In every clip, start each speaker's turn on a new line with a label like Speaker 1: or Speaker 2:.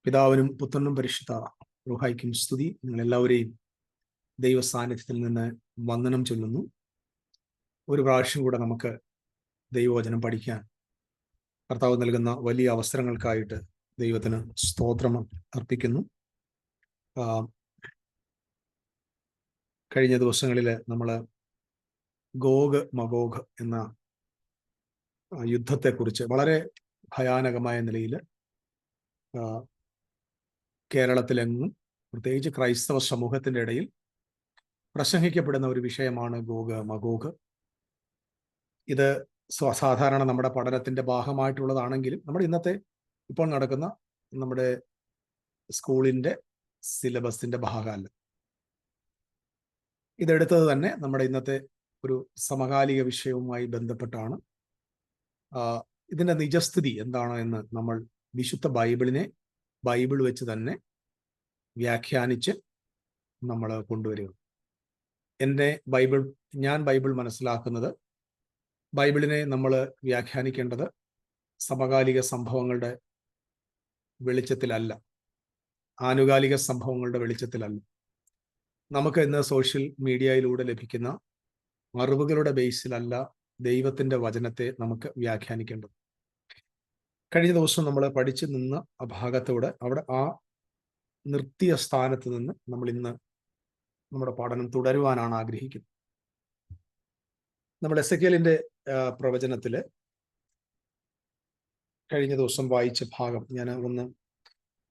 Speaker 1: പിതാവിനും പുത്രനും പരിശുദ്ധ റൂഹായ്ക്കും സ്തുതി. നിങ്ങളെല്ലാവരെയും ദൈവ സാന്നിധ്യത്തിൽ നിന്ന് വന്ദനം ചൊല്ലുന്നു. ഒരു പ്രാവശ്യം കൂടെ നമുക്ക് ദൈവവചനം പഠിക്കാൻ കർത്താവ് നൽകുന്ന വലിയ അവസരങ്ങൾക്കായിട്ട് ദൈവത്തിന് സ്തോത്രം അർപ്പിക്കുന്നു. കഴിഞ്ഞ ദിവസങ്ങളിൽ നമ്മൾ ഗോഗ് മഗോഗ് എന്ന യുദ്ധത്തെക്കുറിച്ച് വളരെ ഭയാനകമായ നിലയിൽ കേരളത്തിലെങ്ങും പ്രത്യേകിച്ച് ക്രൈസ്തവ സമൂഹത്തിന്റെ ഇടയിൽ പ്രസംഗിക്കപ്പെടുന്ന ഒരു വിഷയമാണ് ഗോഗ് മഗോഗ്. ഇത് സാധാരണ നമ്മുടെ പഠനത്തിന്റെ ഭാഗമായിട്ടുള്ളതാണെങ്കിലും നമ്മുടെ ഇന്നത്തെ ഇപ്പോൾ നടക്കുന്ന നമ്മുടെ സ്കൂളിന്റെ സിലബസിന്റെ ഭാഗമല്ല. ഇതെടുത്തത് തന്നെ നമ്മുടെ ഇന്നത്തെ ഒരു സമകാലിക വിഷയവുമായി ബന്ധപ്പെട്ടാണ്. ഇതിന്റെ നിജസ്ഥിതി എന്താണ് എന്ന് നമ്മൾ വിശുദ്ധ ബൈബിൾ വെച്ച് തന്നെ വ്യാഖ്യാനിച്ച് നമ്മൾ കൊണ്ടുവരിക. ഞാൻ ബൈബിൾ മനസ്സിലാക്കുന്നത്, ബൈബിളിനെ നമ്മൾ വ്യാഖ്യാനിക്കേണ്ടത് സമകാലിക സംഭവങ്ങളുടെ വെളിച്ചത്തിലല്ല, ആനുകാലിക സംഭവങ്ങളുടെ വെളിച്ചത്തിലല്ല. നമുക്ക് ഇന്ന് സോഷ്യൽ മീഡിയയിലൂടെ ലഭിക്കുന്ന അറിവുകളുടെ ബേസിലല്ല ദൈവത്തിന്റെ വചനത്തെ നമുക്ക് വ്യാഖ്യാനിക്കേണ്ടത്. കഴിഞ്ഞ ദിവസം നമ്മൾ പഠിച്ചു നിന്ന ആ ഭാഗത്തോടെ അവിടെ ആ നിർത്തിയ സ്ഥാനത്ത് നിന്ന് നമ്മൾ ഇന്ന് നമ്മുടെ പഠനം തുടരുവാനാണ് ആഗ്രഹിക്കുന്നത്. നമ്മൾ എസെക്കിയേലിന്റെ പ്രവചനത്തില് കഴിഞ്ഞ ദിവസം വായിച്ച ഭാഗം ഞാൻ ഒന്ന്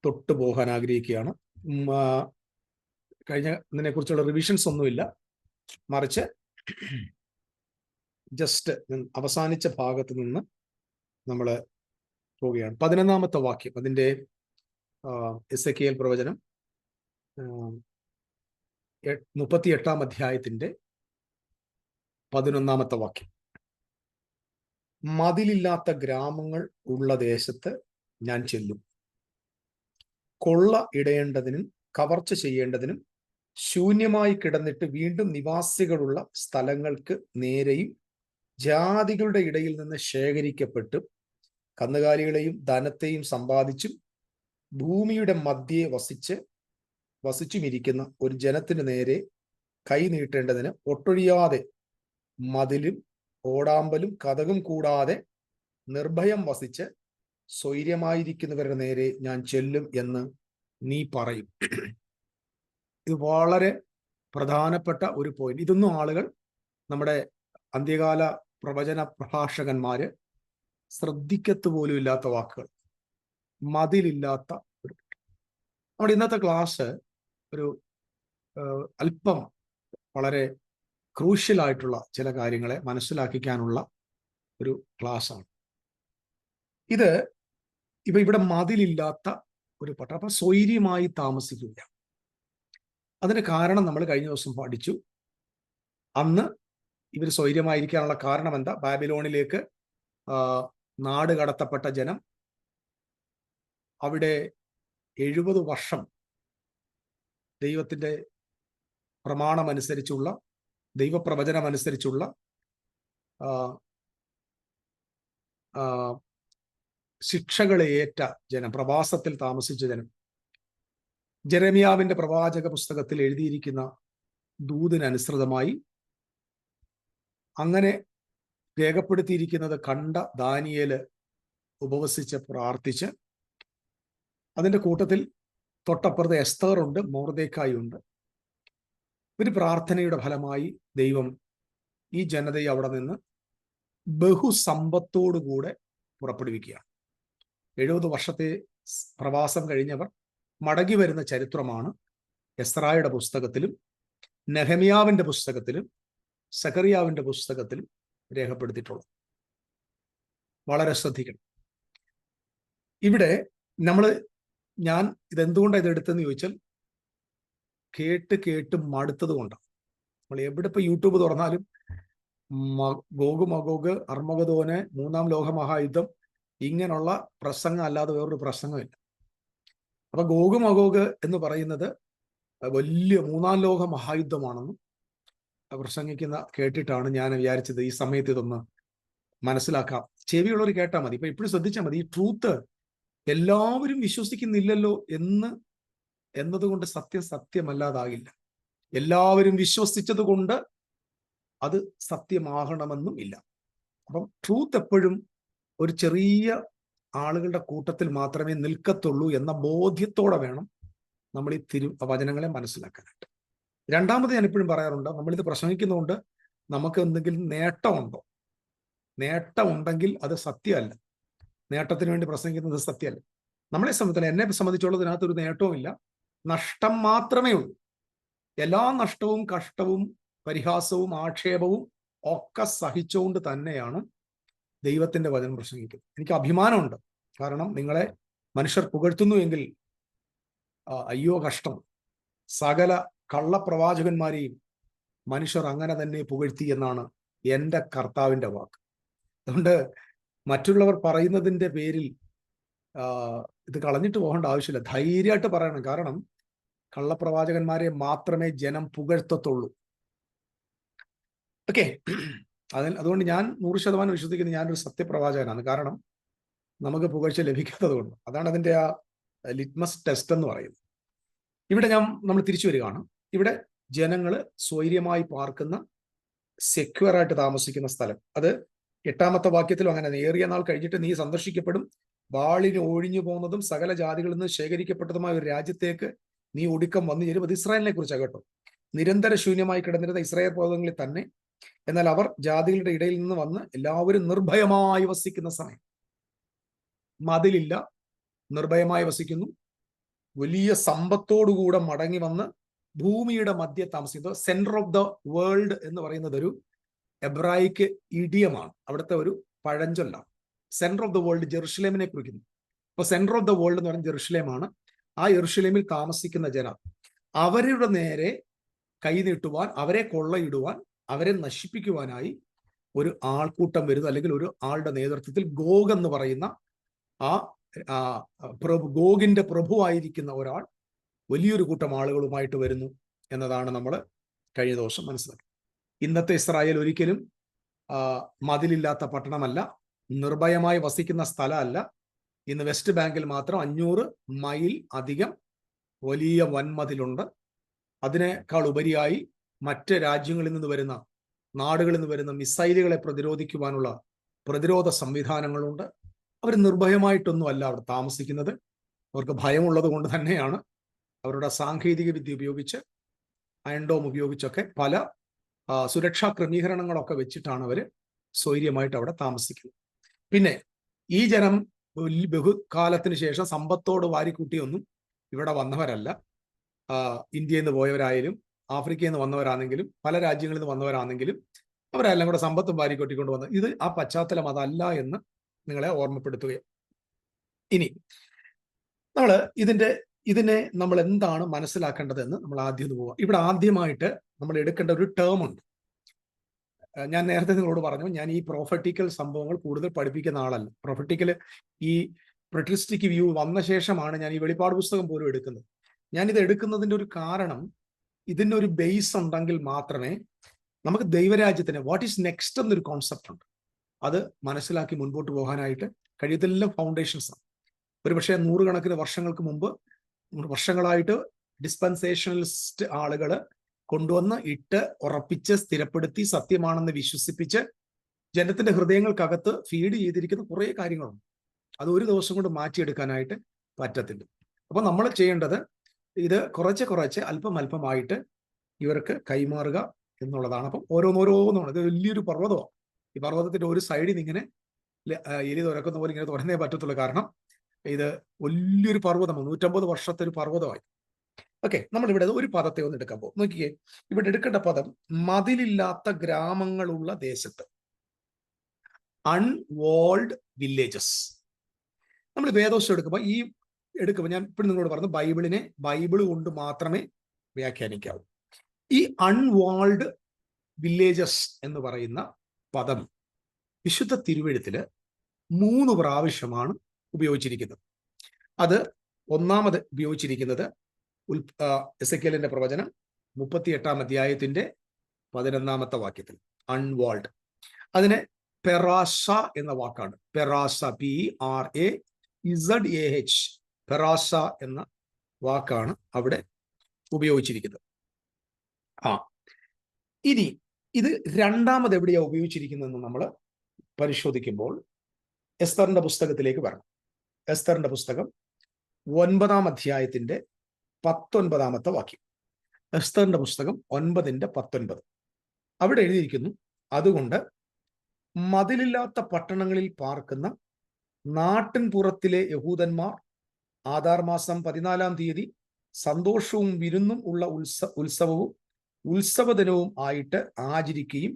Speaker 1: തൊട്ടുപോകാൻ ആഗ്രഹിക്കുകയാണ്. ഇതിനെ കുറിച്ചുള്ള റിവിഷൻസ് ഒന്നുമില്ല, മറിച്ച് ജസ്റ്റ് അവസാനിച്ച ഭാഗത്ത് നിന്ന് നമ്മൾ പോവുകയാണ്. 11-ാമത്തെ വാക്യം, അതിൻ്റെ എസെക്കിയേൽ പ്രവചനം 38-ാം അധ്യായത്തിന്റെ 11-ാമത്തെ വാക്യം. മതിലില്ലാത്ത ഗ്രാമങ്ങൾ ഉള്ള ദേശത്ത് ഞാൻ ചെല്ലും, കൊള്ള ഇടയേണ്ടതിനും കവർച്ച ചെയ്യേണ്ടതിനും ശൂന്യമായി കിടന്നിട്ട് വീണ്ടും നിവാസികളുള്ള സ്ഥലങ്ങൾക്ക് നേരെയും ജാതികളുടെ ഇടയിൽ നിന്ന് ശേഖരിക്കപ്പെട്ടും കന്നുകാലികളെയും ധനത്തെയും സമ്പാദിച്ചും ഭൂമിയുടെ മധ്യേ വസിച്ചുമിരിക്കുന്ന ഒരു ജനത്തിന് നേരെ കൈ നീട്ടേണ്ടതിന് ഒട്ടൊഴിയാതെ മതിലും ഓടാമ്പലും കതകും കൂടാതെ നിർഭയം വസിച്ച് സ്വൈര്യമായിരിക്കുന്നവരുടെ നേരെ ഞാൻ ചെല്ലും എന്ന് നീ പറയും. ഇത് വളരെ പ്രധാനപ്പെട്ട ഒരു പോയിന്റ്. ഇതൊന്നും ആളുകൾ, നമ്മുടെ അന്ത്യകാല പ്രവചന പ്രഭാഷകന്മാര് ശ്രദ്ധിക്കത്ത് പോലും ഇല്ലാത്ത വാക്കുകൾ. മതിലില്ലാത്ത ഒരു, നമ്മുടെ ഇന്നത്തെ ക്ലാസ് ഒരു അല്പം വളരെ ക്രൂഷ്യൽ ആയിട്ടുള്ള ചില കാര്യങ്ങളെ മനസ്സിലാക്കിക്കാനുള്ള ഒരു ക്ലാസ്സാണ് ഇത്. ഇവിടെ മതിലില്ലാത്ത ഒരു പട്ടണം, അപ്പൊ സ്വൈര്യമായി താമസിക്കുക. അതിന് കാരണം നമ്മൾ കഴിഞ്ഞ ദിവസം പഠിച്ചു. അന്ന് ഇവർ സ്വൈര്യമായിരിക്കാനുള്ള കാരണം എന്താ? ബാബിലോണിലേക്ക് നാട് കടത്തപ്പെട്ട ജനം അവിടെ 70 വർഷം ദൈവത്തിന്റെ പ്രമാണമനുസരിച്ചുള്ള, ദൈവപ്രവചനമനുസരിച്ചുള്ള ശിക്ഷകളെ ഏറ്റ ജനം, പ്രവാസത്തിൽ താമസിച്ച ജനം. ജെറമ്യാവിന്റെ പ്രവാചക പുസ്തകത്തിൽ എഴുതിയിരിക്കുന്ന ദൂതിനനുസൃതമായി അങ്ങനെ രേഖപ്പെടുത്തിയിരിക്കുന്നത് കണ്ട ദാനിയേല് ഉപവസിച്ച് പ്രാർത്ഥിച്ച്, അതിന്റെ കൂട്ടത്തിൽ തൊട്ടപ്പുറത്ത് എസ്തറുണ്ട്, മൊർദെഖായി ഉണ്ട്. ഒരു പ്രാർത്ഥനയുടെ ഫലമായി ദൈവം ഈ ജനതയെ അവിടെ നിന്ന് ബഹുസമ്പത്തോടുകൂടെ പുറപ്പെടുവിക്കുകയാണ്. 70 വർഷത്തെ പ്രവാസം കഴിഞ്ഞവർ മടങ്ങി വരുന്ന ചരിത്രമാണ് എസ്രായുടെ പുസ്തകത്തിലും നെഹമ്യാവിന്റെ പുസ്തകത്തിലും സക്കറിയാവിന്റെ പുസ്തകത്തിലും രേഖപ്പെടുത്തിയിട്ടുള്ളത്. വളരെ ശ്രദ്ധിക്കണം. ഇവിടെ ഞാൻ ഇതെന്തുകൊണ്ടാണ് ഇതെടുത്തെന്ന് ചോദിച്ചാൽ, കേട്ട് മടുത്തത് കൊണ്ടാണ്. നമ്മൾ എവിടെ ഇപ്പൊ യൂട്യൂബ് തുറന്നാലും ഗോഗ് മഗോഗ്, അർമഗദോന്, 3-ാം ലോകമഹായുദ്ധം, ഇങ്ങനെയുള്ള പ്രസംഗം അല്ലാതെ വേറൊരു പ്രസംഗമില്ല. അപ്പൊ ഗോഗ് മഗോഗ് എന്ന് പറയുന്നത് വലിയ 3-ാം ലോക മഹായുദ്ധമാണെന്നും പ്രസംഗിക്കുന്ന കേട്ടിട്ടാണ് ഞാൻ വിചാരിച്ചത് ഈ സമയത്ത് ഇതൊന്ന് മനസ്സിലാക്കാം. ചെവിയുള്ളവർ കേട്ടാൽ മതി. ഇപ്പൊ ഇപ്പോഴും ശ്രദ്ധിച്ചാൽ മതി. ഈ ട്രൂത്ത് എല്ലാവരും വിശ്വസിക്കുന്നില്ലല്ലോ എന്നതുകൊണ്ട് സത്യമല്ലാതാകില്ല. എല്ലാവരും വിശ്വസിച്ചത് കൊണ്ട് അത് സത്യമാകണമെന്നും ഇല്ല. അപ്പം ട്രൂത്ത് എപ്പോഴും ഒരു ചെറിയ ആളുകളുടെ കൂട്ടത്തിൽ മാത്രമേ നിൽക്കത്തുള്ളൂ എന്ന ബോധ്യത്തോടെ വേണം നമ്മൾ ഈ വചനങ്ങളെ മനസ്സിലാക്കാനായിട്ട്. രണ്ടാമത് ഞാൻ എപ്പോഴും പറയാറുണ്ട്, നമ്മളിത് പ്രസംഗിക്കുന്നതുകൊണ്ട് നമുക്ക് എന്തെങ്കിലും നേട്ടമുണ്ടോ? നേട്ടമുണ്ടെങ്കിൽ അത് സത്യമല്ല. നേട്ടത്തിന് വേണ്ടി പ്രസംഗിക്കുന്നത് സത്യമല്ല. നമ്മളെ സംബന്ധിച്ചിടത്തോളം, എന്നെ സംബന്ധിച്ചുള്ളത് ഇതിനകത്തൊരു നേട്ടവുമില്ല, നഷ്ടം മാത്രമേ ഉള്ളൂ. എല്ലാ നഷ്ടവും കഷ്ടവും പരിഹാസവും ആക്ഷേപവും ഒക്കെ സഹിച്ചുകൊണ്ട് തന്നെയാണ് ദൈവത്തിന്റെ വചനം പ്രസംഗിക്കുന്നത്. എനിക്ക് അഭിമാനമുണ്ട്. കാരണം നിങ്ങളെ മനുഷ്യർ പുകഴ്ത്തുന്നുവെങ്കിൽ അയ്യോ കഷ്ടം. സകല കള്ളപ്രവാചകന്മാരെയും മനുഷ്യർ അങ്ങനെ തന്നെ പുകഴ്ത്തി എന്നാണ് എൻ്റെ കർത്താവിൻ്റെ വാക്ക്. അതുകൊണ്ട് മറ്റുള്ളവർ പറയുന്നതിൻ്റെ പേരിൽ ഇത് കളഞ്ഞിട്ട് പോകേണ്ട ആവശ്യമില്ല. ധൈര്യമായിട്ട് പറയണം. കാരണം കള്ളപ്രവാചകന്മാരെ മാത്രമേ ജനം പുകഴ്ത്തത്തുള്ളൂ. ഓക്കെ, അതുകൊണ്ട് ഞാൻ 100% വിശ്വസിക്കുന്നത് ഞാനൊരു സത്യപ്രവാചകനാണ്. കാരണം നമുക്ക് പുകഴ്ച ലഭിക്കാത്തത് കൊണ്ട്. അതാണ് അതിൻ്റെ ആ ലിറ്റ്മസ് ടെസ്റ്റ് എന്ന് പറയുന്നത്. ഇവിടെ നമ്മൾ തിരിച്ചു വരികയാണ്. ഇവിടെ ജനങ്ങൾ സ്വൈര്യമായി പാർക്കുന്ന, സെക്യൂറായിട്ട് താമസിക്കുന്ന സ്ഥലം. അത് 8-ാമത്തെ വാക്യത്തിലും അങ്ങനെ, ഏറിയ നാൾ കഴിഞ്ഞിട്ട് നീ സന്ദർശിക്കപ്പെടും, വാളിന് ഒഴിഞ്ഞു പോകുന്നതും സകല ജാതികളിൽ നിന്ന് ശേഖരിക്കപ്പെട്ടതുമായ ഒരു രാജ്യത്തേക്ക് നീ ഒടുക്കം വന്നു ചേരും. അത് ഇസ്രായേലിനെ കുറിച്ചാണ് കേട്ടോ. നിരന്തര ശൂന്യമായി കിടന്നിരുന്ന ഇസ്രായേൽ പർവ്വതങ്ങളിൽ തന്നെ, എന്നാൽ അവർ ജാതികളുടെ ഇടയിൽ നിന്ന് വന്ന് എല്ലാവരും നിർഭയമായി വസിക്കുന്ന സമയം. മതിലില്ല, നിർഭയമായി വസിക്കുന്നു. വലിയ സമ്പത്തോടുകൂടെ മടങ്ങി വന്ന് ഭൂമിയുടെ മധ്യ താമസിക്കുന്നത്. സെന്റർ ഓഫ് ദ വേൾഡ് എന്ന് പറയുന്നത് ഒരു എബ്രായിക്ക് ഇഡിയമാണ്. അവിടുത്തെ ഒരു പഴഞ്ചൊല്ലാണ്. സെന്റർ ഓഫ് ദ വേൾഡ് ജെറുസലേമിനെ കുറിക്കുന്നു. അപ്പൊ സെന്റർ ഓഫ് ദ വേൾഡ് എന്ന് പറയുന്നത് ജെറുസലേമാണ്. ആ ജെറുസലേമിൽ താമസിക്കുന്ന ജനം, അവരുടെ നേരെ കൈനീട്ടുവാൻ, അവരെ കൊള്ളയിടുവാൻ, അവരെ നശിപ്പിക്കുവാനായി ഒരു ആൾക്കൂട്ടം വരുന്നു. അല്ലെങ്കിൽ ഒരു ആളുടെ നേതൃത്വത്തിൽ ഗോഗ് എന്ന് പറയുന്ന ഗോഗിന്റെ പ്രഭുവായിരിക്കുന്ന ഒരാൾ വലിയൊരു കൂട്ടം ആളുകളുമായിട്ട് വരുന്നു എന്നതാണ് നമ്മൾ കഴിഞ്ഞ ദിവസം മനസ്സിലാക്കി. ഇന്നത്തെ ഇസ്രായേൽ ഒരിക്കലും മതിലില്ലാത്ത പട്ടണമല്ല, നിർഭയമായി വസിക്കുന്ന സ്ഥലമല്ല. ഇന്ന് വെസ്റ്റ് ബാങ്കിൽ മാത്രം 500 മൈൽ അധികം വലിയ വൻമതിലുണ്ട്. അതിനേക്കാൾ ഉപരിയായി മറ്റ് രാജ്യങ്ങളിൽ നിന്ന് വരുന്ന, നാടുകളിൽ നിന്ന് വരുന്ന മിസൈലുകളെ പ്രതിരോധിക്കുവാനുള്ള പ്രതിരോധ സംവിധാനങ്ങളുണ്ട്. അവർ നിർഭയമായിട്ടൊന്നുമല്ല അവിടെ താമസിക്കുന്നത്. അവർക്ക് ഭയമുള്ളത് കൊണ്ട് തന്നെയാണ് അവരുടെ സാങ്കേതിക വിദ്യ ഉപയോഗിച്ച്, അയൺഡോം ഉപയോഗിച്ചൊക്കെ പല സുരക്ഷാ ക്രമീകരണങ്ങളൊക്കെ വെച്ചിട്ടാണ് അവർ സ്വൈര്യമായിട്ട് അവിടെ താമസിക്കുന്നത്. പിന്നെ ഈ ജനം ബഹുകാലത്തിന് ശേഷം സമ്പത്തോട് വാരിക്കൂട്ടിയൊന്നും ഇവിടെ വന്നവരല്ല. ഇന്ത്യയിൽ നിന്ന് പോയവരായാലും ആഫ്രിക്കയിൽ നിന്ന് വന്നവരാണെങ്കിലും പല രാജ്യങ്ങളിൽ നിന്ന് വന്നവരാണെങ്കിലും അവരെല്ലാം കൂടെ സമ്പത്തും വാരിക്കൂട്ടിക്കൊണ്ട് വന്നത്. ഇത് ആ പശ്ചാത്തലം അതല്ല എന്ന് നിങ്ങളെ ഓർമ്മപ്പെടുത്തുകയാണ്. ഇനി നമ്മൾ ഇതിനെ നമ്മൾ എന്താണ് മനസ്സിലാക്കേണ്ടതെന്ന് നമ്മൾ ആദ്യം പോവാം. ഇവിടെ ആദ്യമായിട്ട് നമ്മൾ എടുക്കേണ്ട ഒരു ടേം ഉണ്ട്. ഞാൻ നേരത്തെ നിങ്ങളോട് പറഞ്ഞു, ഞാൻ ഈ പ്രൊഫറ്റിക്കൽ സംഭവങ്ങൾ കൂടുതൽ പഠിപ്പിക്കുന്ന ആളല്ല. പ്രൊഫറ്റിക്കൽ ഈ പ്രറ്റിസ്റ്റിക് വ്യൂ വന്ന ശേഷമാണ് ഞാൻ ഈ വെളിപ്പാട് പുസ്തകം പോലും എടുക്കുന്നത്. ഞാനിത് എടുക്കുന്നതിൻ്റെ ഒരു കാരണം, ഇതിൻ്റെ ഒരു ബേസ് ഉണ്ടെങ്കിൽ മാത്രമേ നമുക്ക് ദൈവരാജ്യത്തിന് വാട്ട് ഈസ് നെക്സ്റ്റ് എന്നൊരു കോൺസെപ്റ്റ് ഉണ്ട്, അത് മനസ്സിലാക്കി മുൻപോട്ട് പോകാനായിട്ട് കഴിയത്തെല്ലാം ഫൗണ്ടേഷൻസാണ്. ഒരുപക്ഷെ 100 കണക്കിന് വർഷങ്ങൾക്ക് മുമ്പ്, വർഷങ്ങളായിട്ട് ഡിസ്പെൻസേഷണലിസ്റ്റ് ആളുകൾ കൊണ്ടുവന്ന് ഇട്ട് ഉറപ്പിച്ച് സ്ഥിരപ്പെടുത്തി സത്യമാണെന്ന് വിശ്വസിപ്പിച്ച് ജനത്തിന്റെ ഹൃദയങ്ങൾക്കകത്ത് ഫീഡ് ചെയ്തിരിക്കുന്ന കുറേ കാര്യങ്ങളുണ്ട്. അത് ഒരു ദിവസം കൊണ്ട് മാറ്റിയെടുക്കാനായിട്ട് പറ്റത്തില്ല. അപ്പൊ നമ്മൾ ചെയ്യേണ്ടത് ഇത് കുറച്ച് അല്പമായിട്ട് ഇവർക്ക് കൈമാറുക എന്നുള്ളതാണ്. അപ്പം ഓരോന്നോരോന്നാണ്. ഇത് വലിയൊരു പർവ്വതമാണ്. ഈ പർവ്വതത്തിന്റെ ഒരു സൈഡിൽ നിന്ന് ഇങ്ങനെ എലി തുറക്കുന്ന പോലെ ഇങ്ങനെ തുറന്നേ പറ്റത്തുള്ളൂ. കാരണം ഇത് വലിയൊരു പർവ്വതമാണ്, 150 വർഷത്തെ ഒരു പർവ്വതമായി. ഓക്കെ, നമ്മളിവിടെ ഒരു പദത്തെ ഒന്ന് എടുക്കാൻ പോകും. നോക്കിയേ, ഇവിടെ എടുക്കേണ്ട പദം മതിലില്ലാത്ത ഗ്രാമങ്ങളുള്ള ദേശത്ത്, അൺവാൾഡ് വില്ലേജസ്. നമ്മൾ വേദോസം എടുക്കുമ്പോൾ ഞാൻ ഇപ്പോഴും നിങ്ങളോട് പറഞ്ഞു, ബൈബിള് കൊണ്ട് മാത്രമേ വ്യാഖ്യാനിക്കാവൂ. ഈ അൺവാൾഡ് വില്ലേജസ് എന്ന് പറയുന്ന പദം വിശുദ്ധ തിരുവെഴുത്തില് 3 പ്രാവശ്യമാണ് ഉപയോഗിച്ചിരിക്കുന്നത്. അത് ഒന്നാമത് ഉപയോഗിച്ചിരിക്കുന്നത് എസെക്കിയേലിന്റെ പ്രവചനം 38-ാം അധ്യായത്തിന്റെ 11-ാമത്തെ വാക്യത്തിൽ, അൺവാൾഡ്. അതിന് പെറാസ എന്ന വാക്കാണ്. പെറാസ, PRA ZAH, പെറാസ എന്ന വാക്കാണ് അവിടെ ഉപയോഗിച്ചിരിക്കുന്നത്. ഇനി ഇത് രണ്ടാമത് എവിടെയാ ഉപയോഗിച്ചിരിക്കുന്നതെന്ന് നമ്മൾ പരിശോധിക്കുമ്പോൾ എസ്തറിന്റെ പുസ്തകത്തിലേക്ക് വരണം. എസ്തറിന്റെ പുസ്തകം 9-ാം അധ്യായത്തിന്റെ 19-ാമത്തെ വാക്യം. എസ്തറിന്റെ പുസ്തകം 9:19. അവിടെ എഴുതിയിരിക്കുന്നു, അതുകൊണ്ട് മതിലില്ലാത്ത പട്ടണങ്ങളിൽ പാർക്കുന്ന നാട്ടിൻ പുറത്തിലെ യഹൂദന്മാർ ആദാർ മാസം 14-ാം തീയതി സന്തോഷവും വിരുന്നും ഉള്ള ഉത്സവവും ഉത്സവദിനവും ആയിട്ട് ആചരിക്കുകയും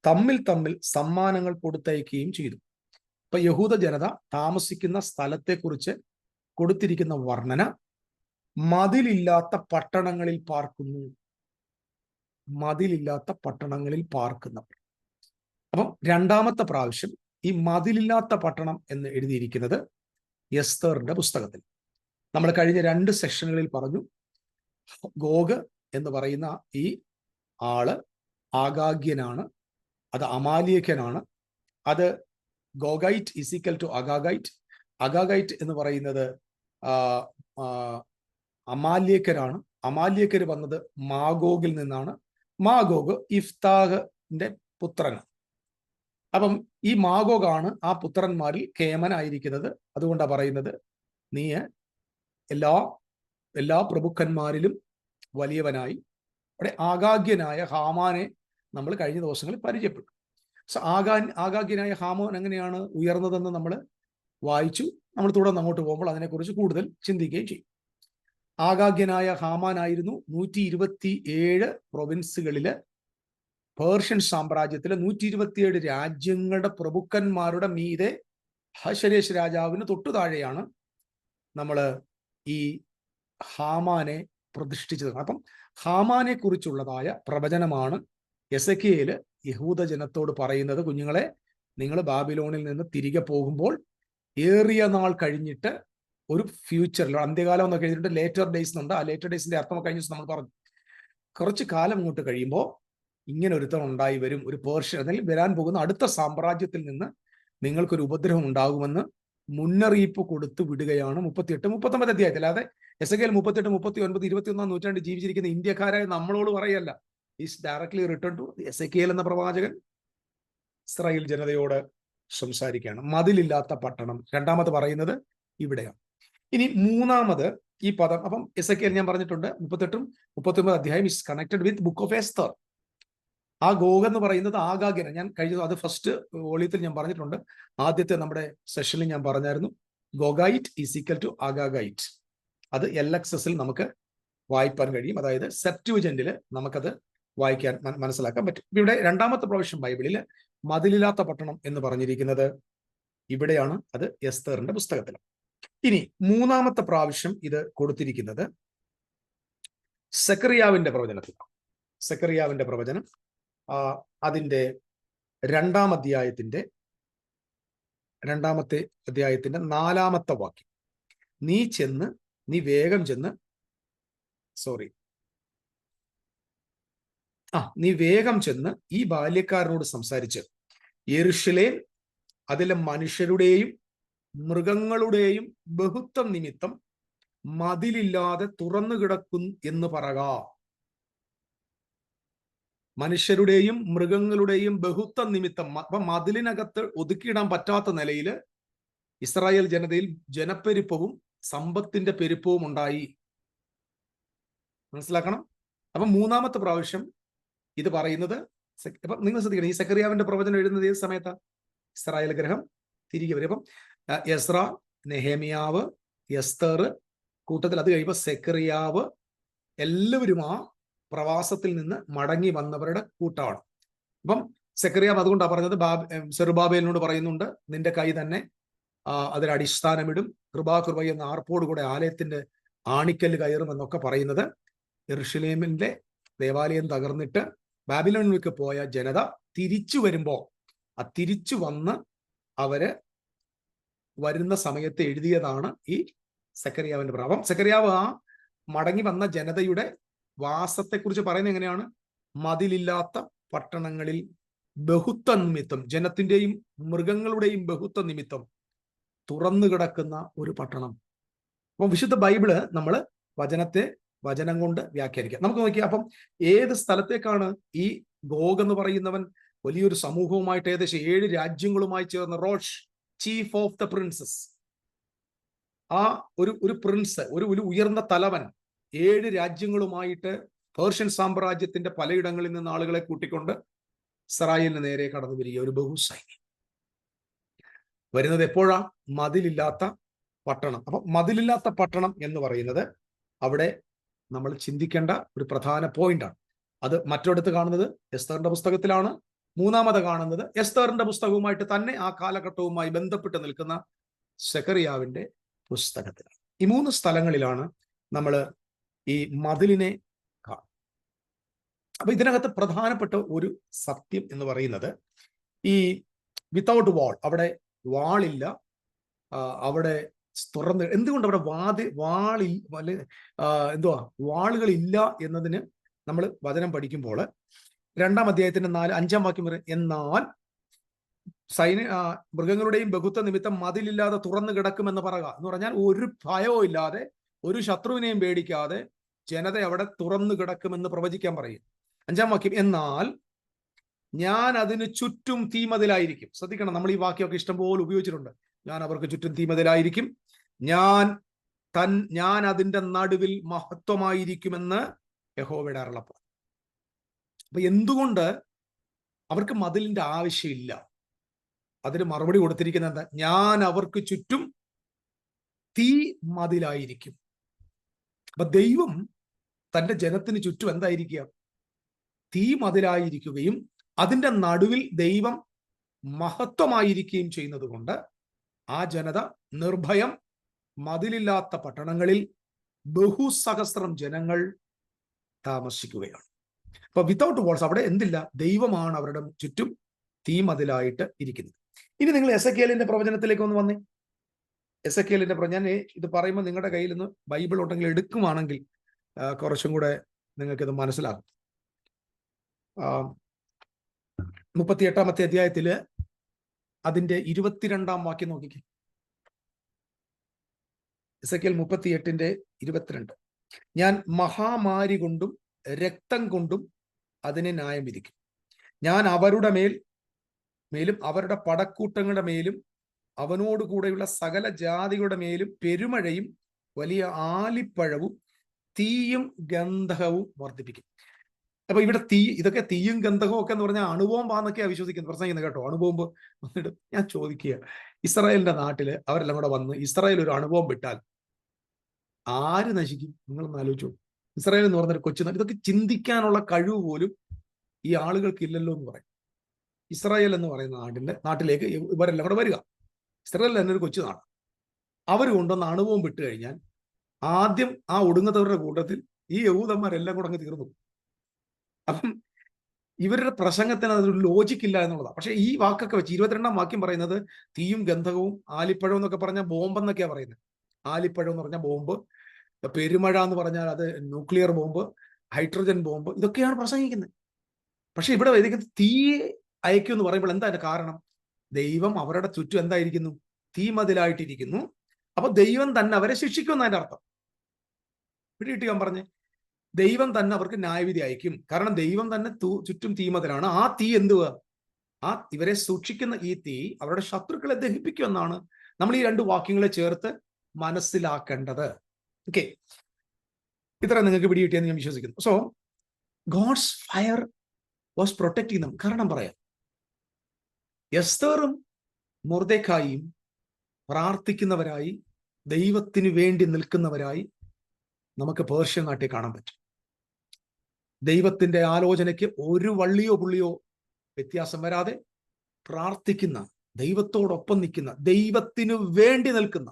Speaker 1: തമ്മിൽ തമ്മിൽ സമ്മാനങ്ങൾ കൊടുത്തയക്കുകയും ചെയ്തു. ഇപ്പൊ യഹൂദ ജനത താമസിക്കുന്ന സ്ഥലത്തെക്കുറിച്ച് കൊടുത്തിരിക്കുന്ന വർണ്ണന മതിലില്ലാത്ത പട്ടണങ്ങളിൽ പാർക്കുന്നു. മതിലില്ലാത്ത പട്ടണങ്ങളിൽ പാർക്കുന്നവർ. അപ്പം രണ്ടാമത്തെ പ്രാവശ്യം ഈ മതിലില്ലാത്ത പട്ടണം എന്ന് എഴുതിയിരിക്കുന്നത് എസ്തറിന്റെ പുസ്തകത്തിൽ. നമ്മൾ കഴിഞ്ഞ 2 സെഷനുകളിൽ പറഞ്ഞു, ഗോഗ് എന്ന് പറയുന്ന ഈ ആള് ആഗാഗ്യനാണ്, അത് അമാലിയക്കനാണ്. അത് ഗോഗൈറ്റ് ഈക്വൽ ടു അഗാഗൈറ്റ്. അഗാഗൈറ്റ് എന്ന് പറയുന്നത് അമാലിയക്കരാണ്. അമാലിയക്കര് വന്നത് മാഗോഗിൽ നിന്നാണ്. മാഗോഗ് ഇഫ്താഹിന്റെ പുത്രനാണ്. അപ്പം ഈ മാഗോഗാണ് ആ പുത്രന്മാരിൽ കേമനായിരിക്കുന്നത്. അതുകൊണ്ടാണ് പറയുന്നത്, നീ എല്ലാ പ്രഭുക്കന്മാരിലും വലിയവനായി. അവിടെ ആഗാഗ്യനായ ഹാമാനെ നമ്മൾ കഴിഞ്ഞ ദിവസങ്ങളിൽ പരിചയപ്പെട്ടു. ആഗാഗ്യനായ ഹാമാൻ എങ്ങനെയാണ് ഉയർന്നതെന്ന് നമ്മൾ വായിച്ചു. നമ്മൾ തുടർന്ന് അങ്ങോട്ട് പോകുമ്പോൾ അതിനെക്കുറിച്ച് കൂടുതൽ ചിന്തിക്കുകയും ചെയ്യും. ആഗാഗ്യനായ ഹാമാനായിരുന്നു 127 പ്രൊവിൻസുകളില് പേർഷ്യൻ സാമ്രാജ്യത്തിലെ 127 രാജ്യങ്ങളുടെ പ്രഭുക്കന്മാരുടെ മീതെ അഹശ്വേരോശ് രാജാവിന് തൊട്ടു താഴെയാണ് നമ്മൾ ഈ ഹാമാനെ പ്രതിഷ്ഠിച്ചത്. അപ്പം ഹാമാനെ കുറിച്ചുള്ളതായ പ്രവചനമാണ് എസെക്കിയേല് യഹൂദ ജനത്തോട് പറയുന്നത്. കുഞ്ഞുങ്ങളെ, നിങ്ങൾ ബാബിലോണിൽ നിന്ന് തിരികെ പോകുമ്പോൾ ഏറിയ നാൾ കഴിഞ്ഞിട്ട് ഒരു ഫ്യൂച്ചറിൽ, അന്ത്യകാലം എന്നൊക്കെ എഴുതിയിട്ട് ലേറ്റർ ഡേയ്സ് എന്നുണ്ട്. ആ ലേറ്റർ ഡേയ്സിന്റെ അർത്ഥം കഴിഞ്ഞ ദിവസം നമ്മൾ പറഞ്ഞു. കുറച്ച് കാലം ഇങ്ങോട്ട് കഴിയുമ്പോൾ ഇങ്ങനെ ഒരുത്തം ഉണ്ടായി വരും, ഒരു പേർഷ്യൻ അല്ലെങ്കിൽ വരാൻ പോകുന്ന അടുത്ത സാമ്രാജ്യത്തിൽ നിന്ന് നിങ്ങൾക്കൊരു ഉപദ്രവം ഉണ്ടാകുമെന്ന് മുന്നറിയിപ്പ് കൊടുത്തു വിടുകയാണ് 38, 39 അധ്യായത്തിൽ. അല്ലാതെ എസെക്കിയേൽ 38, 39, 21-ാം നൂറ്റാണ്ട് ജീവിച്ചിരിക്കുന്ന ഇന്ത്യക്കാരായ നമ്മളോട് പറയല്ല. Is directly return to Ezekiel എന്ന പ്രവാചകൻ ഇസ്രായേൽ ജനതയോട് സംസാരിക്കുകയാണ്. മതിലില്ലാത്ത പട്ടണം രണ്ടാമത് പറയുന്നത് ഇവിടെയാണ്. ഇനി മൂന്നാമത് ഈ പദം, അപ്പം എസെക്കിയേൽ ഞാൻ പറഞ്ഞിട്ടുണ്ട് 38, 39 അധ്യായം is connected with book of Esther. ആ ഗോഗ് എന്ന് പറയുന്നത് ആഗാഗ്യന. ഞാൻ കഴിഞ്ഞ അത് ഫസ്റ്റ് വോളിയത്തിൽ ഞാൻ പറഞ്ഞിട്ടുണ്ട്. ആദ്യത്തെ നമ്മുടെ സെഷനിൽ ഞാൻ പറഞ്ഞായിരുന്നു, ഗോഗൈറ്റ് ഈസ് ഈക്വൽ ടു അഗാഗൈറ്റ്. അത് LXS-ൽ നമുക്ക് വായിക്കാൻ കഴിയും. അതായത് സെപ്റ്റുവജന്റിൽ നമുക്കത് വായിക്കാൻ മനസ്സിലാക്കാൻ പറ്റും. ഇവിടെ രണ്ടാമത്തെ പ്രാവശ്യം ബൈബിളിൽ മതിലില്ലാത്ത പട്ടണം എന്ന് പറഞ്ഞിരിക്കുന്നത് ഇവിടെയാണ്. അത് എസ്തറിന്റെ പുസ്തകത്തിൽ. ഇനി മൂന്നാമത്തെ പ്രാവശ്യം ഇത് കൊടുത്തിരിക്കുന്നത് സെക്കറിയാവിന്റെ പ്രവചനത്തിലാണ്. സെക്കറിയാവിന്റെ പ്രവചനം അതിന്റെ 2-ാമത്തെ അധ്യായത്തിന്റെ 4-ാമത്തെ വാക്യം. നീ വേഗം ചെന്ന് ഈ ബാല്യക്കാരനോട് സംസാരിച്ച് യെരൂശലേം അതിലെ മനുഷ്യരുടെയും മൃഗങ്ങളുടെയും ബഹുത്വം നിമിത്തം മതിലില്ലാതെ തുറന്നു കിടക്കും എന്ന് പറക. മനുഷ്യരുടെയും മൃഗങ്ങളുടെയും ബഹുത്വം നിമിത്തം, അപ്പൊ മതിലിനകത്ത് ഒതുക്കിയിടാൻ പറ്റാത്ത നിലയിൽ ഇസ്രായേൽ ജനതയിൽ ജനപ്പെരുപ്പവും സമ്പത്തിന്റെ പെരുപ്പവും ഉണ്ടായി. മനസ്സിലാക്കണം. അപ്പൊ മൂന്നാമത്തെ പ്രാവശ്യം ഇത് പറയുന്നത്, അപ്പൊ നിങ്ങൾ ശ്രദ്ധിക്കണം, ഈ സെക്കറിയാവിന്റെ പ്രവചനം എഴുതുന്നത് ഏത് സമയത്താ? ഇസ്രായേൽ ഗ്രഹം തിരികെ വരും. അപ്പം എസ്ര, നെഹേമിയാവ്, എസ്തർ കൂട്ടത്തിൽ അത് കഴിയുമ്പോൾ സെക്കറിയാവ്, എല്ലാവരും ആ പ്രവാസത്തിൽ നിന്ന് മടങ്ങി വന്നവരുടെ കൂട്ടമാണ്. അപ്പം സെക്കറിയാവ് അതുകൊണ്ടാണ് പറഞ്ഞത്, സെറുബാബേലിനോട് പറയുന്നുണ്ട്, നിന്റെ കൈ തന്നെ അതിൽ അടിസ്ഥാനമിടും, കൃപാകൃപ എന്ന ആർപ്പോടുകൂടെ ആലയത്തിന്റെ ആണിക്കല്ല് കയറും എന്നൊക്കെ പറയുന്നത് യെരൂശലേമിന്റെ ദേവാലയം തകർന്നിട്ട് ബാബിലോണിലേക്ക് പോയ ജനത തിരിച്ചു വരുമ്പോ തിരിച്ചു വന്ന് അവര് വരുന്ന സമയത്ത് എഴുതിയതാണ് ഈ സെക്കറിയാവിന്റെ പ്രാപം. സെക്കറിയാവ് ആ മടങ്ങി വന്ന ജനതയുടെ വാസത്തെക്കുറിച്ച് പറയുന്നത് എങ്ങനെയാണ്? മതിലില്ലാത്ത പട്ടണങ്ങളിൽ ബഹുത്വ നിമിത്തം, ജനത്തിന്റെയും മൃഗങ്ങളുടെയും ബഹുത്വ നിമിത്തം തുറന്നു കിടക്കുന്ന ഒരു പട്ടണം. അപ്പം വിശുദ്ധ ബൈബിള് നമ്മൾ വചനം കൊണ്ട് വ്യാഖ്യാനിക്കാം. നമുക്ക് നോക്കിയാൽ അപ്പം ഏത് സ്ഥലത്തേക്കാണ് ഈ ഗോഗ് എന്ന് പറയുന്നവൻ വലിയൊരു സമൂഹവുമായിട്ട് ഏകദേശം 7 രാജ്യങ്ങളുമായി ചേർന്ന് Rosh, chief of the prince's, ആ ഒരു പ്രിൻസ്, ഒരു ഉയർന്ന തലവൻ 7 രാജ്യങ്ങളുമായിട്ട് പേർഷ്യൻ സാമ്രാജ്യത്തിന്റെ പലയിടങ്ങളിൽ നിന്ന് ആളുകളെ കൂട്ടിക്കൊണ്ട് ഇസ്രായേലിന് നേരെ കടന്നു വരിക ഒരു ബഹുസൈന്യം വരുന്നത് എപ്പോഴാ? മതിലില്ലാത്ത പട്ടണം. അപ്പൊ മതിലില്ലാത്ത പട്ടണം എന്ന് പറയുന്നത് അവിടെ നമ്മൾ ചിന്തിക്കേണ്ട ഒരു പ്രധാന പോയിന്റാണ്. അത് മറ്റൊരിടത്ത് കാണുന്നത് എസ്തറിന്റെ പുസ്തകത്തിലാണ്. മൂന്നാമത് കാണുന്നത് എസ്തറിന്റെ പുസ്തകവുമായിട്ട് തന്നെ ആ കാലഘട്ടവുമായി ബന്ധപ്പെട്ട് നിൽക്കുന്ന സെഖറിയാവിന്റെ പുസ്തകത്തിലാണ്. ഈ 3 സ്ഥലങ്ങളിലാണ് നമ്മൾ ഈ മതിലിനെ കാണും. അപ്പൊ ഇതിനകത്ത് പ്രധാനപ്പെട്ട ഒരു സത്യം എന്ന് പറയുന്നത് ഈ വിത്തൗട്ട് വാൾ, അവിടെ വാളില്ല, അവിടെ തുറന്ന്, എന്തുകൊണ്ട് അവിടെ വാളുകളില്ല എന്നതിന് നമ്മൾ വചനം പഠിക്കുമ്പോൾ 2-ാം അധ്യായത്തിന്റെ 5-ാം വാക്യം വരെ, എന്നാൽ മൃഗങ്ങളുടെയും ബഹുത്വ നിമിത്തം മതിലില്ലാതെ തുറന്നു കിടക്കുമെന്ന് പറയുക എന്ന് പറഞ്ഞാൽ ഒരു ഭയവും ഇല്ലാതെ, ഒരു ശത്രുവിനെയും പേടിക്കാതെ ജനത അവിടെ തുറന്നു കിടക്കുമെന്ന് പ്രവചിക്കാൻ പറയും. 5-ാം വാക്യം, എന്നാൽ ഞാൻ അതിന് ചുറ്റും തീമതിലായിരിക്കും. ശ്രദ്ധിക്കണം, നമ്മൾ ഈ വാക്യമൊക്കെ ഇഷ്ടംപോലെ ഉപയോഗിച്ചിട്ടുണ്ട്. ഞാൻ അവർക്ക് ചുറ്റും തീമതിലായിരിക്കും, ഞാൻ അതിന്റെ നടുവിൽ മഹത്വമായിരിക്കുമെന്ന് യഹോവയുടെ അരുളപ്പാട്. അപ്പൊ എന്തുകൊണ്ട് അവർക്ക് മതിലിന്റെ ആവശ്യമില്ല? അതിന് മറുപടി കൊടുത്തിരിക്കുന്നത് എന്താ? ഞാൻ അവർക്ക് ചുറ്റും തീ മതിലായിരിക്കും. അപ്പൊ ദൈവം തന്റെ ജനത്തിന് ചുറ്റും എന്തായിരിക്കുക? തീ മതിലായിരിക്കുകയും അതിന്റെ നടുവിൽ ദൈവം മഹത്വമായിരിക്കുകയും ചെയ്യുന്നത് കൊണ്ട് ആ ജനത നിർഭയം മതിലില്ലാത്ത പട്ടണങ്ങളിൽ ബഹുസഹസ്രം ജനങ്ങൾ താമസിക്കുകയാണ്. അപ്പൊ വിത്തൗട്ട് വാൾസ്, അവിടെ എന്തില്ല? ദൈവമാണ് അവരുടെ ചുറ്റും തീ മതിലായിട്ട് ഇരിക്കുന്നത്. ഇനി നിങ്ങൾ എസെക്കിയേലിന്റെ പ്രവചനത്തിലേക്ക് ഒന്ന് വന്നേ. എസെക്കിയേലിന്റെ ഞാൻ ഇത് പറയുമ്പോൾ നിങ്ങളുടെ കയ്യിൽ നിന്ന് ബൈബിൾ ഉണ്ടെങ്കിൽ എടുക്കുവാണെങ്കിൽ കുറച്ചും കൂടെ നിങ്ങൾക്കിത് മനസ്സിലാകും. 38-ാമത്തെ അധ്യായത്തില് അതിന്റെ 22-ാം വാക്യം നോക്കിക്കേ. എസെക്കിയേൽ 38:22. ഞാൻ മഹാമാരി കൊണ്ടും രക്തം കൊണ്ടും അതിനെ ന്യായം വിധിക്കും. ഞാൻ അവരുടെ മേലും അവരുടെ പടക്കൂട്ടങ്ങളുടെ മേലും അവനോട് കൂടെയുള്ള സകല ജാതികളുടെ മേലും പെരുമഴയും വലിയ ആലിപ്പഴവും തീയും ഗന്ധകവും വർദ്ധിപ്പിക്കും. അപ്പൊ ഇവിടെ ഇതൊക്കെ തീയും ഗന്ധകവും ഒക്കെ എന്ന് പറഞ്ഞാൽ അണുബോംബാന്നൊക്കെയാണ് വിശ്വസിക്കുന്നത്, പ്രസംഗിക്കുന്നത് കേട്ടോ. അണുബോംബ് വന്നിട്ട് ഞാൻ ചോദിക്കുക, ഇസ്രായേലിന്റെ നാട്ടില് അവരെല്ലാം കൂടെ വന്ന് ഇസ്രായേൽ ഒരു അണുബോംബ് ഇട്ടാൽ ആര് നശിക്കും? നിങ്ങളൊന്ന് ആലോചിച്ചു. ഇസ്രായേൽ എന്ന് പറഞ്ഞൊരു കൊച്ചു നാട്, ഇതൊക്കെ ചിന്തിക്കാനുള്ള കഴിവ് പോലും ഈ ആളുകൾക്ക് ഇല്ലല്ലോ എന്ന് പറയും. ഇസ്രായേൽ എന്ന് പറയുന്ന നാട്ടിലേക്ക് ഇവരെല്ലാം കൂടെ വരിക. ഇസ്രായേൽ തന്നെ ഒരു കൊച്ചു നാട്. അവർ കൊണ്ടുവന്ന് അണുബോംബ് ഇട്ട് കഴിഞ്ഞാൽ ആദ്യം ആ ഒടുങ്ങത്തവരുടെ കൂട്ടത്തിൽ ഈ യഹൂദന്മാരെല്ലാം കൂടെ അങ്ങ് തീർന്നു. അപ്പം ഇവരുടെ പ്രസംഗത്തിന് അതൊരു ലോജിക്ക് ഇല്ല എന്നുള്ളതാണ്. പക്ഷെ ഈ വാക്കൊക്കെ വെച്ച് 22-ാം വാക്യം പറയുന്നത് തീയും ഗന്ധകവും ആലിപ്പഴം എന്നൊക്കെ പറഞ്ഞാൽ ബോംബെന്നൊക്കെയാ പറയുന്നത്. ആലിപ്പഴം എന്ന് പറഞ്ഞാൽ ബോംബ്, പെരുമഴ എന്ന് പറഞ്ഞാൽ അത് ന്യൂക്ലിയർ ബോംബ്, ഹൈഡ്രജൻ ബോംബ്, ഇതൊക്കെയാണ് പ്രസംഗിക്കുന്നത്. പക്ഷെ ഇവിടെ വൈദികൻ തീ അയക്കും എന്ന് പറയുമ്പോൾ എന്താ അതിന്റെ കാരണം? ദൈവം അവരുടെ ചുറ്റും എന്തായിരിക്കുന്നു? തീ മതിലായിട്ടിരിക്കുന്നു. അപ്പൊ ദൈവം തന്നെ അവരെ ശിക്ഷിക്കും അതിന്റെ അർത്ഥം. പിടികിട്ടി ഞാൻ പറഞ്ഞേ, ദൈവം തന്നെ അവർക്ക് ന്യായവിധി അയക്കും. കാരണം ദൈവം തന്നെ ചുറ്റും തീമതിലാണ്. ആ തീ എന്തുവാ? ഇവരെ സൂക്ഷിക്കുന്ന ഈ തീ അവരുടെ ശത്രുക്കളെ ദഹിപ്പിക്കുമെന്നാണ് നമ്മൾ ഈ 2 വാക്യങ്ങളെ ചേർത്ത് മനസ്സിലാക്കേണ്ടത്. ഓക്കെ, ഇത്ര നിങ്ങൾക്ക് പിടികിട്ടിയെന്ന് ഞാൻ വിശ്വസിക്കുന്നു. So God's fire was protecting them. കാരണം പറയാം, എസ്തറും മൊർദെഖായിയും പ്രാർത്ഥിക്കുന്നവരായി, ദൈവത്തിന് വേണ്ടി നിൽക്കുന്നവരായി നമുക്ക് പേർഷ്യൻ നാട്ടിൽ കാണാൻ പറ്റും. ദൈവത്തിന്റെ ആലോചനയ്ക്ക് ഒരു വള്ളിയോ പുള്ളിയോ വ്യത്യാസം വരാതെ പ്രാർത്ഥിക്കുന്ന, ദൈവത്തോടൊപ്പം നിൽക്കുന്ന, ദൈവത്തിനു വേണ്ടി നിൽക്കുന്ന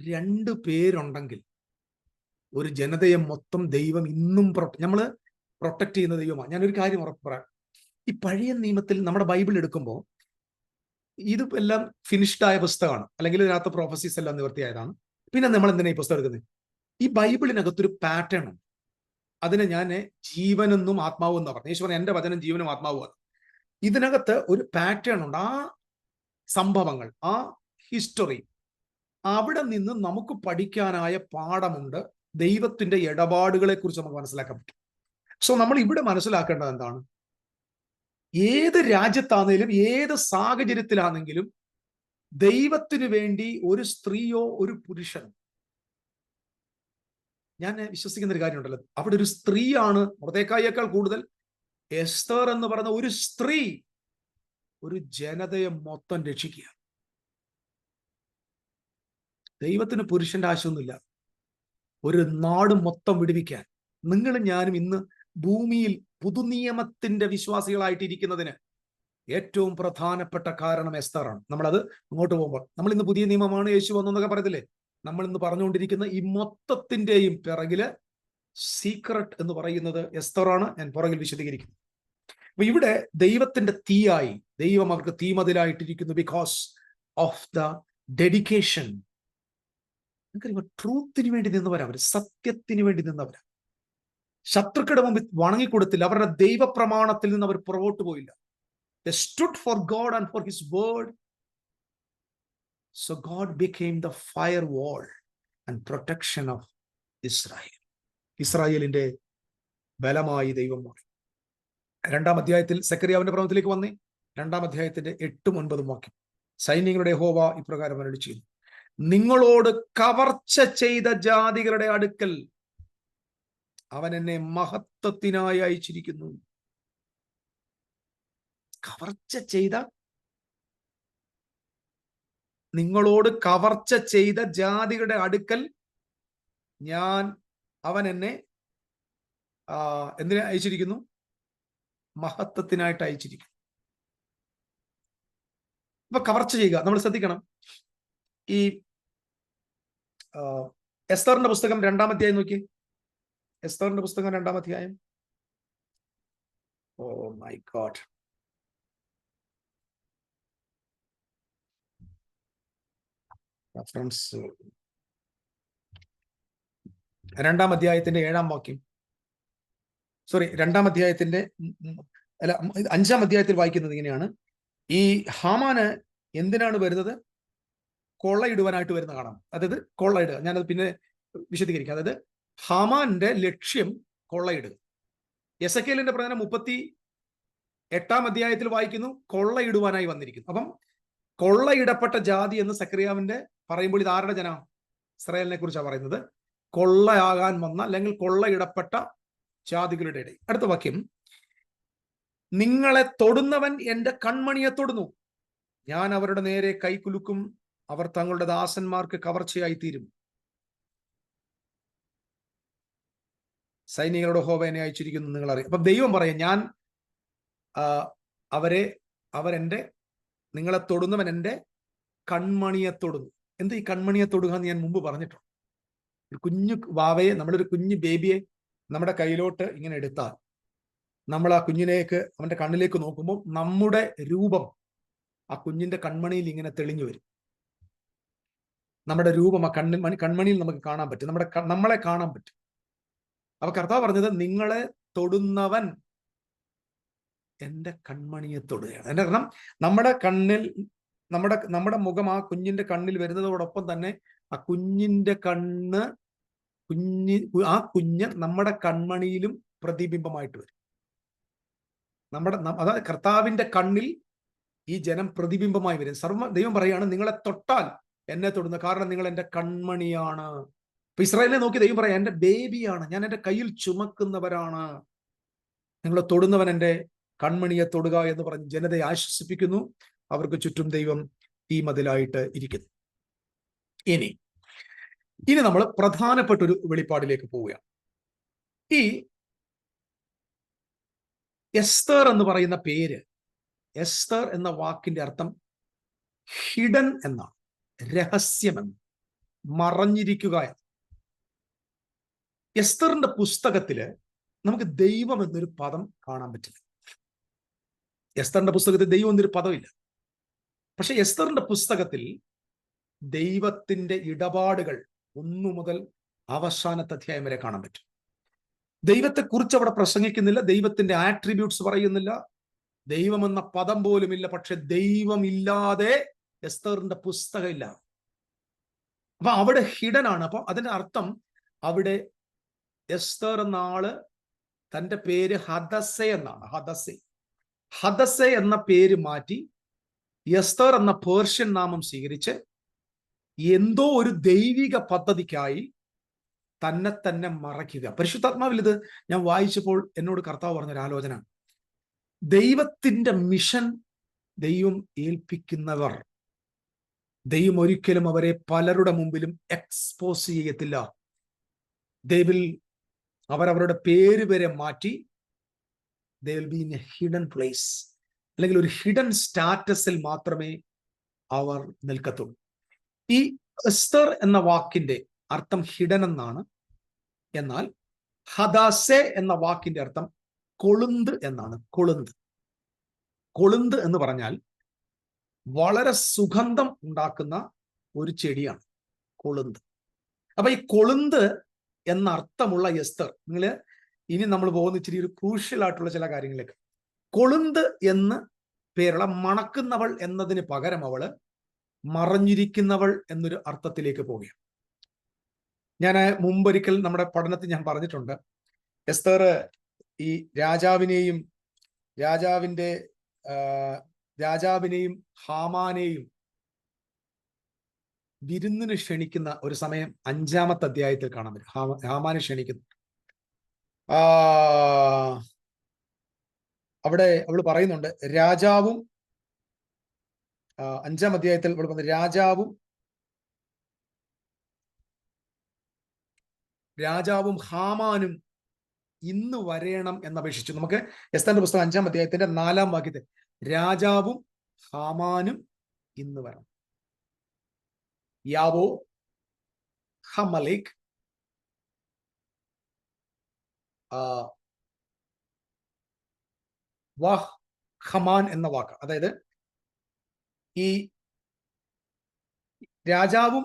Speaker 1: 2 പേരുണ്ടെങ്കിൽ ഒരു ജനതയെ മൊത്തം ദൈവം ഇന്നും നമ്മൾ പ്രൊട്ടക്ട് ചെയ്യുന്ന ദൈവമാണ്. ഞാനൊരു കാര്യം ഉറപ്പ് പറയാം, ഈ പഴയ നിയമത്തിൽ നമ്മുടെ ബൈബിൾ എടുക്കുമ്പോൾ ഇത് എല്ലാം ഫിനിഷ്ഡ് ആയ പുസ്തകമാണ്, അല്ലെങ്കിൽ ഇതിനകത്ത് പ്രോഫസീസ് എല്ലാം നിവൃത്തിയായതാണ്. പിന്നെ നമ്മൾ എന്തിനാ ഈ പുസ്തകം എടുക്കുന്നത്? ഈ ബൈബിളിനകത്തൊരു പാറ്റേൺ ഉണ്ട്. അതിനെ ഞാൻ ജീവനെന്നും ആത്മാവും എന്നാ പറഞ്ഞു. യേശു എന്റെ വചനം ജീവനും ആത്മാവുമാണ്. ഇതിനകത്ത് ഒരു പാറ്റേൺ ഉണ്ട്. ആ സംഭവങ്ങൾ, ആ ഹിസ്റ്ററി. അവിടെ നിന്ന് നമുക്ക് പഠിക്കാനായ പാഠമുണ്ട്. ദൈവത്തിന്റെ ഇടപാടുകളെ കുറിച്ച് നമുക്ക് മനസ്സിലാക്കാൻ പറ്റും. സോ നമ്മൾ ഇവിടെ മനസ്സിലാക്കേണ്ടത് എന്താണ്? ഏത് രാജ്യത്താണെങ്കിലും ഏത് സാഹചര്യത്തിലാണെങ്കിലും ദൈവത്തിന് വേണ്ടി ഒരു സ്ത്രീയോ ഒരു പുരുഷനോ, ഞാൻ വിശ്വസിക്കുന്ന ഒരു കാര്യമുണ്ടല്ലോ, അവിടെ ഒരു സ്ത്രീയാണ് മൊർദെഖായിയേക്കാൾ കൂടുതൽ. എസ്തർ എന്ന് പറയുന്ന ഒരു സ്ത്രീ ഒരു ജനതയെ മൊത്തം രക്ഷിക്കുക. ദൈവത്തിന് പുരുഷന്റെ ആവശ്യമൊന്നുമില്ല, ഒരു നാട് മൊത്തം വിടുവിക്കാൻ. നിങ്ങളും ഞാനും ഇന്ന് ഭൂമിയിൽ പുതുനിയമത്തിന്റെ വിശ്വാസികളായിട്ടിരിക്കുന്നതിന് ഏറ്റവും പ്രധാനപ്പെട്ട കാരണം എസ്തറാണ്. നമ്മളത് മുന്നോട്ട് പോകുമ്പോൾ നമ്മൾ ഇന്ന് പുതിയ നിയമമാണ്, യേശു വന്നൊക്കെ പറയത്തില്ലേ, നമ്മൾ ഇന്ന് പറഞ്ഞുകൊണ്ടിരിക്കുന്ന ഈ മൊത്തത്തിന്റെയും പിറകില് സീക്രട്ട് എന്ന് പറയുന്നത് എസ്തറാണ്. ഞാൻ പുറകിൽ വിശദീകരിക്കുന്നു. അപ്പൊ ഇവിടെ ദൈവത്തിന്റെ തീയായി ദൈവം അവർക്ക് തീമതിലായിട്ടിരിക്കുന്നു. Because of the dedication. ട്രൂത്തിന് വേണ്ടി നിന്നവരാ അവര്, സത്യത്തിന് വേണ്ടി നിന്നവരാ. ശത്രുക്കളുടെ മുമ്പിൽ വണങ്ങിക്കൊടുത്തില്ല. അവരുടെ ദൈവപ്രമാണത്തിൽ നിന്ന് അവർ പുറകോട്ട് പോയില്ല. They stood for God and for his word. So God became the firewall and protection of Israel. ഇസ്രായേലിന്റെ ബലമായി ദൈവം മാറി. 2-ാം അധ്യായത്തിൽ സെക്കറിയാവിന്റെ പ്രവചനത്തിലേക്ക് വന്നേ. 2-ാം അധ്യായത്തിന്റെ 8-9 വാക്യം. സൈന്യങ്ങളുടെ യഹോവ ഇപ്രകാരം അരുളി ചെയ്തു, നിങ്ങളോട് കവർച്ച ചെയ്ത ജാതികളുടെ അടുക്കൽ അവൻ എന്നെ മഹത്വത്തിനായി അയച്ചിരിക്കുന്നു. കവർച്ച ചെയ്ത, നിങ്ങളോട് കവർച്ച ചെയ്ത ജാതികളുടെ അടുക്കൽ അവൻ എന്നെ എന്തിനെ അയച്ചിരിക്കുന്നു? മഹത്വത്തിനായിട്ട് അയച്ചിരിക്കുന്നു. അപ്പൊ കവർച്ച ചെയ്യുക നമ്മൾ ശ്രദ്ധിക്കണം. ഈ എസ്തറിന്റെ പുസ്തകം 2-ാം അധ്യായം നോക്കി. എസ്തറിന്റെ പുസ്തകം 2-ാം അധ്യായം. Oh my God. ഫ്രണ്ട്സ്, 2-ാം അധ്യായത്തിന്റെ 7-ാം വാക്യം. 2-ാം അധ്യായത്തിന്റെ 5-ാം അധ്യായത്തിൽ വായിക്കുന്നത് ഇങ്ങനെയാണ്. ഈ ഹാമാന് എന്തിനാണ് വരുന്നത്? കൊള്ളയിടുവാനായിട്ട് വരുന്ന കാണാം. അതായത് കൊള്ളയിടുക. ഞാനത് പിന്നെ വിശദീകരിക്കാം. അതായത് ഹാമാന്റെ ലക്ഷ്യം കൊള്ളയിടുക. എസെക്കിയേലിന്റെ പ്രവചനം 38-ാം അധ്യായത്തിൽ വായിക്കുന്നു, കൊള്ളയിടുവാനായി വന്നിരിക്കുന്നു. അപ്പം കൊള്ളയിടപ്പെട്ട ജാതി എന്ന് സെക്കറിയാവിന്റെ പറയുമ്പോൾ ഇത് ആരുടെ ജനം? ഇസ്രായേലിനെ കുറിച്ചാണ് പറയുന്നത്. കൊള്ളയാകാൻ വന്ന അല്ലെങ്കിൽ കൊള്ളയിടപ്പെട്ട ജാതികളുടെ ഇടയിൽ. അടുത്ത വാക്യം, നിങ്ങളെ തൊടുന്നവൻ എന്റെ കൺമണിയെ തൊടുന്നു, ഞാൻ അവരുടെ നേരെ കൈകുലുക്കും, അവർ തങ്ങളുടെ ദാസന്മാർക്ക് കവർച്ചയായി തീരും. സൈനികരുടെ യഹോവ എന്നെ അയച്ചിരിക്കുന്നു നിങ്ങൾ അറിയാം. അപ്പൊ ദൈവം പറയും, ഞാൻ അവരെന്റെ നിങ്ങളെ തൊടുന്നവൻ എന്റെ കൺമണിയെ തൊടുന്നു. എന്ത് ഈ കൺമണിയെ തൊടുക എന്ന് ഞാൻ മുമ്പ് പറഞ്ഞിട്ടുണ്ട്. ഒരു കുഞ്ഞു വാവയെ, നമ്മളൊരു കുഞ്ഞു ബേബിയെ നമ്മുടെ കയ്യിലോട്ട് ഇങ്ങനെ എടുത്താൽ നമ്മൾ ആ കുഞ്ഞിലേക്ക്, അവന്റെ കണ്ണിലേക്ക് നോക്കുമ്പോൾ നമ്മുടെ രൂപം ആ കുഞ്ഞിന്റെ കൺമണിയിൽ ഇങ്ങനെ തെളിഞ്ഞു വരും. നമ്മുടെ രൂപം ആ കൺമണിയിൽ നമുക്ക് കാണാൻ പറ്റും, നമ്മളെ കാണാൻ പറ്റും. അപ്പൊ കർത്താവ് പറഞ്ഞത്, നിങ്ങളെ തൊടുന്നവൻ എന്റെ കൺമണിയെ തൊടുകയാണ്. എന്റെ കാരണം നമ്മുടെ കണ്ണിൽ, നമ്മുടെ മുഖം ആ കുഞ്ഞിന്റെ കണ്ണിൽ വരുന്നതോടൊപ്പം തന്നെ ആ കുഞ്ഞിന്റെ കുഞ്ഞ് നമ്മുടെ കൺമണിയിലും പ്രതിബിംബമായിട്ട് വരും. അതായത് കർത്താവിന്റെ കണ്ണിൽ ഈ ജനം പ്രതിബിംബമായി വരും. ദൈവം പറയാണ്, നിങ്ങളെ തൊട്ടാൽ എന്നെ തൊടുന്ന, കാരണം നിങ്ങൾ എന്റെ കൺമണിയാണ്. ഇപ്പൊ ഇസ്രായേലിനെ നോക്കി ദൈവം പറയാം, എന്റെ ബേബിയാണ്, ഞാൻ എന്റെ കയ്യിൽ ചുമക്കുന്നവരാണ്, നിങ്ങളെ തൊടുന്നവൻ എന്റെ കൺമണിയെ തൊടുക എന്ന് പറഞ്ഞ് ജനതയെ ആശ്വസിപ്പിക്കുന്നു. അവർക്ക് ചുറ്റും ദൈവം തീമതിലായിട്ട് ഇരിക്കുന്നു. ഇനി നമ്മൾ പ്രധാനപ്പെട്ട ഒരു വെളിപ്പാടിലേക്ക് പോവുകയാണ്. ഈ എസ്തർ എന്ന് പറയുന്ന പേര്, എസ്തർ എന്ന വാക്കിന്റെ അർത്ഥം ഹിഡൻ എന്നാണ്, രഹസ്യമെന്ന്, മറഞ്ഞിരിക്കുക എന്ന്. എസ്തറിന്റെ പുസ്തകത്തില് നമുക്ക് ദൈവം എന്നൊരു പദം കാണാൻ പറ്റില്ല. എസ്തറിന്റെ പുസ്തകത്തിൽ ദൈവം എന്നൊരു പദമില്ല. പക്ഷെ എസ്തറിന്റെ പുസ്തകത്തിൽ ദൈവത്തിന്റെ ഇടപാടുകൾ 1 മുതൽ അവസാനത്തെ അധ്യായം വരെ കാണാൻ പറ്റും. ദൈവത്തെ കുറിച്ച് അവിടെ പ്രസംഗിക്കുന്നില്ല, ദൈവത്തിന്റെ ആട്രിബ്യൂട്ട്സ് പറയുന്നില്ല, ദൈവമെന്ന പദം പോലുമില്ല. പക്ഷെ ദൈവമില്ലാതെ എസ്തറിന്റെ പുസ്തകമില്ല. അപ്പൊ അവിടെ ഹിഡൻ ആണ്. അപ്പൊ അതിന്റെ അർത്ഥം അവിടെ എസ്തർ എന്ന ആള് തന്റെ പേര് ഹദസ്സെ എന്നാണ്. ഹദസ്സെ എന്ന പേര് മാറ്റി എസ്തർ എന്ന പേർഷ്യൻ നാമം സ്വീകരിച്ച് എന്തോ ഒരു ദൈവിക പദ്ധതിക്കായി തന്നെ മറയ്ക്കുക. പരിശുദ്ധാത്മാവിൽ ഇത് ഞാൻ വായിച്ചപ്പോൾ എന്നോട് കർത്താവ് പറഞ്ഞൊരു ആലോചന, ദൈവത്തിന്റെ മിഷൻ ദൈവം ഏൽപ്പിക്കുന്നവർ ദൈവം ഒരിക്കലും അവരെ പലരുടെ മുമ്പിലും എക്സ്പോസ് ചെയ്യത്തില്ല. ദൈവിൽ അവരവരുടെ പേര് വരെ മാറ്റി they will be in a hidden place, അല്ലെങ്കിൽ ഒരു ഹിഡൻ സ്റ്റാറ്റസിൽ മാത്രമേ അവർ നിൽക്കത്തുള്ളൂ. ഈ എസ്തർ എന്ന വാക്കിന്റെ അർത്ഥം ഹിഡൻ എന്നാണ്. എന്നാൽ ഹദാസെ എന്ന വാക്കിന്റെ അർത്ഥം കൊളുന്ത് എന്നാണ്. കൊളുന്ത് എന്ന് പറഞ്ഞാൽ വളരെ സുഗന്ധം ഉണ്ടാക്കുന്ന ഒരു ചെടിയാണ് കൊളുന്ത്. അപ്പൊ ഈ കൊളുന്ത് എന്ന അർത്ഥമുള്ള എസ്തർ, നിങ്ങള് ഇനി നമ്മൾ പോകുന്ന ഇച്ചിരി ഒരു ക്രൂഷ്യൽ ആയിട്ടുള്ള ചില കാര്യങ്ങളിലേക്ക്. കൊളുന്ത് എന്ന് പേരുള്ള മണക്കുന്നവൾ എന്നതിന് പകരം അവള് മറഞ്ഞിരിക്കുന്നവൾ എന്നൊരു അർത്ഥത്തിലേക്ക് പോവുകയാണ്. ഞാൻ മുമ്പൊരിക്കൽ നമ്മുടെ പഠനത്തിൽ ഞാൻ പറഞ്ഞിട്ടുണ്ട്, എസ്തർ ഈ രാജാവിനെയും ഹാമാനെയും വിരുന്നിന് ക്ഷണിക്കുന്ന ഒരു സമയം 5-ാമത്തെ അധ്യായത്തിൽ കാണാൻ പറ്റും. ഹാമാനെ ക്ഷണിക്കുന്നു. അവിടെ അവൾ പറയുന്നുണ്ട്, രാജാവും 5-ാം അധ്യായത്തിൽ അവൾ പറഞ്ഞു, രാജാവും ഹാമാനും ഇന്ന് വരേണം എന്നപേക്ഷിച്ചു. നമുക്ക് എസ്തറിന്റെ പുസ്തകം 5-ാം അധ്യായത്തിന്റെ 4-ാം വാക്യത്തിൽ രാജാവും ഹാമാനും ഇന്ന് വരണം. യാവോ ഹമലേഖ് വാഹ് ഹമാൻ എന്ന വാക്ക്, അതായത് ഈ രാജാവും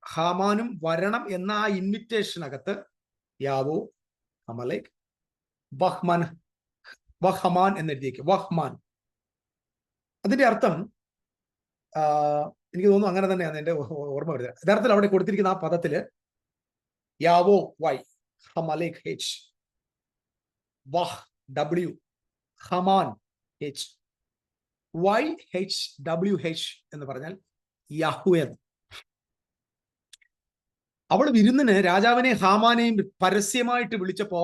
Speaker 1: ഹാമാനും വരണം എന്ന ആ ഇൻവിറ്റേഷനകത്ത് യാവോ ഹമലേഖ് വഹ്മാൻ എന്നെഴുതിയേക്ക്. വഹ്മാൻ അതിന്റെ അർത്ഥം എനിക്ക് തോന്നുന്നു അങ്ങനെ തന്നെയാണ് എന്റെ ഓർമ്മ വരുന്നത്. യഥാർത്ഥത്തിൽ അവിടെ കൊടുത്തിരിക്കുന്ന ആ പദത്തില് യാവോ വൈ, ഹമലേഖ് എച്ച്, വഹ് ഡബ്ല്യു, ഹമാൻ H, Y H W H എന്ന് പറഞ്ഞാൽ യഹ്വേ. അവൾ വിരുന്നിന് രാജാവിനെയും ഹാമാനെയും പരസ്യമായിട്ട് വിളിച്ചപ്പോ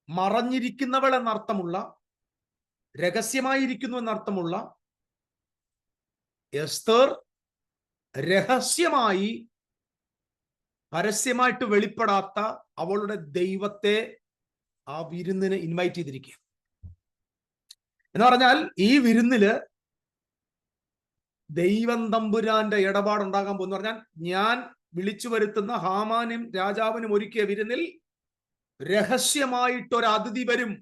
Speaker 1: മറഞ്ഞിരിക്കുന്നവൾ എന്നർത്ഥമുള്ള, രഹസ്യമായിരിക്കുന്നു എന്നർത്ഥമുള്ള എസ്തർ രഹസ്യമായി പരസ്യമായിട്ട് വെളിപ്പെടാത്ത അവളുടെ ദൈവത്തെ ആ വിരുന്നിന് ഇൻവൈറ്റ് ചെയ്തിരിക്കുക. എന്ന് പറഞ്ഞാൽ ഈ വിരുന്നില് ദൈവം തമ്പുരാന്റെ ഇടപാടുണ്ടാകാൻ പോകുന്നു. പറഞ്ഞാൽ ഞാൻ വിളിച്ചു വരുത്തുന്ന ഹാമാനും രാജാവിനും ഒരുക്കിയ വിരുന്നിൽ രഹസ്യമായിട്ടൊരു അതിഥി വരും.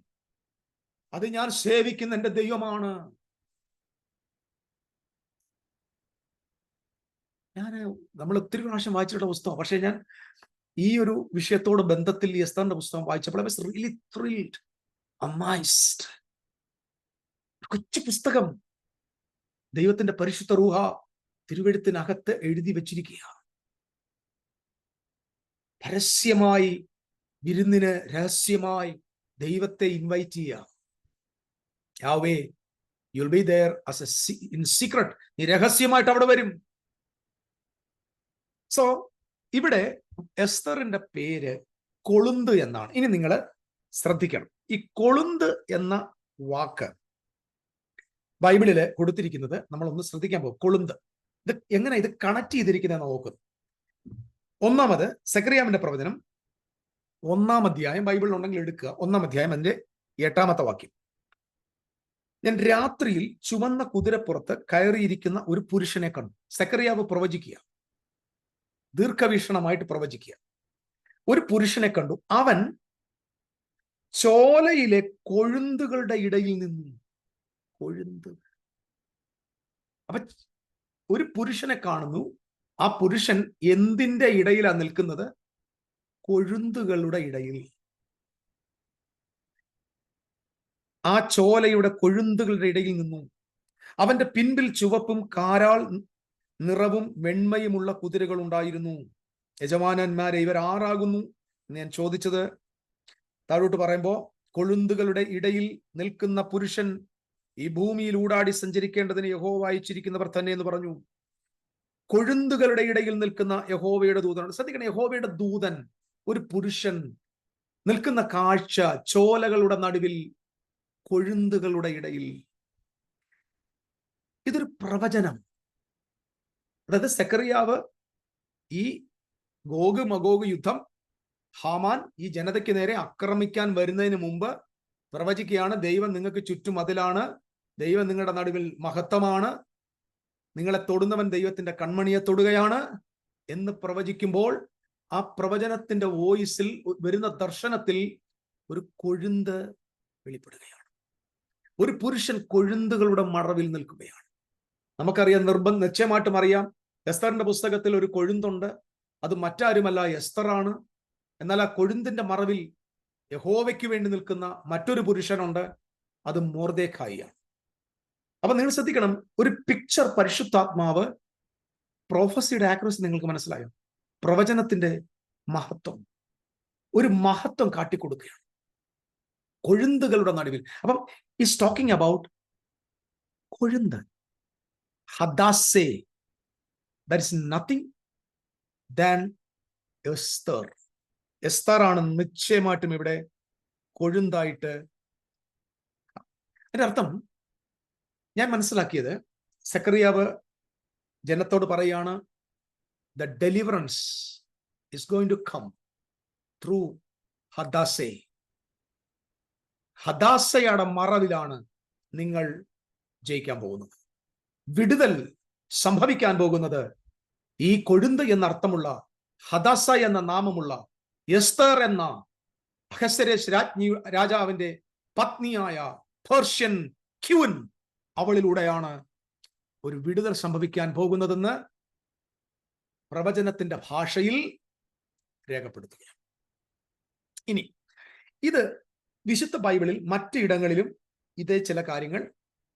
Speaker 1: അത് ഞാൻ സേവിക്കുന്ന എന്റെ ദൈവമാണ്. നമ്മൾ ഒത്തിരി പ്രാവശ്യം വായിച്ചിട്ടുള്ള പുസ്തകം, പക്ഷെ ഞാൻ ഈ ഒരു വിഷയത്തോട് ബന്ധത്തിൽ എസ്തറിന്റെ പുസ്തകം വായിച്ചപ്പോൾ I was really thrilled, amazed. കൊച്ചു പുസ്തകം ദൈവത്തിന്റെ പരിശുദ്ധ റൂഹ തിരുവെഴുത്തിനകത്ത് എഴുതി വെച്ചിരിക്കുക. രഹസ്യമായി വിരുന്നിന് രഹസ്യമായി ദൈവത്തെ ഇൻവൈറ്റ് ചെയ്യുക. Yahweh you will be there as A in secret. നീ രഹസ്യമായിട്ട് അവിടെ വരും. സോ ഇവിടെ എസ്തറിന്റെ പേര് കൊളുന്ത് എന്നാണ്. ഇനി നിങ്ങൾ ശ്രദ്ധിക്കണം, ഈ കൊളുന്ത് എന്ന വാക്ക് ബൈബിളില് കൊടുത്തിരിക്കുന്നത് നമ്മളൊന്ന് ശ്രദ്ധിക്കാൻ പോകും. കൊളുന്ത് ഇത് എങ്ങനെ ഇത് കണക്ട് ചെയ്തിരിക്കുന്നതെന്ന് നോക്കുന്നു. ഒന്നാമത് സെക്കറിയാവിന്റെ പ്രവചനം 1-ാം അധ്യായം ബൈബിളിൽ ഉണ്ടെങ്കിൽ എടുക്കുക. 1-ാം അധ്യായം അതിന്റെ 8-ാമത്തെ വാക്യം. ഞാൻ രാത്രിയിൽ ചുവന്ന കുതിരപ്പുറത്ത് കയറിയിരിക്കുന്ന ഒരു പുരുഷനെ കണ്ടു. സെക്കറിയാവ് പ്രവചിക്കുക, ദീർഘവീക്ഷണമായിട്ട് പ്രവചിക്കുക. ഒരു പുരുഷനെ കണ്ടു, അവൻ ചോലയിലെ കൊഴുന്തുകളുടെ ഇടയിൽ നിന്നും. കൊഴുന്ത്. അപ്പൊ ഒരു പുരുഷനെ കാണുന്നു. ആ പുരുഷൻ എന്തിന്റെ ഇടയിലാണ് നിൽക്കുന്നത്? കൊഴുന്തുകളുടെ ഇടയിൽ. ആ ചോലയുടെ കൊഴുന്തുകളുടെ ഇടയിൽ നിന്നും അവന്റെ പിൻപിൽ ചുവപ്പും കാരാൾ നിറവും വെണ്മയുമുള്ള കുതിരകൾ ഉണ്ടായിരുന്നു. യജമാനന്മാരെ, ഇവർ ആരാകുന്നു എന്ന് ഞാൻ ചോദിച്ചത്. താഴോട്ട് പറയുമ്പോ, കൊഴുന്തുകളുടെ ഇടയിൽ നിൽക്കുന്ന പുരുഷൻ ഈ ഭൂമിയിൽ ഊടാടി സഞ്ചരിക്കേണ്ടതിന് യഹോവ അയച്ചിരിക്കുന്നവർ തന്നെ എന്ന് പറഞ്ഞു. കൊഴുന്തുകളുടെ ഇടയിൽ നിൽക്കുന്ന യഹോവയുടെ ദൂതൻ. ശ്രദ്ധിക്കണം, യഹോവയുടെ ദൂതൻ, ഒരു പുരുഷൻ നിൽക്കുന്ന കാഴ്ച, ചോലകളുടെ നടുവിൽ, കൊഴുന്തുകളുടെ ഇടയിൽ. ഇതൊരു പ്രവചനം. അതായത് സെക്കറിയാവ് ഈ ഗോഗ് മഗോഗ് യുദ്ധം, ഹാമാൻ ഈ ജനതയ്ക്ക് നേരെ ആക്രമിക്കാൻ വരുന്നതിന് മുമ്പ് പ്രവചിക്കുകയാണ്, ദൈവം നിങ്ങൾക്ക് ചുറ്റും അതിലാണ്, ദൈവം നിങ്ങളുടെ നടുവിൽ മഹത്വമാണ്, നിങ്ങളെ തൊടുന്നവൻ ദൈവത്തിന്റെ കൺമണിയെ തൊടുകയാണ് എന്ന് പ്രവചിക്കുമ്പോൾ ആ പ്രവചനത്തിന്റെ വോയിസിൽ വരുന്ന ദർശനത്തിൽ ഒരു കൊഴുന്ത് വെളിപ്പെടുകയാണ്. ഒരു പുരുഷൻ കൊഴുന്തുകളുടെ മറവിൽ നിൽക്കുകയാണ്. നമുക്കറിയാം, നിശ്ചയമായിട്ടും അറിയാം, എസ്തറിന്റെ പുസ്തകത്തിൽ ഒരു കൊഴുന്തുണ്ട്. അത് മറ്റാരുമല്ല, എസ്തറാണ്. എന്നാൽ ആ കൊഴുന്തിന്റെ മറവിൽ യഹോവയ്ക്ക് വേണ്ടി നിൽക്കുന്ന മറ്റൊരു പുരുഷനുണ്ട്. അത് മൊർദെഖായിയാണ്. അപ്പൊ നിങ്ങൾ ശ്രദ്ധിക്കണം, ഒരു പിക്ചർ, പരിശുദ്ധാത്മാവ്, പ്രോഫസിയുടെ ആക്യുറസി നിങ്ങൾക്ക് മനസ്സിലായോ? പ്രവചനത്തിന്റെ മഹത്വം, ഒരു മഹത്വം കാട്ടിക്കൊടുക്കുകയാണ് കൊഴുന്തുകളുടെ നടുവിൽ. അപ്പം ഈസ് ടോക്കിംഗ് അബൌട്ട് കൊഴുന്ത്, Hadassah. That is nothing than Esther. Esther ആണ് നിശ്ചയമായിട്ടും ഇവിടെ കൊഴുന്തായിട്ട്. അതിന്റെ അർത്ഥം ഞാൻ മനസ്സിലാക്കിയത്, സെക്കറിയാവ് ജനത്തോട് പറയാണ്, the deliverance is going to come through Hadassah. ഹദാസയുടെ മറവിലാണ് നിങ്ങൾ ജയിക്കാൻ പോകുന്നത്. വിടുതൽ സംഭവിക്കാൻ പോകുന്നത് ഈ കൊഴുന്ത് എന്നർത്ഥമുള്ള, ഹദാസ എന്ന നാമമുള്ള, എസ്തർ എന്ന അഹസ്വേരോശ് രാജാവിന്റെ പത്നിയായ പേർഷ്യൻ ക്യൂൻ, അവളിലൂടെയാണ് ഒരു വിടുതൽ സംഭവിക്കാൻ പോകുന്നതെന്ന് പ്രവചനത്തിന്റെ ഭാഷയിൽ രേഖപ്പെടുത്തുകയാണ്. ഇനി ഇത് വിശുദ്ധ ബൈബിളിൽ മറ്റിടങ്ങളിലും ഇതേ ചില കാര്യങ്ങൾ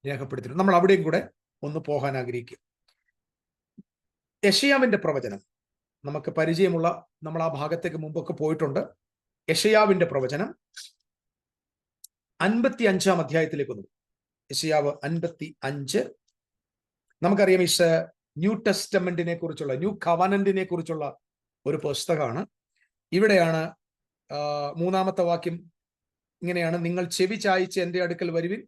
Speaker 1: രേഖപ്പെടുത്തിയിട്ടുണ്ട്. നമ്മൾ അവിടെയും കൂടെ ഒന്ന് പോകാൻ ആഗ്രഹിക്കും. യെശയ്യാവിന്റെ പ്രവചനം നമുക്ക് പരിചയമുള്ള, നമ്മൾ ആ ഭാഗത്തേക്ക് മുമ്പൊക്കെ പോയിട്ടുണ്ട്. യെശയ്യാവിന്റെ പ്രവചനം 55-ാം അധ്യായത്തിലേക്ക് വന്നു. യെശയ്യാവ് 55. നമുക്കറിയാം, ന്യൂ ടെസ്റ്റമെന്റിനെ കുറിച്ചുള്ള, ന്യൂ കവനന്റിനെ കുറിച്ചുള്ള ഒരു പുസ്തകമാണ്. ഇവിടെയാണ് 3-ാമത്തെ വാക്യം ഇങ്ങനെയാണ്: നിങ്ങൾ ചെവി ചായ്ച്ച് എന്റെ അടുക്കൽ വരുവിൻ,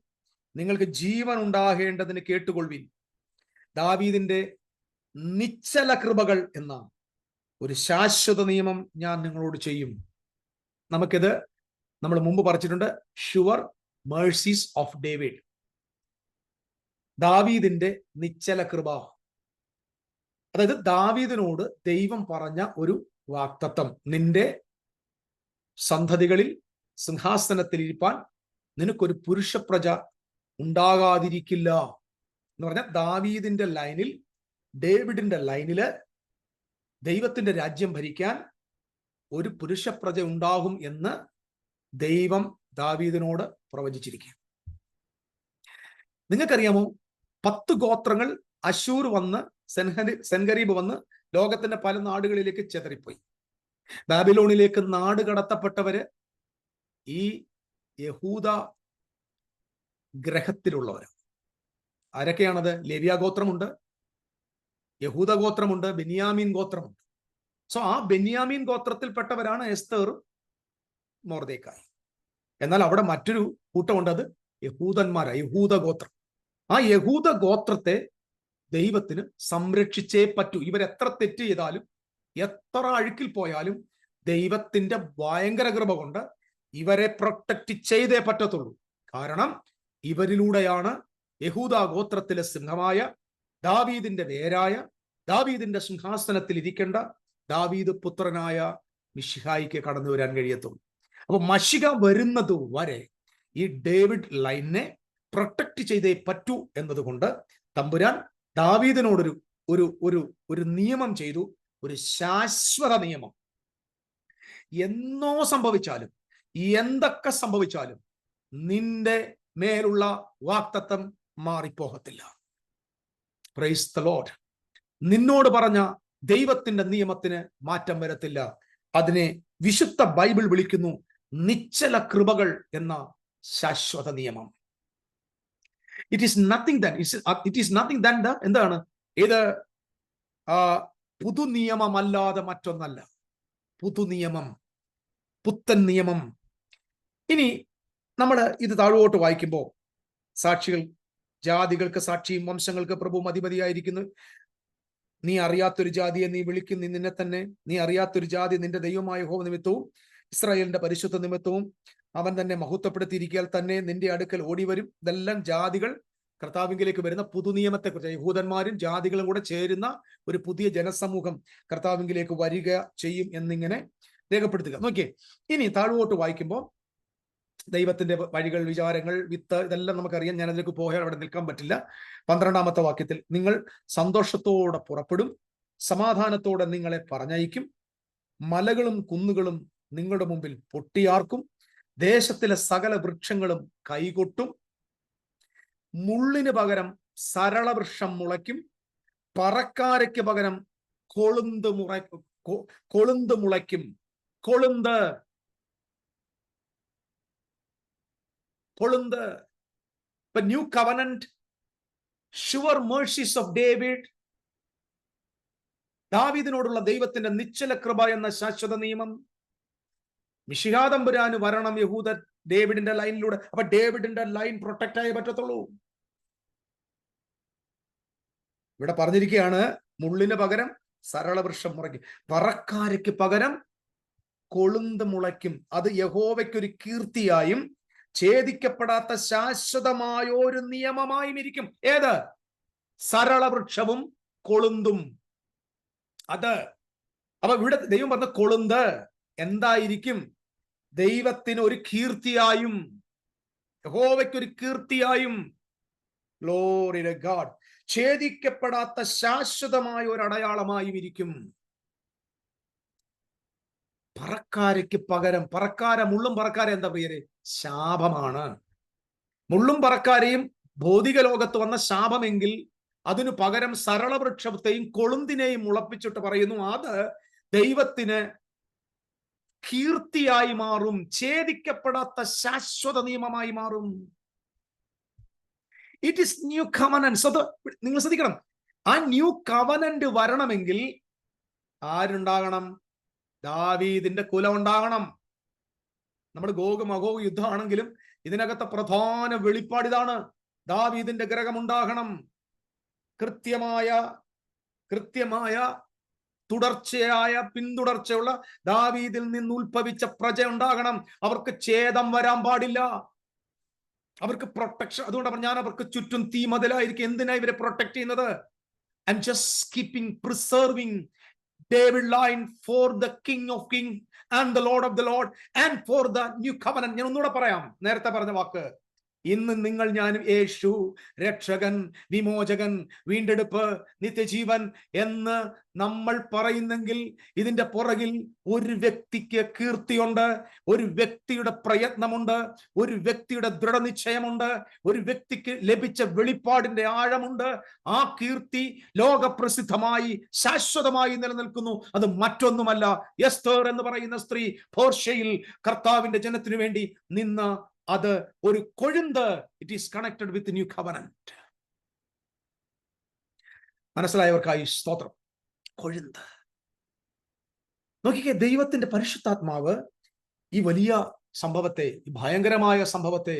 Speaker 1: നിങ്ങൾക്ക് ജീവൻ ഉണ്ടാകേണ്ടതിന് കേട്ടുകൊള്ളുവിൻ. ദാവീദിന്റെ നിശ്ചല കൃപകൾ എന്ന ഒരു ശാശ്വത നിയമം ഞാൻ നിങ്ങളോട് ചെയ്യും. നമുക്കിത് നമ്മൾ മുമ്പ് പറഞ്ഞിട്ടുണ്ട്, ഷുവർ മേഴ്സീസ് ഓഫ് ഡേവിഡ്. ദാവീദിന്റെ നിശ്ചല കൃപ, അതായത് ദാവീദിനോട് ദൈവം പറഞ്ഞ ഒരു വാഗ്ദത്തം, നിന്റെ സന്തതികളിൽ സിംഹാസനത്തിൽ ഇരിപ്പാൻ നിനക്കൊരു പുരുഷപ്രജ ഉണ്ടാകാതിരിക്കില്ല എന്ന് പറഞ്ഞാൽ, ദാവീദിന്റെ ലൈനിൽ, ഡേവിഡിന്റെ ലൈനില് ദൈവത്തിന്റെ രാജ്യം ഭരിക്കാൻ ഒരു പുരുഷപ്രജ ഉണ്ടാകും എന്ന് ദൈവം ദാവീദിനോട് പ്രവചിച്ചിരിക്കുക. നിങ്ങൾക്കറിയാമോ, 10 ഗോത്രങ്ങൾ അശൂർ വന്ന്, സെൻഗരീബ് വന്ന് ലോകത്തിന്റെ പല നാടുകളിലേക്ക് ചെതറിപ്പോയി. ബാബിലോണിലേക്ക് നാട് കടത്തപ്പെട്ടവര് ഈ യഹൂദ ഗ്രഹത്തിലുള്ളവരാണ്. ആരൊക്കെയാണത്? ലേവ്യ ഗോത്രമുണ്ട്, യഹൂദ ഗോത്രമുണ്ട്, ബെന്യാമീൻ ഗോത്രമുണ്ട്. സോ ആ ബെന്യാമീൻ ഗോത്രത്തിൽപ്പെട്ടവരാണ് എസ്തറും മൊർദെഖായി. എന്നാൽ അവിടെ മറ്റൊരു കൂട്ടമുണ്ട്, അത് യഹൂദന്മാരാണ്, യഹൂദ ഗോത്രം. ആ യഹൂദ ഗോത്രത്തെ ദൈവത്തിന് സംരക്ഷിച്ചേ പറ്റൂ. ഇവരെത്ര തെറ്റ് ചെയ്താലും, എത്ര അഴുക്കിൽ പോയാലും, ദൈവത്തിന്റെ ഭയങ്കര കൃപ കൊണ്ട് ഇവരെ പ്രൊട്ടക്ട് ചെയ്തേ പറ്റത്തുള്ളൂ. കാരണം ഇവരിലൂടെയാണ് യഹൂദ ഗോത്രത്തിലെ സിംഹമായ, ദാവീദിന്റെ വേരായ, ദാവീദിന്റെ സിംഹാസനത്തിൽ ഇരിക്കേണ്ട ദാവീദ് പുത്രനായ മിശിഹായിക്ക് കടന്നു വരാൻ കഴിയത്തുള്ളൂ. അപ്പൊ മശിഹ വരുന്നത് വരെ ഈ ഡേവിഡ് ലൈനെ പ്രൊട്ടക്ട് ചെയ്തേ പറ്റൂ എന്നതുകൊണ്ട് തമ്പുരാൻ ദാവീദിനോടൊരു ഒരു ഒരു ഒരു നിയമം ചെയ്തു, ഒരു ശാശ്വത നിയമം. എന്നോ സംഭവിച്ചാലും, എന്തൊക്കെ സംഭവിച്ചാലും, നിന്റെ മേലുള്ള വാഗ്ദത്തം മാറിപ്പോകത്തില്ല. Praise the Lord. നിന്നോട് പറഞ്ഞ ദൈവത്തിന്റെ നിയമത്തിന് മാറ്റം വരത്തില്ല. അതിനെ വിശുദ്ധ ബൈബിൾ വിളിക്കുന്നു നിശ്ചല കൃപകൾ എന്ന ശാശ്വത നിയമം. ഇറ്റ് ഈസ് നത്തിങ് ദാൻ എന്താണ് ഇത്? പുതുനിയമമല്ലാതെ മറ്റൊന്നല്ല. പുതുനിയമം, പുത്തൻ നിയമം. ഇനി നമ്മൾ ഇത് താഴോട്ട് വായിക്കുമ്പോൾ, സാക്ഷികൾ ജാതികൾക്ക് സാക്ഷിയും വംശങ്ങൾക്ക് പ്രഭുവും അധിപതിയായിരിക്കുന്നു. നീ അറിയാത്തൊരു ജാതിയെ നീ വിളിക്കുന്നു നിന്നെ തന്നെ. നീ അറിയാത്തൊരു ജാതി നിന്റെ ദൈവമായ യഹോവ നിമിത്തവും ഇസ്രായേലിന്റെ പരിശുദ്ധ നിമിത്തവും അവൻ തന്നെ മഹത്വപ്പെടുത്തിയിരിക്കാൻ തന്നെ നിന്റെ അടുക്കൽ ഓടി വരും. ഇതെല്ലാം ജാതികൾ കർത്താവിങ്കിലേക്ക് വരുന്ന പുതുനിയമത്തെക്കുറിച്ച്, യഹൂദന്മാരും ജാതികളും കൂടെ ചേരുന്ന ഒരു പുതിയ ജനസമൂഹം കർത്താവിങ്കിലേക്ക് വരിക ചെയ്യും എന്നിങ്ങനെ രേഖപ്പെടുത്തുക. നോക്കിയേ, ഇനി താഴോട്ട് വായിക്കുമ്പോൾ ദൈവത്തിന്റെ വഴികൾ, വിചാരങ്ങൾ, വിത്ത്, ഇതെല്ലാം നമുക്കറിയാം. ഞാൻ അതിലേക്ക് പോയാൽ അവിടെ നിൽക്കാൻ പറ്റില്ല. 12-ാമത്തെ വാക്യത്തിൽ നിങ്ങൾ സന്തോഷത്തോടെ പുറപ്പെടും, സമാധാനത്തോടെ നിങ്ങളെ പറഞ്ഞയക്കും, മലകളും കുന്നുകളും നിങ്ങളുടെ മുമ്പിൽ പൊട്ടിയാർക്കും, ദേശത്തിലെ സകല വൃക്ഷങ്ങളും കൈകൊട്ടും, മുള്ളിന് പകരം സരളവൃക്ഷം മുളയ്ക്കും, പറക്കാരയ്ക്ക് പകരം കൊളുന്ത് മുളയ്ക്കും. കൊളുന്ത്. But new covenant, sure mercies of David, ദാവീദിനോടുള്ള ദൈവത്തിന്റെ നിശ്ചല കൃപ എന്ന ശാശ്വത നിയമം. മിശിഹാ തമ്പുരാന് വരണം യഹൂദ ഡേവിഡിന്റെ ലൈനിലൂടെ. അപ്പൊ ഡേവിഡിന്റെ ലൈൻ പ്രൊട്ടക്ട് ആയേ പറ്റത്തുള്ളൂ. ഇവിടെ പറഞ്ഞിരിക്കുകയാണ്, മുള്ളിന് പകരം സരളവൃക്ഷം മുളയ്ക്കും, പറക്കാരയ്ക്ക് പകരം കൊളുന്ത് മുളയ്ക്കും. അത് യഹോവയ്ക്കൊരു കീർത്തിയായും ഛേദിക്കപ്പെടാത്ത ശാശ്വതമായ ഒരു നിയമമായും ഇരിക്കും. ഏത്? സരളവൃക്ഷവും കൊളുന്തും. അത് അപ്പൊ ഇവിടെ ദൈവം പറഞ്ഞ കൊളുന്ത് എന്തായിരിക്കും? ദൈവത്തിന് ഒരു കീർത്തിയായും, യഹോവയ്ക്കൊരു കീർത്തിയായും. Glory to God. ഛേദിക്കപ്പെടാത്ത ശാശ്വതമായ ഒരു അടയാളമായും ഇരിക്കും. പറക്കാരയ്ക്ക് പകരം, മുള്ളും പറക്കാര എന്താ പ്രിയരെ? ശാപമാണ്. മുള്ളും പറക്കാരയും ഭൗതിക ലോകത്ത് വന്ന ശാപമെങ്കിൽ അതിനു പകരം സരളവൃക്ഷത്തെയും കൊളുന്തിനെയും മുളപ്പിച്ചിട്ട് പറയുന്നു അത് ദൈവത്തിന് കീർത്തിയായി മാറും, ഛേദിക്കപ്പെടാത്ത ശാശ്വത നിയമമായി മാറും. It is new covenant. നിങ്ങൾ ശ്രദ്ധിക്കണം, ആ ന്യൂ കവനന്റ് വരണമെങ്കിൽ ആരുണ്ടാകണം? ദാവീദിന്റെ കുലം ഉണ്ടാകണം. നമ്മൾ ഗോഗ് മഗോഗ് യുദ്ധമാണെങ്കിലും ഇതിനകത്തെ പ്രധാന വെളിപ്പാട് ഇതാണ്. ദാവീദിന്റെ ഗ്രഹം ഉണ്ടാകണം. കൃത്യമായ തുടർച്ചയായ പിന്തുടർച്ചയുള്ള ദാവീദിൽ നിന്ന് ഉത്ഭവിച്ച പ്രജ ഉണ്ടാകണം. അവർക്ക് ഛേദം വരാൻ പാടില്ല. അവർക്ക് പ്രൊട്ടക്ഷൻ. അതുകൊണ്ട് ഞാൻ അവർക്ക് ചുറ്റും തീമതിലായിരിക്കും. എന്തിനാ ഇവരെ പ്രൊട്ടക്ട് ചെയ്യുന്നത്? I'm just preserving David line for the King of Kings and the Lord of the Lord and for the new covenant. ഞാൻ ഒന്നുകൂടെ പറയാം, നേരത്തെ പറഞ്ഞ വാക്ക്. ഇന്ന് നിങ്ങൾ ഞാനും യേശു രക്ഷകൻ, വിമോചകൻ, വീണ്ടെടുപ്പ്, നിത്യജീവൻ എന്ന് നമ്മൾ പറയുന്നെങ്കിൽ ഇതിന്റെ പുറകിൽ ഒരു വ്യക്തിക്ക് കീർത്തിയുണ്ട്, ഒരു വ്യക്തിയുടെ പ്രയത്നമുണ്ട്, ഒരു വ്യക്തിയുടെ ദൃഢനിശ്ചയമുണ്ട്, ഒരു വ്യക്തിക്ക് ലഭിച്ച വെളിപ്പാടിന്റെ ആഴമുണ്ട്. ആ കീർത്തി ലോകപ്രസിദ്ധമായി ശാശ്വതമായി നിലനിൽക്കുന്നു. അത് മറ്റൊന്നുമല്ല, എസ്തർ എന്ന് പറയുന്ന സ്ത്രീ പോർഷ്യയിൽ കർത്താവിന്റെ ജനത്തിനു വേണ്ടി നിന്ന് അത് ഒരു കൊഴുന്ത്. It is connected with new covenant. മനസ്സിലായവർക്കായി സ്തോത്രം. കൊഴുന്ത്. നോക്കിക്കേ, ദൈവത്തിന്റെ പരിശുദ്ധാത്മാവ് ഈ വലിയ സംഭവത്തെ, ഈ ഭയങ്കരമായ സംഭവത്തെ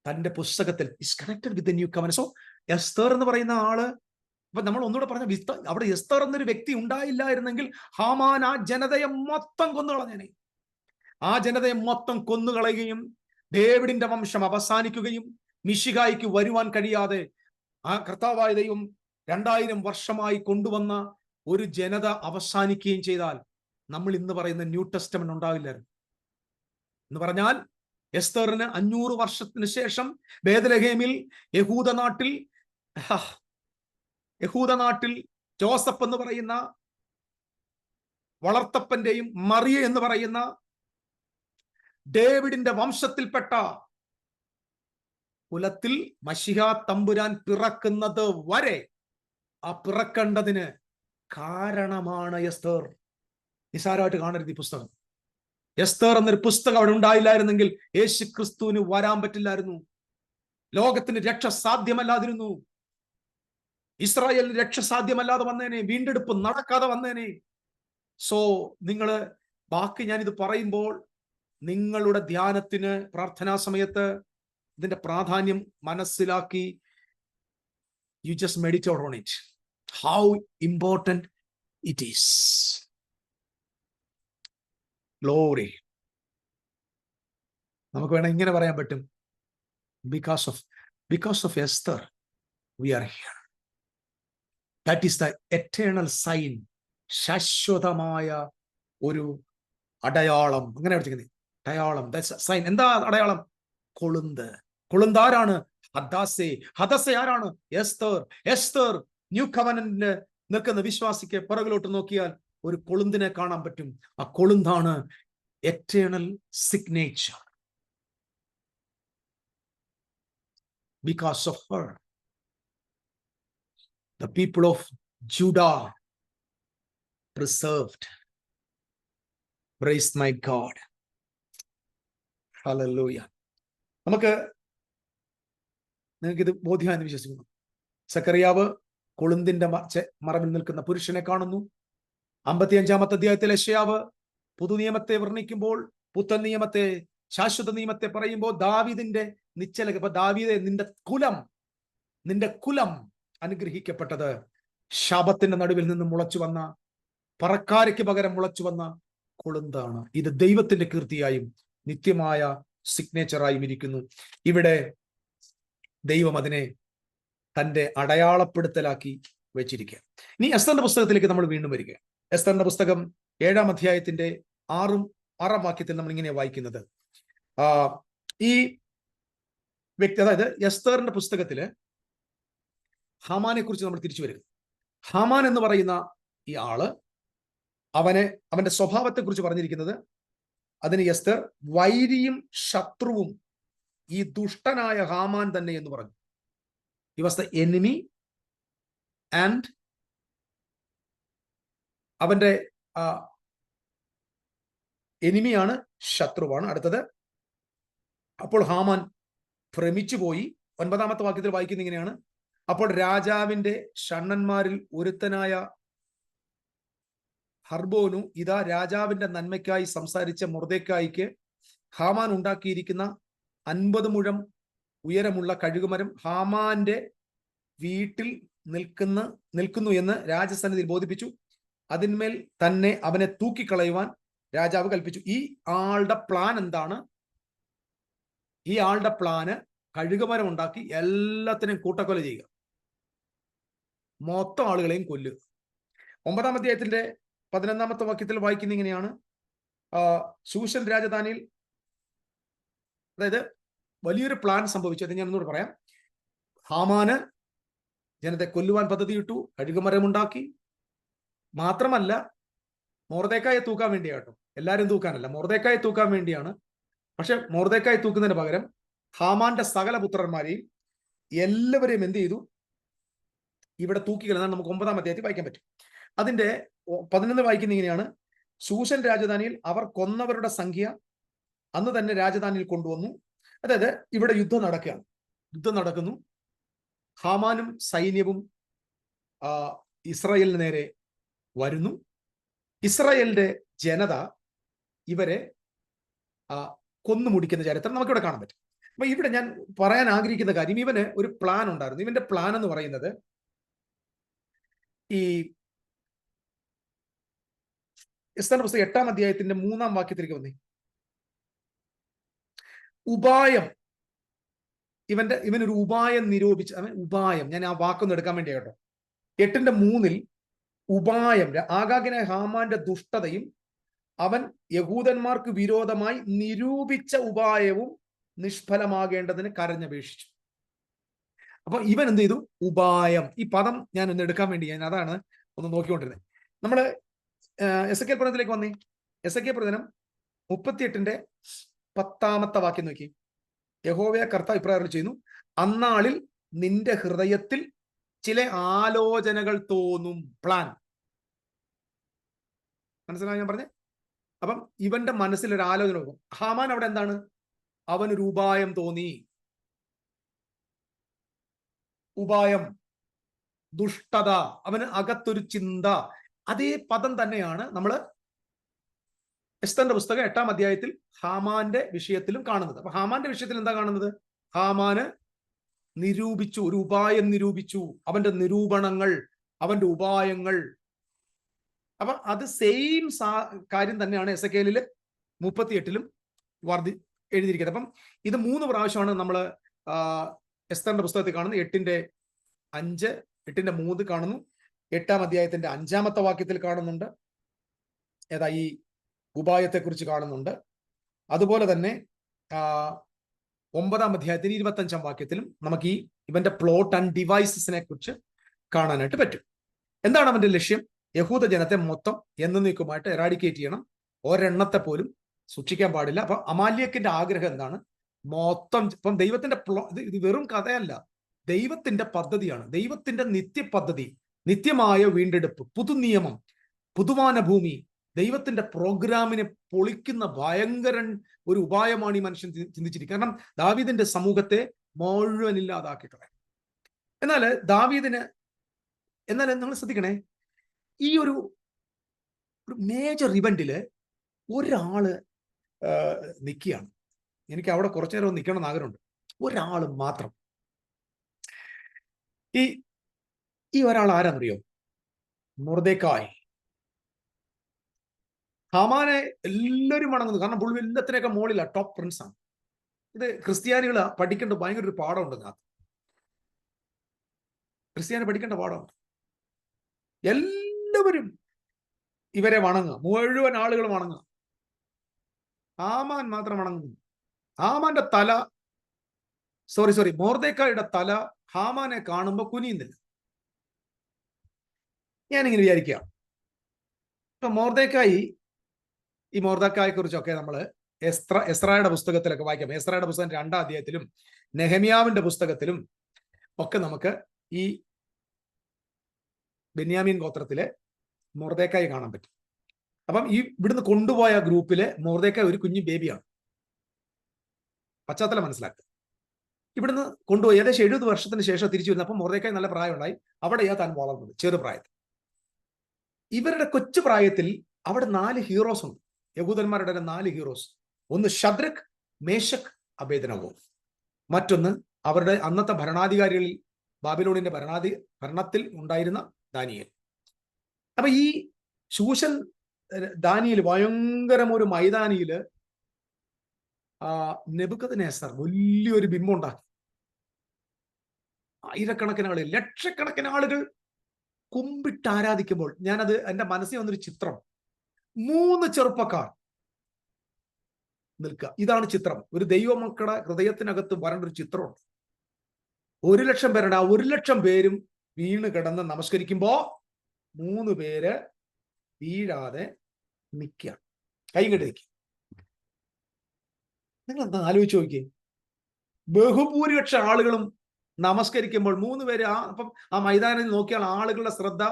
Speaker 1: തന്റെ പുസ്തകത്തിൽ is connected with new covenant. So Esther എന്ന് പറയുന്ന ആള്, അപ്പൊ നമ്മൾ ഒന്നുകൂടെ പറഞ്ഞ, അവിടെ എസ്തർ എന്നൊരു വ്യക്തി ഉണ്ടായില്ലായിരുന്നെങ്കിൽ ഹാമാൻ ആ ജനതയെ മൊത്തം കൊന്നുകളഞ്ഞേനെ. ആ ജനതയെ മൊത്തം കൊന്നുകളയുകയും ഡേവിഡിന്റെ വംശം അവസാനിക്കുകയും മിശിഹായ്ക്ക് വരുവാൻ കഴിയാതെ ആ കർത്താവായ ദൈവം 2000 വർഷമായി കൊണ്ടുവന്ന ഒരു ജനത അവസാനിക്കുകയും ചെയ്താൽ നമ്മൾ ഇന്ന് പറയുന്ന ന്യൂ ടെസ്റ്റമെന്റ് ഉണ്ടാവില്ലായിരുന്നു. എന്ന് പറഞ്ഞാൽ എസ്തറിന് 500 വർഷത്തിന് ശേഷം ബേത്ലഹേമിൽ യഹൂദനാട്ടിൽ ജോസഫ് എന്ന് പറയുന്ന വളർത്തപ്പന്റെയും മറിയ എന്ന് പറയുന്ന ഡേവിഡിന്റെ വംശത്തിൽപ്പെട്ട കുലത്തിൽ മശിഹ തമ്പുരാൻ പിറക്കുന്നത് വരെ ആ പിറക്കേണ്ടതിന് കാരണമാണ് എസ്തർ. നിസാരമായിട്ട് കാണരുത് ഈ പുസ്തകം. എസ്തർ എന്നൊരു പുസ്തകം അവിടെ ഉണ്ടായില്ലായിരുന്നെങ്കിൽ യേശു ക്രിസ്തുവിന് വരാൻ പറ്റില്ലായിരുന്നു. ലോകത്തിന് രക്ഷ സാധ്യമല്ലാതിരുന്നു. ഇസ്രായേലിന് രക്ഷ സാധ്യമല്ലാതെ വന്നേനെ. വീണ്ടെടുപ്പ് നടക്കാതെ വന്നേനെ. സോ നിങ്ങള് ബാക്കി ഞാനിത് പറയുമ്പോൾ നിങ്ങളുടെ ധ്യാനത്തിന്, പ്രാർത്ഥനാ സമയത്ത് ഇതിന്റെ പ്രാധാന്യം മനസ്സിലാക്കി you just meditate on it, how important it is. Glory. നമുക്ക് വേണം ഇങ്ങനെ പറയാൻ പറ്റും, because of Esther we are here. That is the eternal sign. ശാശ്വതമായ ഒരു അടയാളം. അങ്ങനെ പഠിക്കുന്നത് അടയാളം. സൈൻ. എന്താ അടയാളം? കൊളുന്ത്. കൊളുന്ത് ആരാണ്? ഹദസ്സേ ആരാണ്? എസ്തർ. എസ്തർ ന്യൂ കവനന്റിന് നിൽക്കുന്ന വിശ്വാസിക്ക് പിറകിലോട്ട് നോക്കിയാൽ ഒരു കൊളുന്തിനെ കാണാൻ പറ്റും. ആ കൊളുന്താണ് eternal signature. Because of her, the people of Judah preserved. Praise my God. Hallelujah. നമുക്ക് നിങ്ങൾക്ക് ഇത് ബോധ്യമായെന്ന് വിശ്വസിക്കുന്നു. സക്കറിയാവ് കൊളുന്തിന്റെ മറവിൽ നിൽക്കുന്ന പുരുഷനെ കാണുന്നു. 55-ാമത്തെ അധ്യായത്തിൽ യെശയ്യാവ് പുതുനിയമത്തെ വർണ്ണിക്കുമ്പോൾ, പുത്തൻ നിയമത്തെ, ശാശ്വത നിയമത്തെ പറയുമ്പോൾ ദാവീദിന്റെ നിശ്ചല, ദാവീദേ നിന്റെ കുലം അനുഗ്രഹിക്കപ്പെട്ടത് ശാപത്തിന്റെ നടുവിൽ നിന്ന് മുളച്ചു വന്ന, പറക്കാരയ്ക്ക് പകരം മുളച്ചു വന്ന കൊളുന്താണ്. ഇത് ദൈവത്തിന്റെ കീർത്തിയായും നിത്യമായ സിഗ്നേച്ചറായും ഇരിക്കുന്നു. ഇവിടെ ദൈവം അതിനെ തന്റെ അടയാളപ്പെടുത്തലാക്കി വെച്ചിരിക്കുക. ഇനി എസ്തറിന്റെ പുസ്തകത്തിലേക്ക് നമ്മൾ വീണ്ടും വരിക. എസ്തറിന്റെ പുസ്തകം 7-ാം അധ്യായത്തിന്റെ 6-ാം വാക്യത്തിൽ നമ്മൾ ഇങ്ങനെ വായിക്കുന്നത്, ഈ വ്യക്തി, അതായത് എസ്തറിന്റെ പുസ്തകത്തില് ഹാമാനെ കുറിച്ച് നമ്മൾ തിരിച്ചു വരിക. ഹാമാൻ എന്ന് പറയുന്ന ഈ ആള്, അവന്റെ സ്വഭാവത്തെ കുറിച്ച് പറഞ്ഞിരിക്കുന്നത്, അതിന് എസ്തർ വൈരിയും ശത്രുവും ഈ ദുഷ്ടനായ ഹാമാൻ തന്നെ എന്ന് പറഞ്ഞു. He was the enemy and അവന്റെ എനിമിയാണ്, ശത്രുവാണ്. അടുത്തത്, അപ്പോൾ ഹാമാൻ ഭ്രമിച്ചു പോയി. 9-ാമത്തെ വാക്യത്തിൽ വായിക്കുന്ന ഇങ്ങനെയാണ്, അപ്പോൾ രാജാവിന്റെ ഷണ്ണന്മാരിൽ ഒരുത്തനായ ഹർബോനു ഇതാ രാജാവിന്റെ നന്മയ്ക്കായി സംസാരിച്ച മൊർദെഖായിക്ക് ഹാമാൻ ഉണ്ടാക്കിയിരിക്കുന്ന 50 മുഴം ഉയരമുള്ള കഴുകുമരം ഹാമാന്റെ വീട്ടിൽ നിൽക്കുന്നു എന്ന് രാജസന്നിധിയിൽ ബോധിപ്പിച്ചു. അതിന്മേൽ തന്നെ അവനെ തൂക്കിക്കളയുവാൻ രാജാവ് കൽപ്പിച്ചു. ഈ ആളുടെ പ്ലാൻ എന്താണ്? ഈ ആളുടെ പ്ലാന് കഴുകുമരം ഉണ്ടാക്കി എല്ലാത്തിനെയും കൂട്ടക്കൊല ചെയ്യുക, മൊത്തം ആളുകളെയും കൊല്ലുക. 9-ാം അധ്യായത്തിന്റെ 11-ാമത്തെ വാക്യത്തിൽ വായിക്കുന്ന ഇങ്ങനെയാണ്, ശൂഷൻ രാജധാനിയിൽ, അതായത് വലിയൊരു പ്ലാൻ സംഭവിച്ചു. അത് ഞാൻ ഒന്നുകൂടെ പറയാം. ഹാമാന് ജനത്തെ കൊല്ലുവാൻ പദ്ധതിയിട്ടു, കഴുകുമരമുണ്ടാക്കി. മാത്രമല്ല, മൊർദെഖായെ തൂക്കാൻ വേണ്ടിയാട്ടോ, എല്ലാവരും തൂക്കാനല്ല, മൊർദെഖായെ തൂക്കാൻ വേണ്ടിയാണ്. പക്ഷെ മൊർദെഖായെ തൂക്കുന്നതിന് പകരം ഹാമാന്റെ സകല പുത്രന്മാരെയും എല്ലാവരെയും എന്ത് ചെയ്തു? ഇവിടെ തൂക്കികളെന്നാണ് നമുക്ക് 9-ാം അധ്യായത്തിൽ വായിക്കാൻ പറ്റും. അതിന്റെ 11 വായിക്കുന്ന ഇങ്ങനെയാണ്, ശൂഷൻ രാജധാനിയിൽ അവർ കൊന്നവരുടെ സംഖ്യ അന്ന് തന്നെ രാജധാനിയിൽ കൊണ്ടുവന്നു. അതായത് ഇവിടെ യുദ്ധം നടക്കുന്നു. ഹാമാനും സൈന്യവും ഇസ്രായേലിന് നേരെ വരുന്നു. ഇസ്രായേലിന്റെ ജനത ഇവരെ കൊന്നു മുടിക്കുന്ന ചരിത്രം നമുക്കിവിടെ കാണാൻ പറ്റും. അപ്പൊ ഇവിടെ ഞാൻ പറയാൻ ആഗ്രഹിക്കുന്ന കാര്യം, ഇവന് ഒരു പ്ലാൻ ഉണ്ടായിരുന്നു. ഇവന്റെ പ്ലാൻ എന്ന് പറയുന്നത്, ഈ എസ്തറിന്റെ പുസ്തകം 8-ാം അധ്യായത്തിന്റെ 3-ാം വാക്യത്തിലേക്ക് വന്നേ. ഉപായം, ഇവനൊരു ഉപായം നിരൂപിച്ച്, ഉപായം, ഞാൻ ആ വാക്കൊന്ന് എടുക്കാൻ വേണ്ടി കേട്ടോ. 8-ന്റെ 3-ൽ ഉപായം, ആഗാഗിനെ ഹാമാന്റെ ദുഷ്ടതയും അവൻ യഹൂദന്മാർക്ക് വിരോധമായി നിരൂപിച്ച ഉപായവും നിഷ്ഫലമാകേണ്ടതിന് കരഞ്ഞപേക്ഷിച്ചു. അപ്പൊ ഇവൻ എന്ത് ചെയ്തു? ഉപായം. ഈ പദം ഞാൻ ഒന്ന് എടുക്കാൻ വേണ്ടി ഞാൻ അതാണ് ഒന്ന് നോക്കിക്കൊണ്ടിരുന്നത്. നമ്മള് എസെക്കിയേൽ പ്രവചനത്തിലേക്ക് വന്നേ. എസെക്കിയേൽ പ്രവചനം 38-ന്റെ 10-ാമത്തെ വാക്യം നോക്കി. യഹോവയെ കർത്താവ് ഇപ്രകാരം ചെയ്യുന്നു, അന്നാളിൽ നിന്റെ ഹൃദയത്തിൽ ചില ആലോചനകൾ തോന്നും. പ്ലാൻ മനസ്സിലായി ഞാൻ പറഞ്ഞേ? അപ്പം ഇവന്റെ മനസ്സിൽ ഒരു ആലോചന നോക്കും. ഹാമാൻ അവിടെ എന്താണ്? അവനൊരു ഉപായം തോന്നി. ഉപായം, ദുഷ്ടത, അവന് അകത്തൊരു ചിന്ത. അതേ പദം തന്നെയാണ് നമ്മൾ എസ്തറിന്റെ പുസ്തകം 8-ാം അധ്യായത്തിൽ ഹാമാന്റെ വിഷയത്തിലും കാണുന്നത്. അപ്പൊ ഹാമാന്റെ വിഷയത്തിൽ എന്താ കാണുന്നത്? ഹാമാന് നിരൂപിച്ചു, ഒരു ഉപായം നിരൂപിച്ചു, അവന്റെ നിരൂപണങ്ങൾ, അവന്റെ ഉപായങ്ങൾ. അപ്പൊ അത് സെയിം കാര്യം തന്നെയാണ് എസെക്കേലില് 38-ലും എഴുതിയിരിക്കുന്നത്. അപ്പം ഇത് 3 പ്രാവശ്യമാണ് നമ്മൾ എസ്തറിന്റെ പുസ്തകത്തിൽ കാണുന്നത്. 8-5, 8-3 കാണുന്നു, 8-ാം അധ്യായത്തിന്റെ 5-ാമത്തെ വാക്യത്തിൽ കാണുന്നുണ്ട്, ഏതാ ഈ ഉപായത്തെക്കുറിച്ച് കാണുന്നുണ്ട്. അതുപോലെ തന്നെ 9-ാം അധ്യായത്തിന് 25-ാം വാക്യത്തിലും നമുക്ക് ഇവന്റെ പ്ലോട്ട് ആൻഡ് ഡിവൈസസിനെ കുറിച്ച് കാണാനായിട്ട് പറ്റും. എന്താണ് അവന്റെ ലക്ഷ്യം? യഹൂദ ജനത്തെ മൊത്തം എന്നേക്കുമായിട്ട് എറാഡിക്കേറ്റ് ചെയ്യണം, ഒരെണ്ണത്തെ പോലും സൂക്ഷിക്കാൻ പാടില്ല. അപ്പൊ അമാല്യക്കിന്റെ ആഗ്രഹം എന്താണ്? മൊത്തം. ഇപ്പം ദൈവത്തിന്റെ ഇത് വെറും കഥയല്ല, ദൈവത്തിന്റെ പദ്ധതിയാണ്, ദൈവത്തിന്റെ നിത്യപദ്ധതി, നിത്യമായ വീണ്ടെടുപ്പ്, പുതുനിയമം, പുതുവാന ഭൂമി, ദൈവത്തിന്റെ പ്രോഗ്രാമിനെ പൊളിക്കുന്ന ഭയങ്കരൻ ഒരു ഉപായമാണ് ഈ മനുഷ്യൻ ചിന്തിച്ചിരിക്കുന്നത്. കാരണം ദാവീദിന്റെ സമൂഹത്തെ മുഴുവൻ ഇല്ലാതാക്കി കളയാം. എന്നാൽ നിങ്ങൾ ശ്രദ്ധിക്കണേ, ഈ ഒരു മേജർ ഇവന്റില് ഒരാള് നിൽക്കുകയാണ്. എനിക്ക് അവിടെ കുറച്ചു നേരം നിൽക്കണം എന്ന് ആഗ്രഹമുണ്ട്. ഒരാൾ മാത്രം. ഈ ഒരാൾ ആരാന്നറിയോ? മൊർദെഖായി. ഹാമാനെ എല്ലാവരും വണങ്ങുന്നു, കാരണം പുള്ളി എല്ലാത്തിനൊക്കെ മുകളില, ടോപ്പ് പ്രിൻസ് ആണ്. ഇത് ക്രിസ്ത്യാനികൾ പഠിക്കേണ്ട ഭയങ്കര ഒരു പാഠമുണ്ട്. ക്രിസ്ത്യാനി പഠിക്കേണ്ട പാഠമുണ്ട്. എല്ലാവരും ഇവരെ വണങ്ങുക, മുഴുവൻ ആളുകൾ വണങ്ങുക. ഹാമാൻ മാത്രം വണങ്ങുന്നു. ഹാമാന്റെ തല മൊർദെഖായിയുടെ തല ഹാമാനെ കാണുമ്പോ കുനിയുന്നില്ല. ഞാനിങ്ങനെ വിചാരിക്കുക, ഇപ്പൊ ഈ മൊർദെഖായെ കുറിച്ചൊക്കെ നമ്മൾ എസ്രായുടെ പുസ്തകത്തിലൊക്കെ വായിക്കാം. എസ്രായുടെ പുസ്തകം 2-ാം അധ്യായത്തിലും നെഹമ്യാവിന്റെ പുസ്തകത്തിലും ഒക്കെ നമുക്ക് ഈ ബെന്യാമീൻ ഗോത്രത്തിലെ മൊർദെഖായി കാണാൻ പറ്റും. അപ്പം ഇവിടുന്ന് കൊണ്ടുപോയ ഗ്രൂപ്പിലെ മൊർദെഖായി ഒരു കുഞ്ഞു ബേബിയാണ്. പശ്ചാത്തലം മനസ്സിലാക്കുക. ഇവിടുന്ന് കൊണ്ടുപോയി ഏകദേശം 70 വർഷത്തിന് ശേഷം തിരിച്ചു വരുന്നത്. അപ്പം മൊർദെഖായി നല്ല പ്രായമുണ്ടായി, അവിടെയാ താൻ വളർന്നത്, ചെറുപ്രായത്തിൽ. ഇവരുടെ കൊച്ചു പ്രായത്തിൽ അവിടെ 4 ഹീറോസ് ഉണ്ട്, യഹൂദന്മാരുടെ 4 ഹീറോസ്. ഒന്ന് ശദ്രക്, മേശക്, അബേദ്നെഗോ. മറ്റൊന്ന് അവരുടെ അന്നത്തെ ഭരണാധികാരികളിൽ ബാബിലോണിന്റെ ഭരണത്തിൽ ഉണ്ടായിരുന്ന ദാനിയേൽ. അപ്പൊ ഈ ശൂശൻ ദാനിയേൽ ഭയങ്കരം ഒരു മൈതാനിയില് നെബൂഖദ്നേസർ വലിയൊരു ബിംബം ഉണ്ടാക്കി. ആയിരക്കണക്കിന് ആളുകൾ, ലക്ഷക്കണക്കിന് ആളുകൾ കുമ്പിട്ട് ആരാധിക്കുമ്പോൾ ഞാനത് എന്റെ മനസ്സിൽ വന്നൊരു ചിത്രം, 3 ചെറുപ്പക്കാർ നിൽക്കുക. ഇതാണ് ചിത്രം. ഒരു ദൈവമക്കളുടെ ഹൃദയത്തിനകത്ത് വരേണ്ട ഒരു ചിത്രമുണ്ട്. 1,00,000 പേരുടെ 1,00,000 പേരും വീണ് കിടന്ന് നമസ്കരിക്കുമ്പോ 3 പേര് വീഴാതെ നിൽക്കുക, കൈ കെട്ടി നിൽക്കുക. നിങ്ങൾ എന്താ ആലോചിച്ച് നോക്കിയേ? ബഹുഭൂരിപക്ഷ ആളുകളും നമസ്കരിക്കുമ്പോൾ 3 പേര് അപ്പം ആ മൈതാനത്തിൽ നോക്കിയാൽ ആളുകളുടെ ശ്രദ്ധ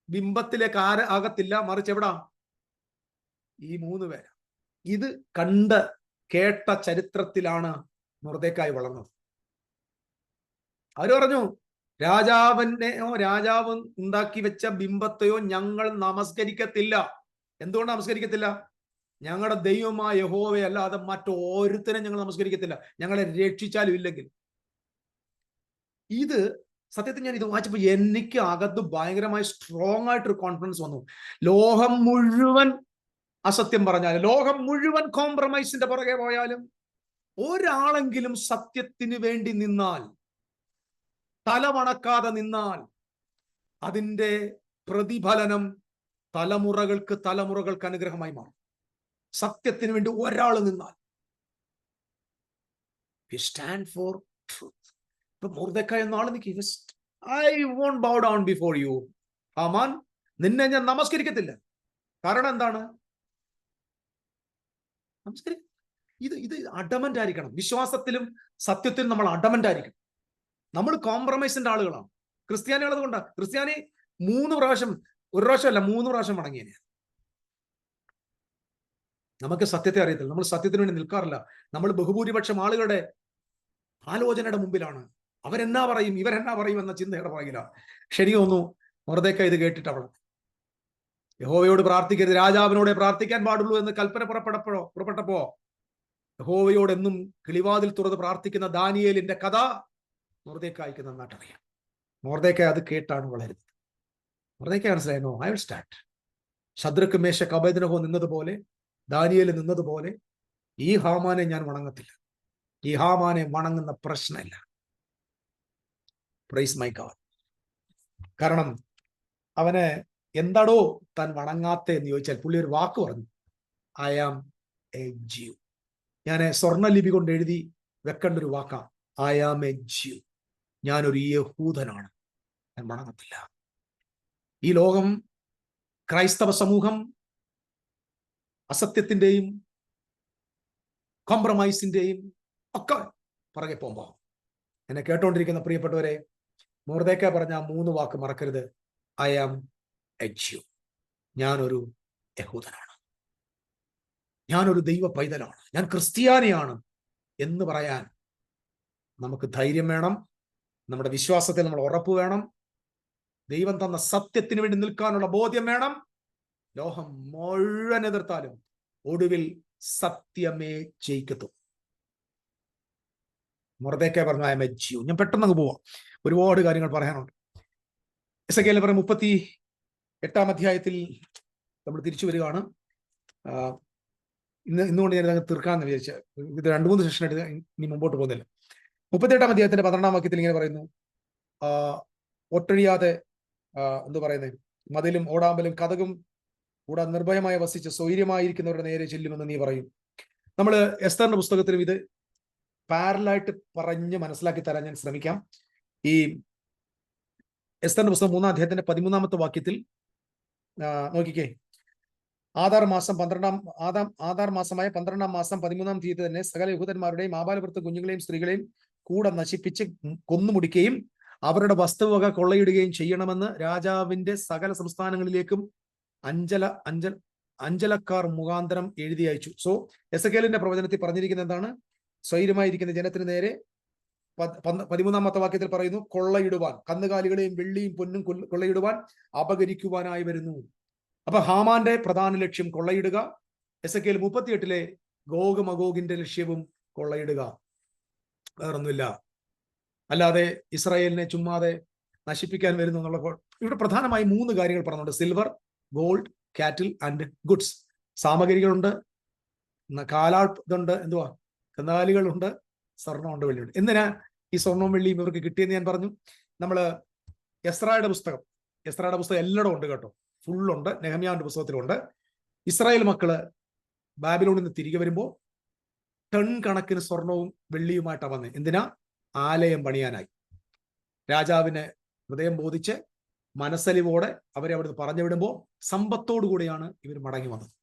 Speaker 1: ബിംബത്തിലേക്ക് ആകത്തില്ല, മറിച്ച് എവിടാ? ഈ 3 പേര്. ഇത് കേട്ട ചരിത്രത്തിലാണ് മൊർദെഖായി വളർന്നത്. അവര് പറഞ്ഞു, രാജാവ് ഉണ്ടാക്കി വെച്ച ബിംബത്തെയോ ഞങ്ങൾ നമസ്കരിക്കത്തില്ല. എന്തുകൊണ്ട് നമസ്കരിക്കത്തില്ല? ഞങ്ങളുടെ ദൈവമായ യഹോവയെ അല്ലാതെ മറ്റൊരുത്തനെ ഞങ്ങൾ നമസ്കരിക്കത്തില്ല, ഞങ്ങളെ രക്ഷിച്ചാലും ഇല്ലെങ്കിൽ. ഇത് സത്യത്തിൽ ഞാൻ ഇത് വായിച്ചപ്പോ എനിക്ക് അകത്ത് ഭയങ്കരമായി സ്ട്രോങ് ആയിട്ടൊരു കോൺഫിഡൻസ് വന്നു. ലോകം മുഴുവൻ അസത്യം പറഞ്ഞാലും, ലോകം മുഴുവൻ കോംപ്രമൈസിന്റെ പുറകെ പോയാലും, ഒരാളെങ്കിലും സത്യത്തിന് വേണ്ടി നിന്നാൽ, തലവണക്കാതെ നിന്നാൽ, അതിന്റെ പ്രതിഫലനം തലമുറകൾക്ക് അനുഗ്രഹമായി മാറും. സത്യത്തിന് വേണ്ടി ഒരാൾ നിന്നാൽ, we stand for truth. ഇപ്പൊ മൊർദെഖായി എന്ന ആള് നിൽക്കും, I won't bow down before you. Haman, നിന്നെ ഞാൻ നമസ്കരിക്കത്തില്ല. കാരണം എന്താണ്? ഇത് അഡമന്റ് ആയിരിക്കണം. വിശ്വാസത്തിലും സത്യത്തിലും നമ്മൾ അഡമന്റ് ആയിരിക്കണം. നമ്മൾ കോംപ്രമൈസിന്റെ ആളുകളാണ്. ക്രിസ്ത്യാനികൾ അതുകൊണ്ടാണ് ക്രിസ്ത്യാനി 3 പ്രാവശ്യം, 1 പ്രാവശ്യമല്ല 3 പ്രാവശ്യം മടങ്ങിയനെ. നമുക്ക് സത്യത്തെ അറിയത്തില്ല, നമ്മൾ സത്യത്തിന് വേണ്ടി നിൽക്കാറില്ല. നമ്മൾ ബഹുഭൂരിപക്ഷം ആളുകളുടെ ആലോചനയുടെ മുമ്പിലാണ്. അവരെന്നാ പറയും, ഇവരെന്നാ പറയും എന്ന ചിന്തയുടെ പുറകിലാണ്. ശരി തോന്നുന്നു മൊർദെഖായി ഇത് കേട്ടിട്ട് അവൾ യഹോവയോട് പ്രാർത്ഥിക്കരുത്, രാജാവിനോടെ പ്രാർത്ഥിക്കാൻ പാടുള്ളൂ എന്ന് കൽപ്പന പുറപ്പെട്ടപ്പോ യഹോവയോട് എന്നും കിളിവാതിൽ തുറന്ന് പ്രാർത്ഥിക്കുന്ന ദാനിയേലിന്റെ കഥ മൊർദെഖായിക്ക് നന്നായിട്ട് അറിയാം. മൊർദെഖായി അത് കേട്ടാണ് വളരുന്നത്. മൊർദെഖായി മനസ്സിലായിരുന്നു, I will start. Shadrach, Meshach, Abednego നിന്നതുപോലെ, ദാനിയേൽ നിന്നതുപോലെ ഈ ഹാമാനെ ഞാൻ വണങ്ങത്തില്ല. ഈ ഹാമാനെ വണങ്ങുന്ന പ്രശ്നമില്ല. Praise my God. കാരണം അവന് എന്താടോ താൻ വണങ്ങാത്ത എന്ന് ചോദിച്ചാൽ പുള്ളി ഒരു വാക്ക് പറഞ്ഞു, ഐ ആം എ ജ്യൂ. ഞാൻ സ്വർണ്ണലിപി കൊണ്ട് എഴുതി വെക്കേണ്ട ഒരു വാക്കാണ്, ഐ ആം എ ജ്യൂ. ഞാനൊരു യഹൂദനാണ്, ഞാൻ വണങ്ങത്തില്ല. ഈ ലോകം, ക്രൈസ്തവ സമൂഹം അസത്യത്തിന്റെയും കോംപ്രമൈസിന്റെയും ഒക്കെ പുറകെ പോകുമ്പോൾ എന്നെ കേട്ടോണ്ടിരിക്കുന്ന പ്രിയപ്പെട്ടവരെ, മൊർദെഖായി പറഞ്ഞ 3 വാക്ക് മറക്കരുത്. I am a Jew. ഞാനൊരു യഹൂദനാണ്, ഞാനൊരു ദൈവ പൈതലാണ്, ഞാൻ ക്രിസ്ത്യാനിയാണ് എന്ന് പറയാൻ നമുക്ക് ധൈര്യം വേണം. നമ്മുടെ വിശ്വാസത്തിൽ നമ്മൾ ഉറപ്പ് വേണം. ദൈവം തന്ന സത്യത്തിന് വേണ്ടി നിൽക്കാനുള്ള ബോധ്യം വേണം. ലോകം മുഴുവൻ എതിർത്താലും ഒടുവിൽ സത്യമേ ജയിക്കത്തു. മൊർദെഖായി പറഞ്ഞു, ഐ ആം എ ജ്യൂ. ഞാൻ പെട്ടെന്ന് പോവാം, ഒരുപാട് കാര്യങ്ങൾ പറയാനുണ്ട്. എസെക്കിയേൽ 38-ാം അധ്യായത്തിൽ നമ്മൾ തിരിച്ചു വരികയാണ്. ഇന്നുകൊണ്ട് ഞാൻ തീർക്കാമെന്ന് വിചാരിച്ച ഇത് 2-3 സെഷൻ എടുത്ത് ഇനി മുമ്പോട്ട് പോകുന്നില്ല. 38-ാം അധ്യായത്തിന്റെ 12-ാം വാക്യത്തിൽ ഇങ്ങനെ പറയുന്നു, ഒട്ടൊഴിയാതെ എന്ത് പറയുന്നത്, മതിലും ഓടാമ്പലും കതകും കൂടാതെ നിർഭയമായി വസിച്ച് സ്വൈര്യമായിരിക്കുന്നവരുടെ നേരെ ചെല്ലുമെന്ന് നീ പറയും. നമ്മൾ എസ്തറിന്റെ പുസ്തകത്തിലും ഇത് പാരലായിട്ട് പറഞ്ഞ് മനസ്സിലാക്കി തരാൻ ഞാൻ ശ്രമിക്കാം. ഈ എസ്തറിന്റെ പുസ്തകം 3-ാം അധ്യായത്തിന്റെ 13-ാമത്തെ വാക്യത്തിൽ നോക്കിക്കേ. ആധാർ മാസമായ 12-ാം മാസം 13-ാം തീയതി തന്നെ സകല യഹൂദന്മാരുടെയും ആബാലവൃത്ത കുഞ്ഞുങ്ങളെയും സ്ത്രീകളെയും കൂടെ നശിപ്പിച്ച് കൊന്നുമുടിക്കുകയും അവരുടെ വസ്തുവക കൊള്ളയിടുകയും ചെയ്യണമെന്ന് രാജാവിന്റെ സകല സംസ്ഥാനങ്ങളിലേക്കും അഞ്ചലക്കാർ മുഖാന്തരം എഴുതി അയച്ചു. സോ എസെക്കിയേലിന്റെ പ്രവചനത്തിൽ പറഞ്ഞിരിക്കുന്നത് എന്താണ്? സ്വൈര്യമായിരിക്കുന്ന ജനത്തിന് നേരെ 13-ാമത്തെ വാക്യത്തിൽ പറയുന്നു, കൊള്ളയിടുവാൻ, കന്നുകാലികളെയും വെള്ളിയും പൊന്നും കൊള്ളയിടുവാൻ അപഹരിക്കുവാനായി വരുന്നു. അപ്പൊ ഹാമാന്റെ പ്രധാന ലക്ഷ്യം കൊള്ളയിടുക. എസെക്കിയേൽ 38-ലെ ഗോഗ് മഗോഗിന്റെ ലക്ഷ്യവും കൊള്ളയിടുക, വേറൊന്നുമില്ല. അല്ലാതെ ഇസ്രായേലിനെ ചുമ്മാതെ നശിപ്പിക്കാൻ വരുന്നു എന്നുള്ള. ഇവിടെ പ്രധാനമായി 3 കാര്യങ്ങൾ പറഞ്ഞുണ്ട്: സിൽവർ, ഗോൾഡ്, കാറ്റിൽ ആൻഡ് ഗുഡ്സ്. സാമഗ്രികളുണ്ട്, ഇതുണ്ട്, എന്തുവാ, കന്നാലികളുണ്ട്, സ്വർണ്ണമുണ്ട്, വെള്ളിയുണ്ട്. എന്തിനാ ഈ സ്വർണ്ണവും വെള്ളിയും ഇവർക്ക് കിട്ടിയെന്ന് ഞാൻ പറഞ്ഞു. നമ്മള് എസ്രായുടെ പുസ്തകം എല്ലായിടും ഉണ്ട് കേട്ടോ, ഫുള്ളുണ്ട്. നെഹമ്യാവിന്റെ പുസ്തകത്തിലുണ്ട്. ഇസ്രായേൽ മക്കള് ബാബിലോണിൽ നിന്ന് തിരികെ വരുമ്പോൾ ടൺ കണക്കിന് സ്വർണവും വെള്ളിയുമായിട്ടാണ് വന്നത്. എന്തിനാ? ആലയം പണിയാനായി. രാജാവിന് ഹൃദയം ബോധിച്ച് മനസ്സലിവോടെ അവരെ അവിടുന്ന് പറഞ്ഞു വിടുമ്പോൾ സമ്പത്തോടു കൂടിയാണ് ഇവർ മടങ്ങി വന്നത്.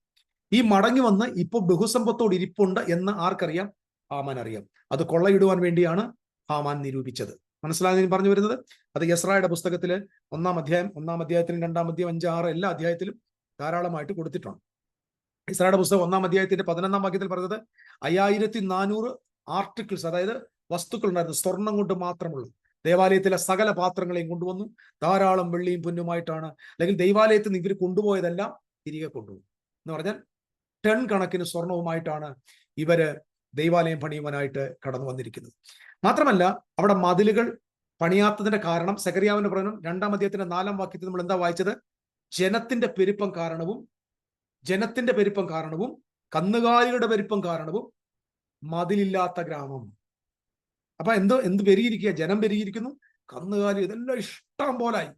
Speaker 1: ഈ മടങ്ങി വന്ന് ഇപ്പൊ ബഹുസമ്പത്തോട് ഇരിപ്പുണ്ട് എന്ന് ആർക്കറിയാം? ഹാമാൻ അറിയാം. അത് കൊള്ളയിടുവാൻ വേണ്ടിയാണ് ഹാമാൻ നിരൂപിച്ചത്. മനസ്സിലാകുന്ന പറഞ്ഞു വരുന്നത്. അത് എസ്രായുടെ പുസ്തകത്തില് 1-ാം അധ്യായം, 1-ാം അധ്യായത്തിലും 2-ാം അധ്യായം, 5, 6 എല്ലാ അധ്യായത്തിലും ധാരാളമായിട്ട് കൊടുത്തിട്ടുണ്ട്. എസ്രായുടെ പുസ്തകം 1-ാം അധ്യായത്തിന്റെ 11-ാം വാക്യത്തിൽ പറഞ്ഞത് 5400 ആർട്ടിക്കിൾസ്, അതായത് വസ്തുക്കൾ ഉണ്ടായിരുന്നു, സ്വർണം കൊണ്ട് മാത്രമുള്ള. ദേവാലയത്തിലെ സകല പാത്രങ്ങളെയും കൊണ്ടുവന്നു. ധാരാളം വെള്ളിയും പൊന്നുമായിട്ടാണ്, അല്ലെങ്കിൽ ദൈവാലയത്തിൽ നിന്ന് ഇവർ കൊണ്ടുപോയതെല്ലാം തിരികെ കൊണ്ടുപോകും എന്ന് പറഞ്ഞാൽ ടൺ കണക്കിന് സ്വർണവുമായിട്ടാണ് ഇവര് ദൈവാലയം പണിയുവാനായിട്ട് കടന്നു വന്നിരിക്കുന്നത്. മാത്രമല്ല, അവിടെ മതിലുകൾ പണിയാത്തതിന്റെ കാരണം സെഖര്യാവിന്റെ പ്രവചനം 2-ാം അധ്യായത്തിന്റെ 4-ാം വാക്യത്തിൽ നമ്മൾ എന്താ വായിച്ചത്? ജനത്തിന്റെ പെരുപ്പം കാരണവും കന്നുകാലികളുടെ പെരുപ്പം കാരണവും മതിലില്ലാത്ത ഗ്രാമം. അപ്പൊ എന്ത് പെരുകിയിരിക്കുക? ജനം പെരുകിയിരിക്കുന്നു, കന്നുകാലി ഇതെല്ലാം ഇഷ്ടം പോലായി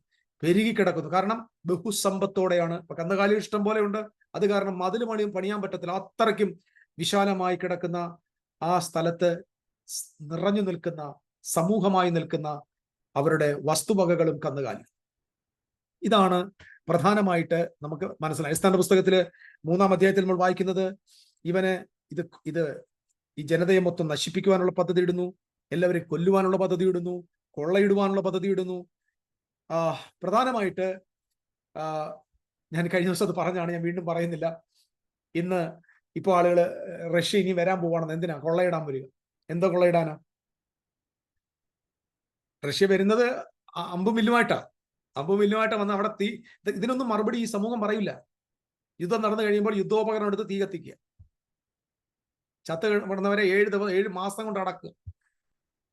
Speaker 1: പെരുകി കിടക്കുന്നു. കാരണം ബഹുസമ്പത്തോടെയാണ്. ഇപ്പൊ കന്നുകാലി ഇഷ്ടം പോലെ ഉണ്ട്. അത് കാരണം മതിൽ പണിയാൻ പറ്റത്തില്ല. അത്രയ്ക്കും വിശാലമായി കിടക്കുന്ന ആ സ്ഥലത്ത് നിറഞ്ഞു നിൽക്കുന്ന, സമൂഹമായി നിൽക്കുന്ന അവരുടെ വസ്തുവകകളും കന്നുകാലി. ഇതാണ് പ്രധാനമായിട്ട് നമുക്ക് മനസ്സിലായി. എസ്തറിന്റെ പുസ്തകത്തില് 3-ാം അധ്യായത്തിൽ നമ്മൾ വായിക്കുന്നത്, ഇവന് ഇത് ഈ ജനതയെ മൊത്തം നശിപ്പിക്കുവാനുള്ള പദ്ധതി ഇടുന്നു, എല്ലാവരെയും കൊല്ലുവാനുള്ള പദ്ധതി ഇടുന്നു, കൊള്ളയിടുവാനുള്ള പദ്ധതി ഇടുന്നു. പ്രധാനമായിട്ട് ഞാൻ കഴിഞ്ഞ ദിവസം അത് പറഞ്ഞാണ്, ഞാൻ വീണ്ടും പറയുന്നില്ല. ഇന്ന് ഇപ്പോൾ ആളുകൾ റഷ്യ ഇനി വരാൻ പോവാണെന്ന്, എന്തിനാ കൊള്ളയിടാൻ വരിക? എന്തോ കൊള്ളയിടാനാ? റഷ്യ വരുന്നത് അമ്പും വില്ലുമായിട്ടാ. അമ്പും വില്ലുമായിട്ടാ വന്ന് അവിടെ ഇതിനൊന്നും മറുപടി ഈ സമൂഹം പറയില്ല. യുദ്ധം നടന്നു കഴിയുമ്പോൾ യുദ്ധോപകരണം എടുത്ത് തീ കത്തിക്കുക, ചത്ത് കിടന്നവരെ 7 മാസം കൊണ്ട് അടക്കുക.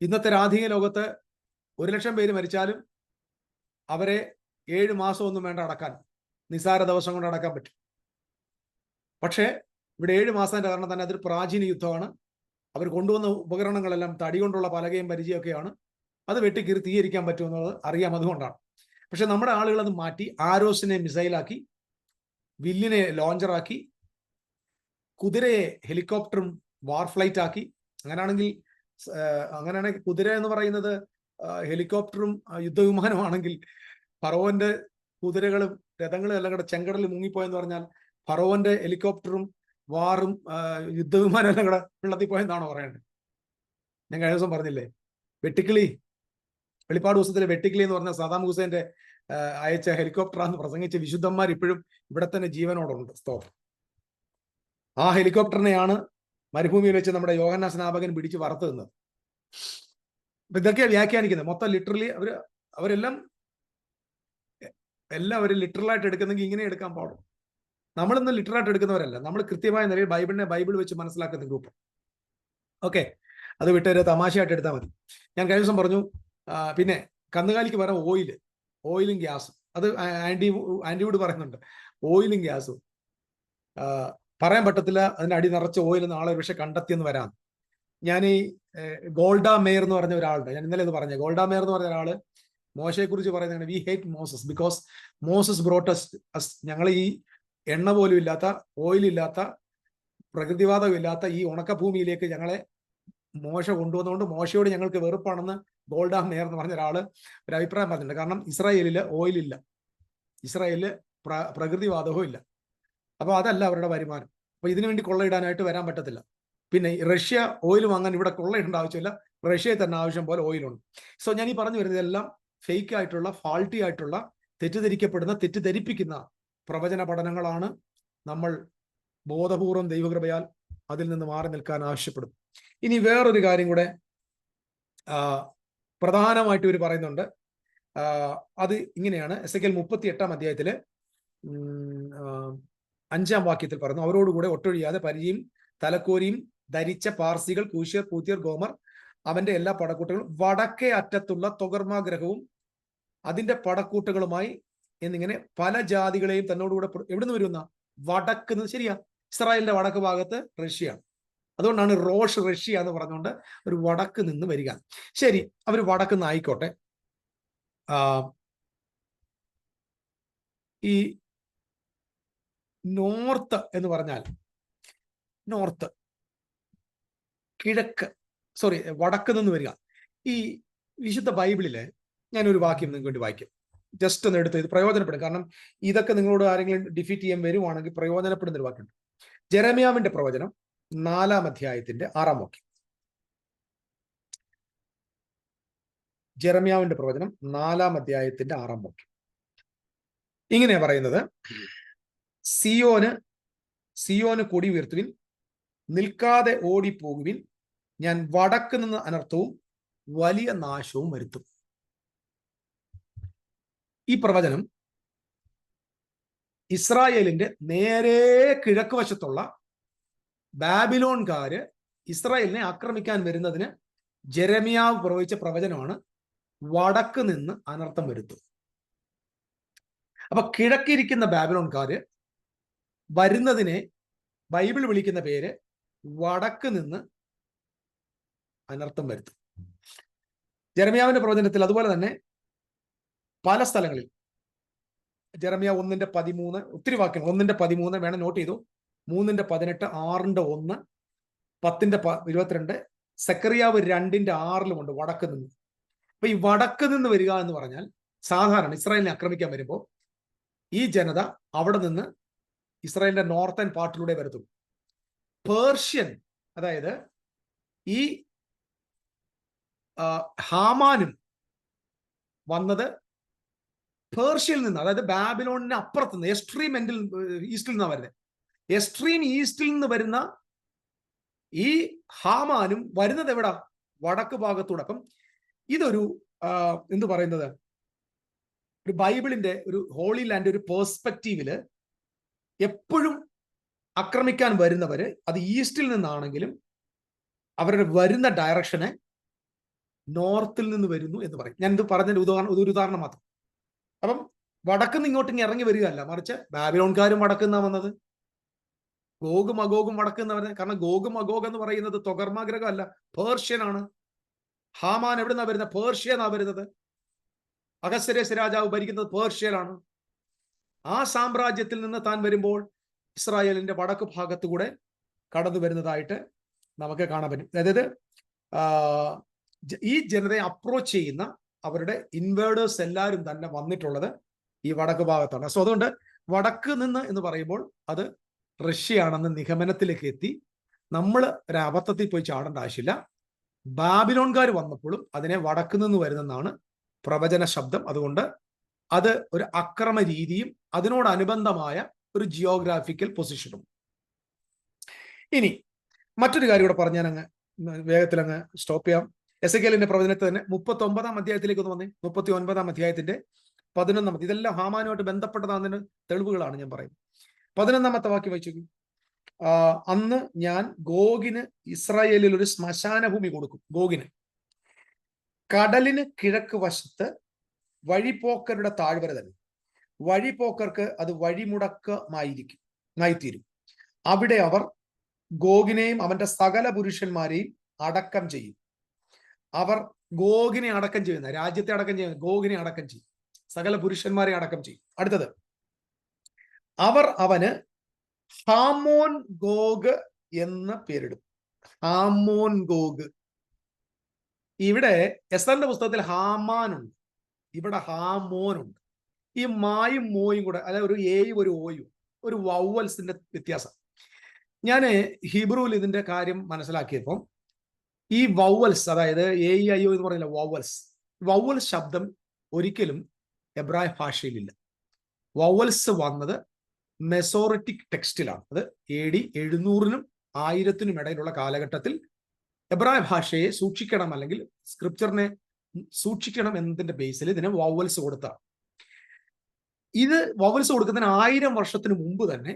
Speaker 1: ഇന്നത്തെ ആധുനിക ലോകത്ത് 1,00,000 പേര് മരിച്ചാലും അവരെ 7 മാസം ഒന്നും വേണ്ട അടക്കാൻ, നിസാര ദിവസം കൊണ്ട് അടക്കാൻ പറ്റും. പക്ഷേ ഇവിടെ 7 മാസത്തിന്റെ കാരണം തന്നെ അതൊരു പ്രാചീന യുദ്ധമാണ്. അവർ കൊണ്ടുവന്ന ഉപകരണങ്ങളെല്ലാം തടി കൊണ്ടുള്ള പലകയും പരിചയമൊക്കെയാണ്. അത് വെട്ടിക്കീറി തീകരിക്കാൻ പറ്റുമെന്നത് അറിയാം, അതുകൊണ്ടാണ്. പക്ഷെ നമ്മുടെ ആളുകൾ അത് മാറ്റി ആരോസിനെ മിസൈലാക്കി, വില്ലിനെ ലോഞ്ചറാക്കി, കുതിരയെ ഹെലികോപ്റ്ററും വാർഫ്ലൈറ്റ് ആക്കി. അങ്ങനെയാണെങ്കിൽ കുതിര എന്ന് പറയുന്നത് ഹെലികോപ്റ്ററും യുദ്ധവിമാനമാണെങ്കിൽ ഫറവോന്റെ കുതിരകളും രഥങ്ങളും എല്ലാം കൂടെ ചെങ്കടലിൽ മുങ്ങിപ്പോയെന്ന് പറഞ്ഞാൽ ഫറവോന്റെ ഹെലികോപ്റ്ററും വാറും യുദ്ധവിമാനം എല്ലാം കൂടെ വെള്ളത്തിൽ പോയെന്നാണോ പറയേണ്ടത്? ഞാൻ കഴിഞ്ഞ ദിവസം പറഞ്ഞില്ലേ, വെട്ടിക്കിളി, വെളിപ്പാട് ദിവസത്തിലെ വെട്ടിക്കിളി എന്ന് പറഞ്ഞ സദാം ഹുസൈന്റെ അയച്ച ഹെലികോപ്റ്ററാന്ന് പ്രസംഗിച്ച വിശുദ്ധന്മാർ ഇപ്പോഴും ഇവിടെ തന്നെ ജീവനോടുണ്ട്. സ്തോത്രം. ആ ഹെലികോപ്റ്ററിനെയാണ് മരുഭൂമിയിൽ വെച്ച് നമ്മുടെ യോഹന്നാ സ്നാപകൻ പിടിച്ച് വറുത്ത് തിന്നത്. അപ്പൊ ഇതൊക്കെയാണ് വ്യാഖ്യാനിക്കുന്നത്. മൊത്തം ലിറ്ററലി അവരെല്ലാം അവർ ലിറ്ററലായിട്ട് എടുക്കുന്നെങ്കിൽ ഇങ്ങനെ എടുക്കാൻ പാടും. നമ്മളിന്ന് ലിറ്ററലായിട്ട് എടുക്കുന്നവരല്ല, നമ്മൾ കൃത്യമായ നിലയിൽ ബൈബിൾ വെച്ച് മനസ്സിലാക്കുന്ന ഗ്രൂപ്പ്. ഓക്കെ, അത് വിട്ടൊരു തമാശയായിട്ട് എടുത്താൽ മതി. ഞാൻ കഴിഞ്ഞ ദിവസം പറഞ്ഞു, പിന്നെ കന്നുകാലിക്ക് പകരം ഓയിലും ഗ്യാസും. അത് ആന്റിയോട് പറയുന്നുണ്ട്, ഓയിലും ഗ്യാസും പറയാൻ പറ്റത്തില്ല. അതിന്റെ അടി നിറച്ച ഓയിൽ നാളെ പക്ഷെ കണ്ടെത്തിയെന്ന് വരാം. ഞാൻ ഈ ഗോൾഡ മേയർ എന്ന് പറഞ്ഞ ഒരാളുണ്ട്, ഞാൻ ഇന്നലെ ഇത് പറഞ്ഞ ഗോൾഡ മേയർ എന്ന് പറഞ്ഞ ഒരാള് മോശയെ കുറിച്ച് പറയുന്നതാണ്, we hate Moses because Moses brought us. ഞങ്ങൾ ഈ എണ്ണ പോലും ഇല്ലാത്ത, ഓയിലില്ലാത്ത, പ്രകൃതിവാദം ഇല്ലാത്ത ഈ ഉണക്കഭൂമിയിലേക്ക് ഞങ്ങളെ മോശ കൊണ്ടുവന്നുകൊണ്ട് മോശയോട് ഞങ്ങൾക്ക് വെറുപ്പാണെന്ന് ഗോൾഡ മേയർ എന്ന് പറഞ്ഞ ഒരാള് ഒരു അഭിപ്രായം പറഞ്ഞിട്ടുണ്ട്. കാരണം ഇസ്രായേലില് ഓയിലില്ല, ഇസ്രായേലില് പ്രകൃതിവാദവും ഇല്ല. അപ്പൊ അതല്ല അവരുടെ വരുമാനം. അപ്പൊ ഇതിനു വേണ്ടി കൊള്ളയിടാനായിട്ട് വരാൻ പറ്റത്തില്ല. പിന്നെ റഷ്യ ഓയിൽ വാങ്ങാൻ ഇവിടെ കൊള്ളയിടേണ്ട ആവശ്യമില്ല, റഷ്യയിൽ തന്നെ ആവശ്യം പോലെ ഓയിലുണ്ട്. സോ ഞാൻ ഈ പറഞ്ഞു വരുന്നതെല്ലാം ഫേക്ക് ആയിട്ടുള്ള, ഫാൾട്ടി ആയിട്ടുള്ള, തെറ്റിദ്ധരിപ്പിക്കുന്ന പ്രവചന പഠനങ്ങളാണ്. നമ്മൾ ബോധപൂർവം ദൈവകൃപയാൽ അതിൽ നിന്ന് മാറി നിൽക്കാൻ ആവശ്യപ്പെടും. ഇനി വേറൊരു കാര്യം കൂടെ പ്രധാനമായിട്ട് ഇവർ പറയുന്നുണ്ട്. അത് ഇങ്ങനെയാണ്. എസെക്കിയേൽ 38-ാം അധ്യായത്തില് 5-ാം വാക്യത്തിൽ പറയുന്നു, അവരോടുകൂടെ ഒട്ടൊഴിയാതെ പരിചയും തലക്കോരിയും ധരിച്ച പാർസികൾ, കൂശ്യർ, പൂത്യർ, ഗോമർ, അവന്റെ എല്ലാ പടക്കൂട്ടങ്ങളും വടക്കേ അറ്റത്തുള്ള തൊഗർമാഗ്രഹവും അതിന്റെ പടക്കൂട്ടുകളുമായി എന്നിങ്ങനെ പല ജാതികളെയും തന്നോടുകൂടെ എവിടുന്ന് വരുന്ന വടക്ക്. ശരിയാ, ഇസ്രായേലിന്റെ വടക്ക് ഭാഗത്ത് റഷ്യയാണ്. അതുകൊണ്ടാണ് റോഷ് റഷ്യ എന്ന് പറഞ്ഞുകൊണ്ട് ഒരു വടക്ക് നിന്ന് വരിക. ശരി, അവർ വടക്ക് നിന്ന് ആയിക്കോട്ടെ. ഈ നോർത്ത് എന്ന് പറഞ്ഞാൽ നോർത്ത്, കിഴക്ക്, വടക്ക് നിന്ന് വരിക. ഈ വിശുദ്ധ ബൈബിളില് ഞാനൊരു വാക്യം നിങ്ങൾക്ക് വേണ്ടി വായിക്കും, ജസ്റ്റ് ഒന്ന് എടുത്ത് ഇത് പ്രയോജനപ്പെടും. കാരണം ഇതൊക്കെ നിങ്ങളോട് ആരെങ്കിലും ഡിഫീറ്റ് ചെയ്യാൻ വരുവാണെങ്കിൽ പ്രയോജനപ്പെടുന്ന ഒരു വാക്യമുണ്ട്. ജെറമ്യാവിന്റെ പ്രവചനം 4-ാം അധ്യായത്തിന്റെ 6-ാം വാക്യം. ജെറമ്യാവിന്റെ പ്രവചനം 4-ാം അധ്യായത്തിന്റെ 6-ാം വാക്യം ഇങ്ങനെയാ പറയുന്നത്, സിയോന് കൊടി ഉയർത്തുവിൻ, നിൽക്കാതെ ഓടിപ്പോകുവിൻ, ഞാൻ വടക്ക് നിന്ന് അനർത്ഥവും വലിയ നാശവും വരുത്തും. ഈ പ്രവചനം ഇസ്രായേലിന്റെ നേരെ കിഴക്ക് വശത്തുള്ള ബാബിലോൺകാര് ഇസ്രായേലിനെ ആക്രമിക്കാൻ വരുന്നതിന് ജെറമ്യാവ് പ്രവചിച്ച പ്രവചനമാണ്, വടക്ക് നിന്ന് അനർത്ഥം വരുത്തും. അപ്പൊ കിഴക്കിരിക്കുന്ന ബാബിലോൺകാര് വരുന്നതിനെ ബൈബിൾ വിളിക്കുന്ന പേര് വടക്ക് നിന്ന് അനർത്ഥം വരുത്തും. ജെറമ്യാവിന്റെ പ്രവചനത്തിൽ അതുപോലെ തന്നെ പല സ്ഥലങ്ങളിൽ ജെറമ്യാവ് 1:13, ഒത്തിരി വാക്യം, 1:13 വേണം നോട്ട് ചെയ്തു, 3:18, 6:1, 10:22, സെക്കറിയാവ് 2:6 ഉണ്ട് വടക്ക് നിന്ന്. അപ്പൊ ഈ വടക്ക് നിന്ന് വരിക എന്ന് പറഞ്ഞാൽ സാധാരണ ഇസ്രായേലിനെ ആക്രമിക്കാൻ വരുമ്പോൾ ഈ ജനത അവിടെ നിന്ന് ഇസ്രായേലിന്റെ നോർത്തേൺ പാർട്ടിലൂടെ വരുത്തും. പേർഷ്യൻ, അതായത് ഈ ഹാമാനും വന്നത് പേർഷ്യയിൽ നിന്ന്, അതായത് ബാബിലോണിന് അപ്പുറത്ത് നിന്ന്, എക്സ്ട്രീം എൻഡിൽ ഈസ്റ്റിൽ നിന്നാണ് വരുന്നത്. എക്സ്ട്രീം ഈസ്റ്റിൽ നിന്ന് വരുന്ന ഈ ഹാമാനും വരുന്നത് എവിടാ? വടക്ക് ഭാഗത്തൂടെ. അപ്പം ഇതൊരു എന്ത് പറയുന്നത്, ഒരു ബൈബിളിന്റെ ഒരു ഹോളി ലാൻഡ് ഒരു പേഴ്സ്പെക്റ്റീവില് എപ്പോഴും ആക്രമിക്കാൻ വരുന്നവര് അത് ഈസ്റ്റിൽ നിന്നാണെങ്കിലും അവരുടെ വരുന്ന ഡയറക്ഷനെ നോർത്തിൽ നിന്ന് വരുന്നു എന്ന് പറയും. ഞാൻ ഇത് പറഞ്ഞതിന്റെ ഒരു ഉദാഹരണം മാത്രം. അപ്പം വടക്കുന്ന് ഇങ്ങോട്ട് ഇറങ്ങി വരികയല്ല, മറിച്ച് ബാബിലോൺകാരും വടക്കുന്ന വന്നത്, ഗോഗും അഗോഗും വടക്കുന്ന വരുന്നത്. കാരണം ഗോഗും അഗോഗ് എന്ന് പറയുന്നത് തൊഗർമാഗ്രഹമല്ല, പേർഷ്യനാണ്. ഹാമാൻ എവിടുന്നാ വരുന്നത്? പേർഷ്യനാ വരുന്നത്. അഹസ്വേരോസ് രാജാവ് ഭരിക്കുന്നത് പേർഷ്യയിലാണ്. ആ സാമ്രാജ്യത്തിൽ നിന്ന് താൻ വരുമ്പോൾ ഇസ്രായേലിന്റെ വടക്ക് ഭാഗത്തുകൂടെ കടന്നു വരുന്നതായിട്ട് നമുക്ക് കാണാൻ പറ്റും. അതായത് ഈ ജനതയെ അപ്രോച്ച് ചെയ്യുന്ന അവരുടെ ഇൻവേർഡേഴ്സ് എല്ലാവരും തന്നെ വന്നിട്ടുള്ളത് ഈ വടക്ക് ഭാഗത്താണ്. സോ അതുകൊണ്ട് വടക്ക് നിന്ന് എന്ന് പറയുമ്പോൾ അത് റഷ്യയാണെന്ന് നിഗമനത്തിലേക്ക് എത്തി നമ്മൾ ഒരു അബദ്ധത്തിൽ പോയി ചാടേണ്ട ആവശ്യമില്ല. ബാബിലോൺകാർ വന്നപ്പോഴും അതിനെ വടക്ക് നിന്ന് വരുന്നെന്നാണ് പ്രവചന ശബ്ദം. അതുകൊണ്ട് അത് ഒരു അക്രമ രീതിയും അതിനോടനുബന്ധമായ ഒരു ജിയോഗ്രാഫിക്കൽ പൊസിഷനും. ഇനി മറ്റൊരു കാര്യം കൂടെ പറഞ്ഞാൽ അങ്ങ് വേഗത്തിൽ അങ്ങ് സ്റ്റോപ്പ് ചെയ്യാം. എസെക്കിയേലിന്റെ പ്രവചനത്തിൽ തന്നെ 39-ാം അധ്യായത്തിലേക്ക് ഒന്ന് വന്നേ. 39-ാം അധ്യായത്തിന്റെ 11-ാമത്തെ, ഇതെല്ലാം ഹാമാനുമായിട്ട് ബന്ധപ്പെട്ടതാണെന്ന് തെളിവുകളാണ് ഞാൻ പറയുന്നത്. 11-ാമത്തെ വാക്യം വായിച്ചു. അന്ന് ഞാൻ ഗോഗിന് ഇസ്രായേലിൽ ഒരു ശ്മശാന ഭൂമി കൊടുക്കും. ഗോഗിന് കടലിന് കിഴക്ക് വശത്ത് വഴിപോക്കരുടെ താഴ്വര തന്നെ. വഴിപോക്കർക്ക് അത് വഴിമുടക്കമായിത്തീരും. അവിടെ അവർ ഗോഗിനെയും അവന്റെ സകല പുരുഷന്മാരെയും അടക്കം ചെയ്യും. അവർ ഗോഗിനെ അടക്കം ചെയ്യുന്ന, രാജ്യത്തെ അടക്കം ചെയ്യുന്ന, ഗോഗിനെ അടക്കം ചെയ്യും, സകല പുരുഷന്മാരെ അടക്കം ചെയ്യും. അടുത്തത്, അവർ അവന് ഹാമോൻ ഗോഗ് എന്ന് പേരിടും. ഹാമോൻ ഗോഗ്. ഇവിടെ എസ്തറിന്റെ പുസ്തകത്തിൽ ഹാമാനുണ്ട്, ഇവിടെ ഹാമോനുണ്ട്. ഈ മായും മോയും കൂടെ, അതായത് ഒരു എയും ഒരു ഓയും, ഒരു വൗവൽസിന്റെ വ്യത്യാസം. ഞാൻ ഹീബ്രുവിൽ ഇതിന്റെ കാര്യം മനസ്സിലാക്കിയപ്പോൾ ഈ വൗവൽസ്, അതായത് എ ഇ ഐ ഒ എന്ന് പറയുന്ന വൗവൽ ശബ്ദം ഒരിക്കലും എബ്രായ ഭാഷയിലില്ല. വൗവൽസ് വന്നത് മെസോറിറ്റിക് ടെക്സ്റ്റിലാണ്. അത് AD 700-നും 1000-നും ഇടയിലുള്ള കാലഘട്ടത്തിൽ എബ്രായ ഭാഷയെ സൂക്ഷിക്കണം, അല്ലെങ്കിൽ സ്ക്രിപ്ചറിനെ സൂക്ഷിക്കണം എന്നതിന്റെ ബേസിൽ ഇതിന് വൗവൽസ് കൊടുത്താണ്. ഇത് വൗവൽസ് കൊടുക്കുന്നതിന് 1000 വർഷത്തിന് മുമ്പ് തന്നെ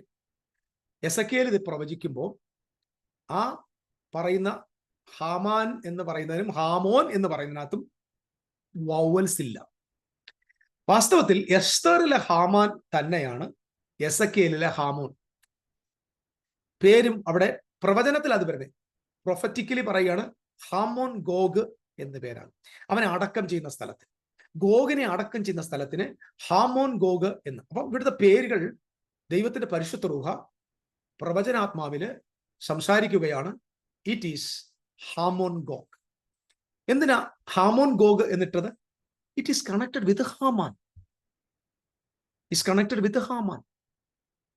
Speaker 1: എസെക്കിയേൽ ഇത് പ്രവചിക്കുമ്പോൾ ആ പറയുന്ന ഹാമാൻ എന്ന് പറയുന്നതിനും ഹാമോൻ എന്ന് പറയുന്നതിനകത്തും വൗവൽസ് ഇല്ല. വാസ്തവത്തിൽ എസ്തറിലെ ഹാമാൻ തന്നെയാണ് എസെക്കിയേലിലെ ഹാമോൻ. പേരും അവിടെ പ്രവചനത്തിൽ അത് വരുന്നത്, പ്രൊഫറ്റിക്കലി പറയുകയാണ് ഹാമോൻ ഗോഗ് എന്ന് പേരാണ്. അവനെ അടക്കം ചെയ്യുന്ന സ്ഥലത്ത്, ഗോഗിനെ അടക്കം ചെയ്യുന്ന സ്ഥലത്തിന് ഹാമോൻ ഗോഗ് എന്ന്. അപ്പം ഇവിടുത്തെ പേരുകൾ ദൈവത്തിന്റെ പരിശുദ്ധ റൂഹ പ്രവചനാത്മാവില് സംസാരിക്കുകയാണ്. It is Hamon Gog. എന്തിനാ ഹാമോൻ ഗോഗ് എന്നിട്ടത്? It is connected with Haman. Is connected with the Haman,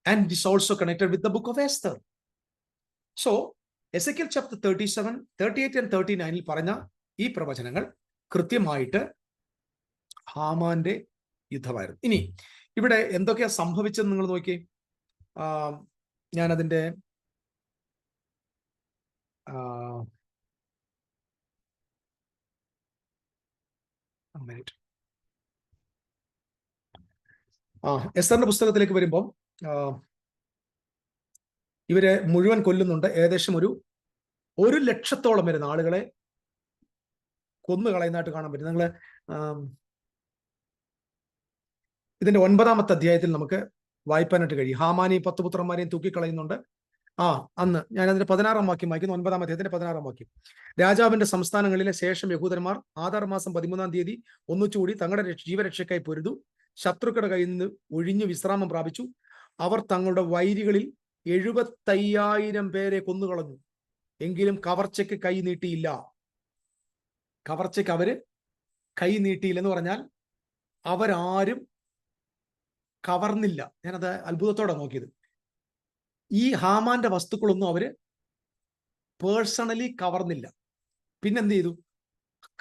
Speaker 1: and it is also connected with the book of Esther. So Ezekiel chapter 37, 38 and 39-ൽ പറഞ്ഞ ഈ പ്രവചനങ്ങൾ കൃത്യമായിട്ട് ഹാമാന്റെ യുദ്ധമായിരുന്നു. ഇനി ഇവിടെ എന്തൊക്കെയാ സംഭവിച്ചെന്ന് നിങ്ങൾ നോക്കിയേ. ഞാനതിന്റെ എസ്തറിന്റെ പുസ്തകത്തിലേക്ക് വരുമ്പം ഇവരെ മുഴുവൻ കൊല്ലുന്നുണ്ട്. ഏകദേശം ഒരു 100,000-ഓളം വരുന്ന ആളുകളെ കൊന്നു കളയുന്നതായിട്ട് കാണാൻ പറ്റും. നിങ്ങൾ ഇതിന്റെ 9-ാമത്തെ അധ്യായത്തിൽ നമുക്ക് വായിപ്പാനായിട്ട് കഴിയും. ഹാമാനെയും 10 പുത്രന്മാരെയും തൂക്കിക്കളയുന്നുണ്ട്. അന്ന് ഞാൻ അതിന്റെ 16-ാം വാക്യം വായിക്കുന്നു. 9-ാം അധ്യായത്തിന്റെ 16-ാം വാക്യം. രാജാവിന്റെ സംസ്ഥാനങ്ങളിലെ ശേഷം യഹൂദന്മാർ ആദാർ മാസം 13-ാം തീയതി ഒന്നിച്ചുകൂടി തങ്ങളുടെ ജീവരക്ഷയ്ക്കായി പൊരുതു. ശത്രുക്കളുടെ കയ്യിൽ നിന്ന് ഒഴിഞ്ഞു വിശ്രാമം പ്രാപിച്ചു. അവർ തങ്ങളുടെ വൈരികളിൽ 75,000 പേരെ കൊന്നുകളഞ്ഞു. എങ്കിലും കവർച്ചയ്ക്ക് കൈ നീട്ടിയില്ല. കവർച്ചയ്ക്ക് അവര് കൈ നീട്ടിയില്ലെന്ന് പറഞ്ഞാൽ അവരാരും കവർന്നില്ല. ഞാനത് അത്ഭുതത്തോടെ നോക്കിയത്. ഈ ഹാമാന്റെ വസ്തുക്കളൊന്നും അവര് പേഴ്സണലി കവർന്നില്ല. പിന്നെന്ത് ചെയ്തു?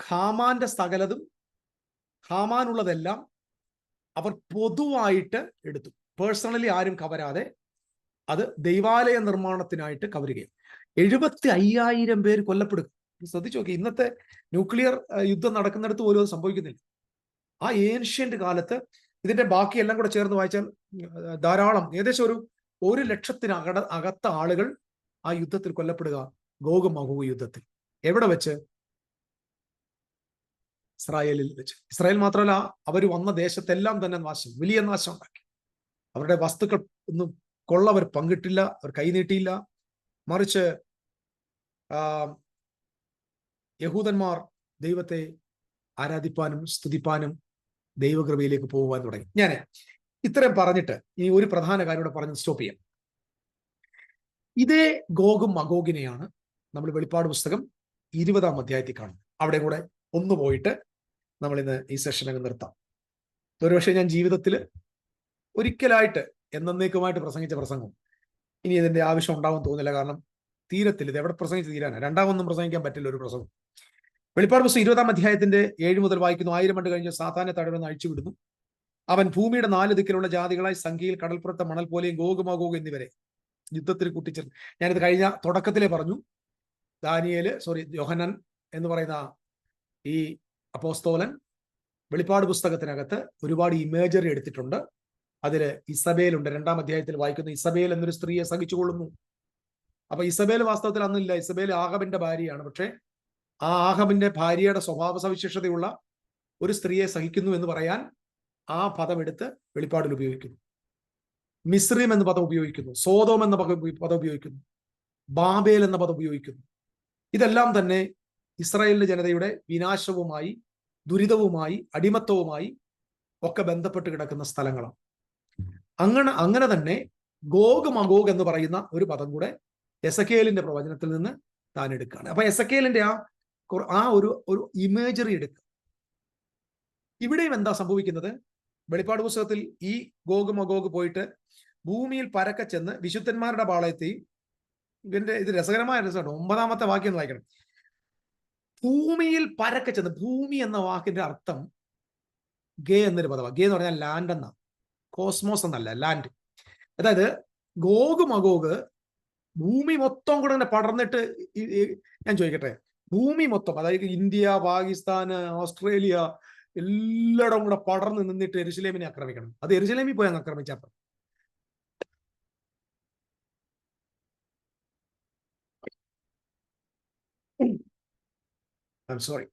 Speaker 1: ഹാമാന്റെ സകലതും, ഹാമാനുള്ളതെല്ലാം അവർ പൊതുവായിട്ട് എടുത്തു. പേഴ്സണലി ആരും കവരാതെ അത് ദൈവാലയ നിർമ്മാണത്തിനായിട്ട് കവരുകയും 75,000 പേര് കൊല്ലപ്പെടുക. ശ്രദ്ധിച്ചു നോക്കി, ഇന്നത്തെ ന്യൂക്ലിയർ യുദ്ധം നടക്കുന്നിടത്ത് പോലും അത് സംഭവിക്കുന്നില്ല. ആ ഏൻഷ്യന്റ് കാലത്ത് ഇതിന്റെ ബാക്കിയെല്ലാം കൂടെ ചേർന്ന് വായിച്ചാൽ ധാരാളം, ഏകദേശം ഒരു ലക്ഷത്തിന് അകത്ത ആളുകൾ ആ യുദ്ധത്തിൽ കൊല്ലപ്പെടുക. ഗോഗ് മഗോഗ് യുദ്ധത്തിൽ. എവിടെ വെച്ച്? ഇസ്രായേലിൽ വെച്ച്. ഇസ്രായേൽ മാത്രമല്ല, അവർ വന്ന ദേശത്തെല്ലാം തന്നെ നാശം, വലിയ നാശം ഉണ്ടാക്കി. അവരുടെ വസ്തുക്കൾ ഒന്നും കൊള്ളവർ പങ്കിട്ടില്ല, അവർ കൈനീട്ടിയില്ല. മറിച്ച് യഹൂദന്മാർ ദൈവത്തെ ആരാധിപ്പാനും സ്തുതിപ്പാനും ദൈവകൃപയിലേക്ക് പോകുവാൻ തുടങ്ങി. ഞാൻ ഇത്രയും പറഞ്ഞിട്ട് ഇനി ഒരു പ്രധാന കാര്യം കൂടെ പറഞ്ഞ് സ്റ്റോപ്പ് ചെയ്യാം. ഇതേ ഗോഗും മഗോഗിനെയാണ് നമ്മൾ വെളിപ്പാട് പുസ്തകം 20-ാം അധ്യായത്തിൽ കാണുന്നത്. അവിടെ കൂടെ ഒന്ന് പോയിട്ട് നമ്മൾ ഇന്ന് ഈ സെഷൻ അങ്ങ് നിർത്താം. ഒരുപക്ഷെ ഞാൻ ജീവിതത്തിൽ ഒരിക്കലായിട്ട് എന്നേക്കുമായിട്ട് പ്രസംഗിച്ച പ്രസംഗം ഇനി ഇതിന്റെ ആവശ്യം ഉണ്ടാവും തോന്നില്ല. കാരണം തീരത്തില്ല, ഇത് എവിടെ പ്രസംഗിച്ച് തീരാനാണ്? രണ്ടാമൊന്നും പ്രസംഗിക്കാൻ പറ്റില്ല ഒരു പ്രസംഗം. വെളിപ്പാട് പുസ്തകം 20-ാം അധ്യായത്തിന്റെ 7 മുതൽ വായിക്കുന്നു. 1000 ആണ്ട് കഴിഞ്ഞ് സാത്താനെ തടവിൽ അഴിച്ചുവിടുന്നു. അവൻ ഭൂമിയുടെ 4 ദിക്കിലുള്ള ജാതികളായി സംഖ്യയിൽ കടൽപ്പുറത്തെ മണൽ പോലെയും ഗോഗ് മഗോഗ് എന്നിവരെ യുദ്ധത്തിൽ കൂട്ടിച്ചേർന്നു. ഞാനിത് കഴിഞ്ഞ തുടക്കത്തിലേ പറഞ്ഞു. യോഹന്നാൻ എന്ന് പറയുന്ന ഈ അപ്പോസ്തോലൻ വെളിപ്പാട് പുസ്തകത്തിനകത്ത് ഒരുപാട് ഇമേജറി എടുത്തിട്ടുണ്ട്. അതില് ഇസബേൽ ഉണ്ട്. 2-ാം അധ്യായത്തിൽ വായിക്കുന്നു, ഇസബേൽ എന്നൊരു സ്ത്രീയെ സഹിച്ചുകൊള്ളുന്നു. അപ്പൊ ഇസബേൽ വാസ്തവത്തിൽ അന്നില്ല. ഇസബേൽ ആഹബിന്റെ ഭാര്യയാണ്. പക്ഷെ ആ ആഹബിന്റെ ഭാര്യയുടെ സ്വഭാവ സവിശേഷതയുള്ള ഒരു സ്ത്രീയെ സഹിക്കുന്നു എന്ന് പറയാൻ ആ പദം എടുത്ത് വെളിപ്പാടിൽ ഉപയോഗിക്കുന്നു. മിസ്രീം എന്ന പദം ഉപയോഗിക്കുന്നു, സോദോം എന്ന പദം ഉപയോഗിക്കുന്നു, ബാബേൽ എന്ന പദം ഉപയോഗിക്കുന്നു. ഇതെല്ലാം തന്നെ ഇസ്രായേലിന്റെ ജനതയുടെ വിനാശവുമായി, ദുരിതവുമായി, അടിമത്തവുമായി ഒക്കെ ബന്ധപ്പെട്ട് കിടക്കുന്ന സ്ഥലങ്ങളാണ്. അങ്ങനെ തന്നെ ഗോഗ് മഗോഗ് എന്ന് പറയുന്ന ഒരു പദം കൂടെ എസക്കേലിന്റെ പ്രവചനത്തിൽ നിന്ന് താൻ എടുക്കുകയാണ്. അപ്പൊ എസക്കേലിന്റെ ആ ഒരു ഇമേജറി എടുക്കുക. ഇവിടെയും എന്താ സംഭവിക്കുന്നത്? വെളിപ്പാട് പുസ്തകത്തിൽ ഈ ഗോഗ് മഗോഗ് പോയിട്ട് ഭൂമിയിൽ പരക്കെ ചെന്ന് വിശുദ്ധന്മാരുടെ പാളയത്തെയും, ഇത് രസകരമായ രസമാണ്. 9-ാമത്തെ വാക്യം ഒന്ന് വായിക്കണം. ഭൂമിയിൽ പരക്കെ ചെന്ന്. ഭൂമി എന്ന വാക്കിന്റെ അർത്ഥം ഗേ എന്നൊരു പദമാണ്. ഗേ എന്ന് പറഞ്ഞാൽ ലാൻഡ് എന്നാ, കോസ്മോസ് എന്നല്ല, ലാൻഡ്. അതായത് ഗോഗ് മഗോഗ് ഭൂമി മൊത്തം കൂടെ തന്നെ പടർന്നിട്ട്, ഞാൻ ചോദിക്കട്ടെ, ഭൂമി മൊത്തം, അതായത് ഇന്ത്യ, പാകിസ്ഥാൻ, ഓസ്ട്രേലിയ എല്ലായിടവും കൂടെ പടർന്ന് നിന്നിട്ട് യെരുശലേമിനെ ആക്രമിക്കണം. അത് യെരുശലേമിൽ പോയി അങ്ങ് ആക്രമിച്ചപ്പോൾ സോറി,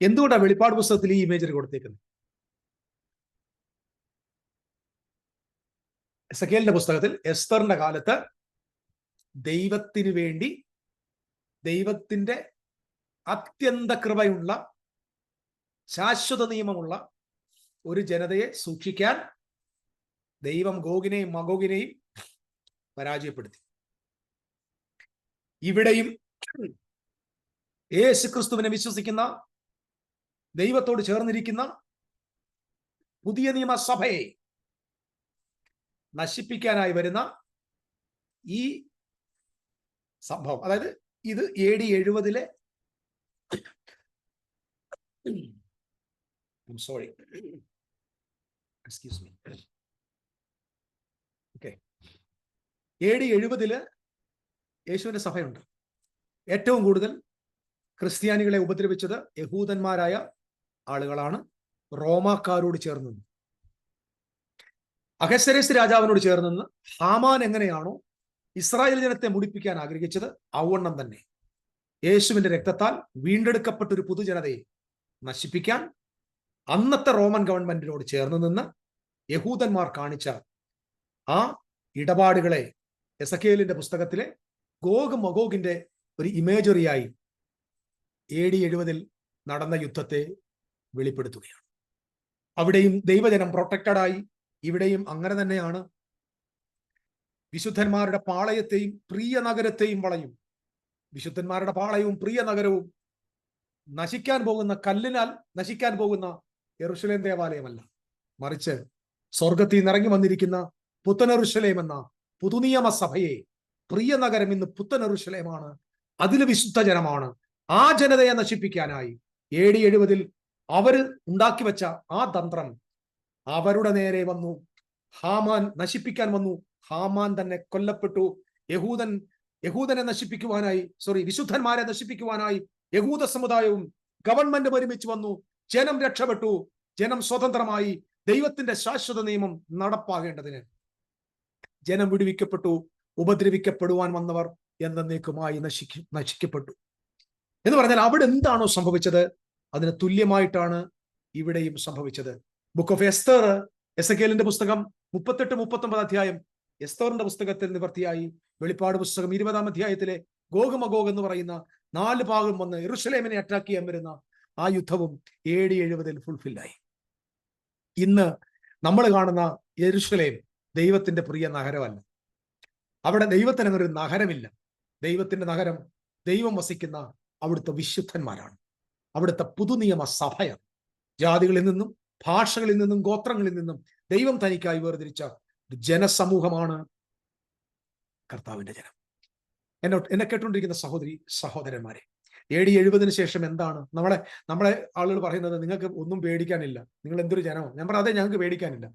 Speaker 1: എന്തുകൊണ്ടാണ് വെളിപ്പാട് പുസ്തകത്തിൽ ഈ ഇമേജറി കൊടുത്തേക്കുന്നത്? എസക്കേലിന്റെ പുസ്തകത്തിൽ എസ്തറിന്റെ കാലത്ത് ദൈവത്തിന് വേണ്ടി, ദൈവത്തിന്റെ അത്യന്ത കൃപയുള്ള, ശാശ്വത നിയമമുള്ള ഒരു ജനതയെ സൂക്ഷിക്കാൻ ദൈവം ഗോഗിനെയും മഗോഗിനെയും പരാജയപ്പെടുത്തി. ഇവിടെയും യേശുക്രിസ്തുവിനെ വിശ്വസിക്കുന്ന, ദൈവത്തോട് ചേർന്നിരിക്കുന്ന പുതിയ നിയമസഭയെ നശിപ്പിക്കാനായി വരുന്ന ഈ സംഭവം, അതായത് ഇത് AD 70-ലെ sorry excuse me okay AD 70-ല് യേശുവിന്റെ സഭയുണ്ട്. ഏറ്റവും കൂടുതൽ ക്രിസ്ത്യാനികളെ ഉപദ്രവിച്ചത് യഹൂദന്മാരായ ആളുകളാണ്. റോമാക്കാരോട് ചേർന്ന്, അഹശ്വേരോസ് രാജാവിനോട് ചേർന്ന് ഹാമാൻ എങ്ങനെയാണോ ഇസ്രായേൽ ജനത്തെ മുടിപ്പിക്കാൻ ആഗ്രഹിച്ചത്, അവണ്ണം തന്നെ യേശുവിന്റെ രക്തത്താൽ വീണ്ടെടുക്കപ്പെട്ട ഒരു പൊതുജനതയെ നശിപ്പിക്കാൻ അന്നത്തെ റോമൻ ഗവൺമെന്റിനോട് ചേർന്ന് നിന്ന് യഹൂദന്മാർ കാണിച്ച ആ ഇടപാടുകളെ എസക്കേലിന്റെ പുസ്തകത്തിലെ ഗോഗ് മഗോഗിന്റെ ഒരു ഇമേജറിയായി AD 70-ൽ നടന്ന യുദ്ധത്തെ വെളിപ്പെടുത്തുകയാണ്. അവിടെയും ദൈവജനം പ്രൊട്ടക്റ്റഡായി. ഇവിടെയും അങ്ങനെ തന്നെയാണ്. വിശുദ്ധന്മാരുടെ പാളയത്തെയും പ്രിയ നഗരത്തെയും വളയും. വിശുദ്ധന്മാരുടെ പാളയവും പ്രിയ നഗരവും നശിക്കാൻ പോകുന്ന കല്ലിനാൽ നശിക്കാൻ പോകുന്ന യെരൂശലേം ദേവാലയമല്ല, മറിച്ച് സ്വർഗത്തിൽ നിന്ന് ഇറങ്ങി വന്നിരിക്കുന്ന പുത്തൻ യെരൂശലേം എന്ന പുതുനിയമ സഭയെ, പ്രിയ നഗരം ഇന്ന് പുത്തൻ യെരൂശലേമാണ്, അതില് വിശുദ്ധ ജനമാണ്. ആ ജനതയെ നശിപ്പിക്കാനായി AD 70 അവര് ഉണ്ടാക്കി വെച്ച ആ തന്ത്രം അവരുടെ നേരെ വന്നു. ഹാമാൻ നശിപ്പിക്കാൻ വന്നു. ഹാമാൻ തന്നെ കൊല്ലപ്പെട്ടു. യഹൂദനെ നശിപ്പിക്കുവാനായി, വിശുദ്ധന്മാരെ നശിപ്പിക്കുവാനായി യഹൂദ സമുദായവും ഗവൺമെന്റും ഒരുമിച്ച് വന്നു. ജനം രക്ഷപ്പെട്ടു. ജനം സ്വതന്ത്രമായി. ദൈവത്തിന്റെ ശാശ്വത നിയമം നടപ്പാകേണ്ടതിന് ജനം വിടുവിക്കപ്പെട്ടു. ഉപദ്രവിക്കപ്പെടുവാൻ വന്നവർ എന്നേക്കുമായി നശിക്കപ്പെട്ടു എന്ന് പറഞ്ഞാൽ അവിടെ എന്താണോ സംഭവിച്ചത് അതിന് തുല്യമായിട്ടാണ് ഇവിടെയും സംഭവിച്ചത്. ബുക്ക് ഓഫ് എസ്തർ, എസെക്കിയേലിന്റെ പുസ്തകം 38-39 അധ്യായം എസ്തറിന്റെ പുസ്തകത്തിൽ നിവർത്തിയായി. വെളിപ്പാട് പുസ്തകം 20-ാം അധ്യായത്തിലെ ഗോഗ് മഗോഗ് എന്ന് പറയുന്ന 4 ഭാഗം വന്ന് യെരൂശലേമിനെ അറ്റാക്ക് ചെയ്യാൻ വരുന്ന ആ യുദ്ധവും AD 70 ഫുൾഫില്ലായി. ഇന്ന് നമ്മൾ കാണുന്ന യെരൂശലേം ദൈവത്തിന്റെ പ്രിയ നഗരമല്ല. അവിടെ ദൈവത്തിന് അങ്ങനെ ഒരു നഗരമില്ല. ദൈവത്തിന്റെ നഗരം ദൈവം വസിക്കുന്ന അവിടുത്തെ വിശുദ്ധന്മാരാണ്. അവിടുത്തെ പുതുനിയമ സഭയാണ്. ജാതികളിൽ നിന്നും ഭാഷകളിൽ നിന്നും ഗോത്രങ്ങളിൽ നിന്നും ദൈവം തനിക്കായി വേർതിരിച്ച ഒരു ജനസമൂഹമാണ് കർത്താവിന്റെ ജനം. എന്നെ കേട്ടുകൊണ്ടിരിക്കുന്ന സഹോദരി സഹോദരന്മാരെ, AD 70 ശേഷം എന്താണ് നമ്മളെ ആളുകൾ പറയുന്നത്? നിങ്ങൾക്ക് ഒന്നും പേടിക്കാനില്ല, നിങ്ങൾ എന്തൊരു ജനമോ? ഞാൻ പറയാം, അതെ, ഞങ്ങൾക്ക് പേടിക്കാനില്ല.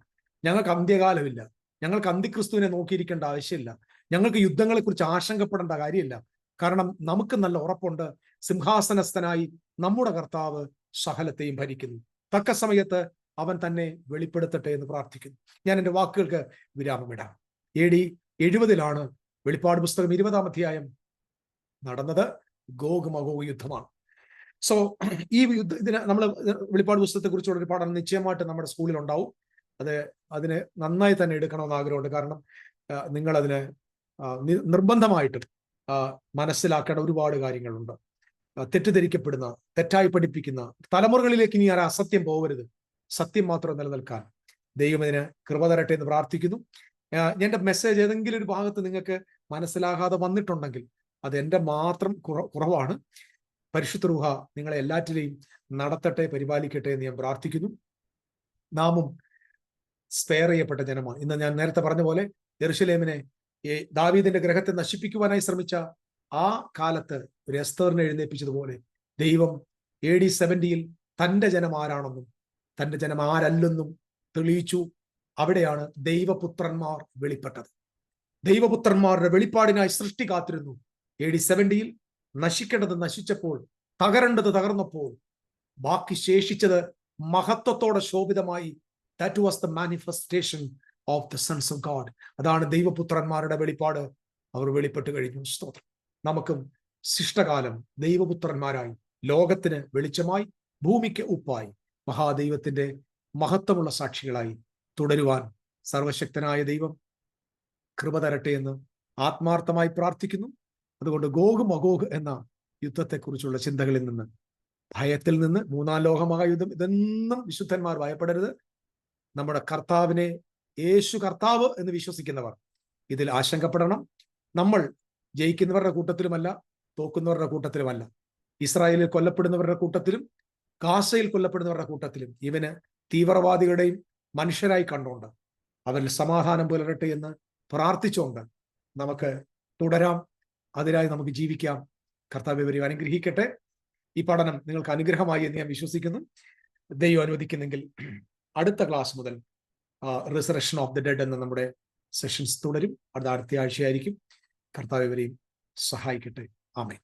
Speaker 1: ഞങ്ങൾക്ക് അന്ത്യകാലമില്ല. ഞങ്ങൾക്ക് അന്തിക്രിസ്തുവിനെ നോക്കിയിരിക്കേണ്ട ആവശ്യമില്ല. ഞങ്ങൾക്ക് യുദ്ധങ്ങളെ കുറിച്ച് ആശങ്കപ്പെടേണ്ട കാര്യമില്ല. കാരണം നമുക്ക് നല്ല ഉറപ്പുണ്ട്, സിംഹാസനസ്ഥനായി നമ്മുടെ കർത്താവ് സകലത്തെയും ഭരിക്കുന്നു. തക്ക സമയത്ത് അവൻ തന്നെ വെളിപ്പെടുത്തട്ടെ എന്ന് പ്രാർത്ഥിക്കുന്നു. ഞാൻ എൻ്റെ വാക്കുകൾക്ക് വിരാമമിടാം. AD 70 വെളിപ്പാട് പുസ്തകം 20-ാം അധ്യായം നടന്നത്. ഗോഗ് മഗോഗ് യുദ്ധമാണ്. സോ ഈ ഇതിന് നമ്മൾ വെളിപ്പാട് പുസ്തകത്തെ കുറിച്ചുള്ള ഒരു പഠനം നിശ്ചയമായിട്ട് നമ്മുടെ സ്കൂളിൽ ഉണ്ടാവും. അതിന് നന്നായി തന്നെ എടുക്കണമെന്ന് ആഗ്രഹമുണ്ട്. കാരണം നിങ്ങൾ അതിന് നിർബന്ധമായിട്ടും മനസ്സിലാക്കേണ്ട ഒരുപാട് കാര്യങ്ങളുണ്ട്. തെറ്റിദ്ധരിക്കപ്പെടുന്ന, തെറ്റായി പഠിപ്പിക്കുന്ന തലമുറകളിലേക്ക് ഇനി ആരും അസത്യം പോകരുത്. സത്യം മാത്രം നിലനിൽക്കാൻ ദൈവം ഇതിന് കൃപ തരട്ടെ എന്ന് പ്രാർത്ഥിക്കുന്നു. എൻ്റെ മെസ്സേജ് ഏതെങ്കിലും ഒരു ഭാഗത്ത് നിങ്ങൾക്ക് മനസ്സിലാകാതെ വന്നിട്ടുണ്ടെങ്കിൽ അത് എൻ്റെ മാത്രം കുറവാണ്. പരിശുദ്ധ റൂഹ നിങ്ങളെ എല്ലാറ്റിലെയും നടത്തട്ടെ, പരിപാലിക്കട്ടെ എന്ന് ഞാൻ പ്രാർത്ഥിക്കുന്നു. നാമും സ്പെയർ ചെയ്യപ്പെട്ട ജനമാണ്. ഇന്ന് ഞാൻ നേരത്തെ പറഞ്ഞ പോലെ യെരൂശലേമിനെ ദാവീദിന്റെ ഗ്രഹത്തെ നശിപ്പിക്കുവാനായി ശ്രമിച്ച ആ കാലത്ത് ഒരു എസ്തറിനെ എഴുന്നേൽപ്പിച്ചതുപോലെ ദൈവം AD 70 തന്റെ ജനം ആരാണെന്നും തന്റെ ജനം ആരല്ലെന്നും തെളിയിച്ചു. അവിടെയാണ് ദൈവപുത്രന്മാർ വെളിപ്പെട്ടത്. ദൈവപുത്രന്മാരുടെ വെളിപ്പാടിനായി സൃഷ്ടി കാത്തിരുന്നു. AD 70 നശിക്കേണ്ടത് നശിച്ചപ്പോൾ, തകരേണ്ടത് തകർന്നപ്പോൾ, ബാക്കി ശേഷിച്ചത് മഹത്വത്തോടെ ശോഭിതമായി. That was the manifestation of the sons of God. അതാണ് ദൈവപുത്രന്മാരുടെ വെളിപ്പാട്. അവർ വെളിപ്പെട്ട് കഴിഞ്ഞു. സ്തോത്രം. നമുക്കും ശിഷ്ടകാലം ദൈവപുത്രന്മാരായി, ലോകത്തിന് വെളിച്ചമായി, ഭൂമിക്ക് ഉപ്പായി, മഹാദൈവത്തിന്റെ മഹത്വമുള്ള സാക്ഷികളായി തുടരുവാൻ സർവശക്തനായ ദൈവം കൃപ തരട്ടെ എന്ന് ആത്മാർത്ഥമായി പ്രാർത്ഥിക്കുന്നു. അതുകൊണ്ട് ഗോഗ് മഗോഗ് എന്ന യുദ്ധത്തെക്കുറിച്ചുള്ള ചിന്തകളിൽ നിന്ന്, ഭയത്തിൽ നിന്ന്, 3-ാം ലോകമഹായുദ്ധം, ഇതൊന്നും വിശുദ്ധന്മാർ ഭയപ്പെടരുത്. നമ്മുടെ കർത്താവിനെ, യേശു കർത്താവ് എന്ന് വിശ്വസിക്കുന്നവർ ഇതിൽ ആശങ്കപ്പെടണം. നമ്മൾ ജയിക്കുന്നവരുടെ കൂട്ടത്തിലുമല്ല, തോക്കുന്നവരുടെ കൂട്ടത്തിലുമല്ല. ഇസ്രായേലിൽ കൊല്ലപ്പെടുന്നവരുടെ കൂട്ടത്തിലും ഗാസയിൽ കൊല്ലപ്പെടുന്നവരുടെ കൂട്ടത്തിലും ഇവന് തീവ്രവാദികളുടെയും മനുഷ്യരായി കണ്ടുകൊണ്ട് അവരിൽ സമാധാനം പുലരട്ടെ എന്ന് പ്രാർത്ഥിച്ചുകൊണ്ട് നമുക്ക് തുടരാം. അതിനായി നമുക്ക് ജീവിക്കാം. കർത്താവ് ഇവരെ അനുഗ്രഹിക്കട്ടെ. ഈ പഠനം നിങ്ങൾക്ക് അനുഗ്രഹമായി എന്ന് ഞാൻ വിശ്വസിക്കുന്നു. ദൈവം അനുവദിക്കുന്നെങ്കിൽ അടുത്ത ക്ലാസ് മുതൽ റിസറക്ഷൻ ഓഫ് ദി ഡെഡ് എന്ന നമ്മുടെ സെഷൻസ് തുടരും. അത് അടുത്ത ആഴ്ചയായിരിക്കും. കർത്താവ് ഇവരെയും സഹായിക്കട്ടെ. ആമേൻ.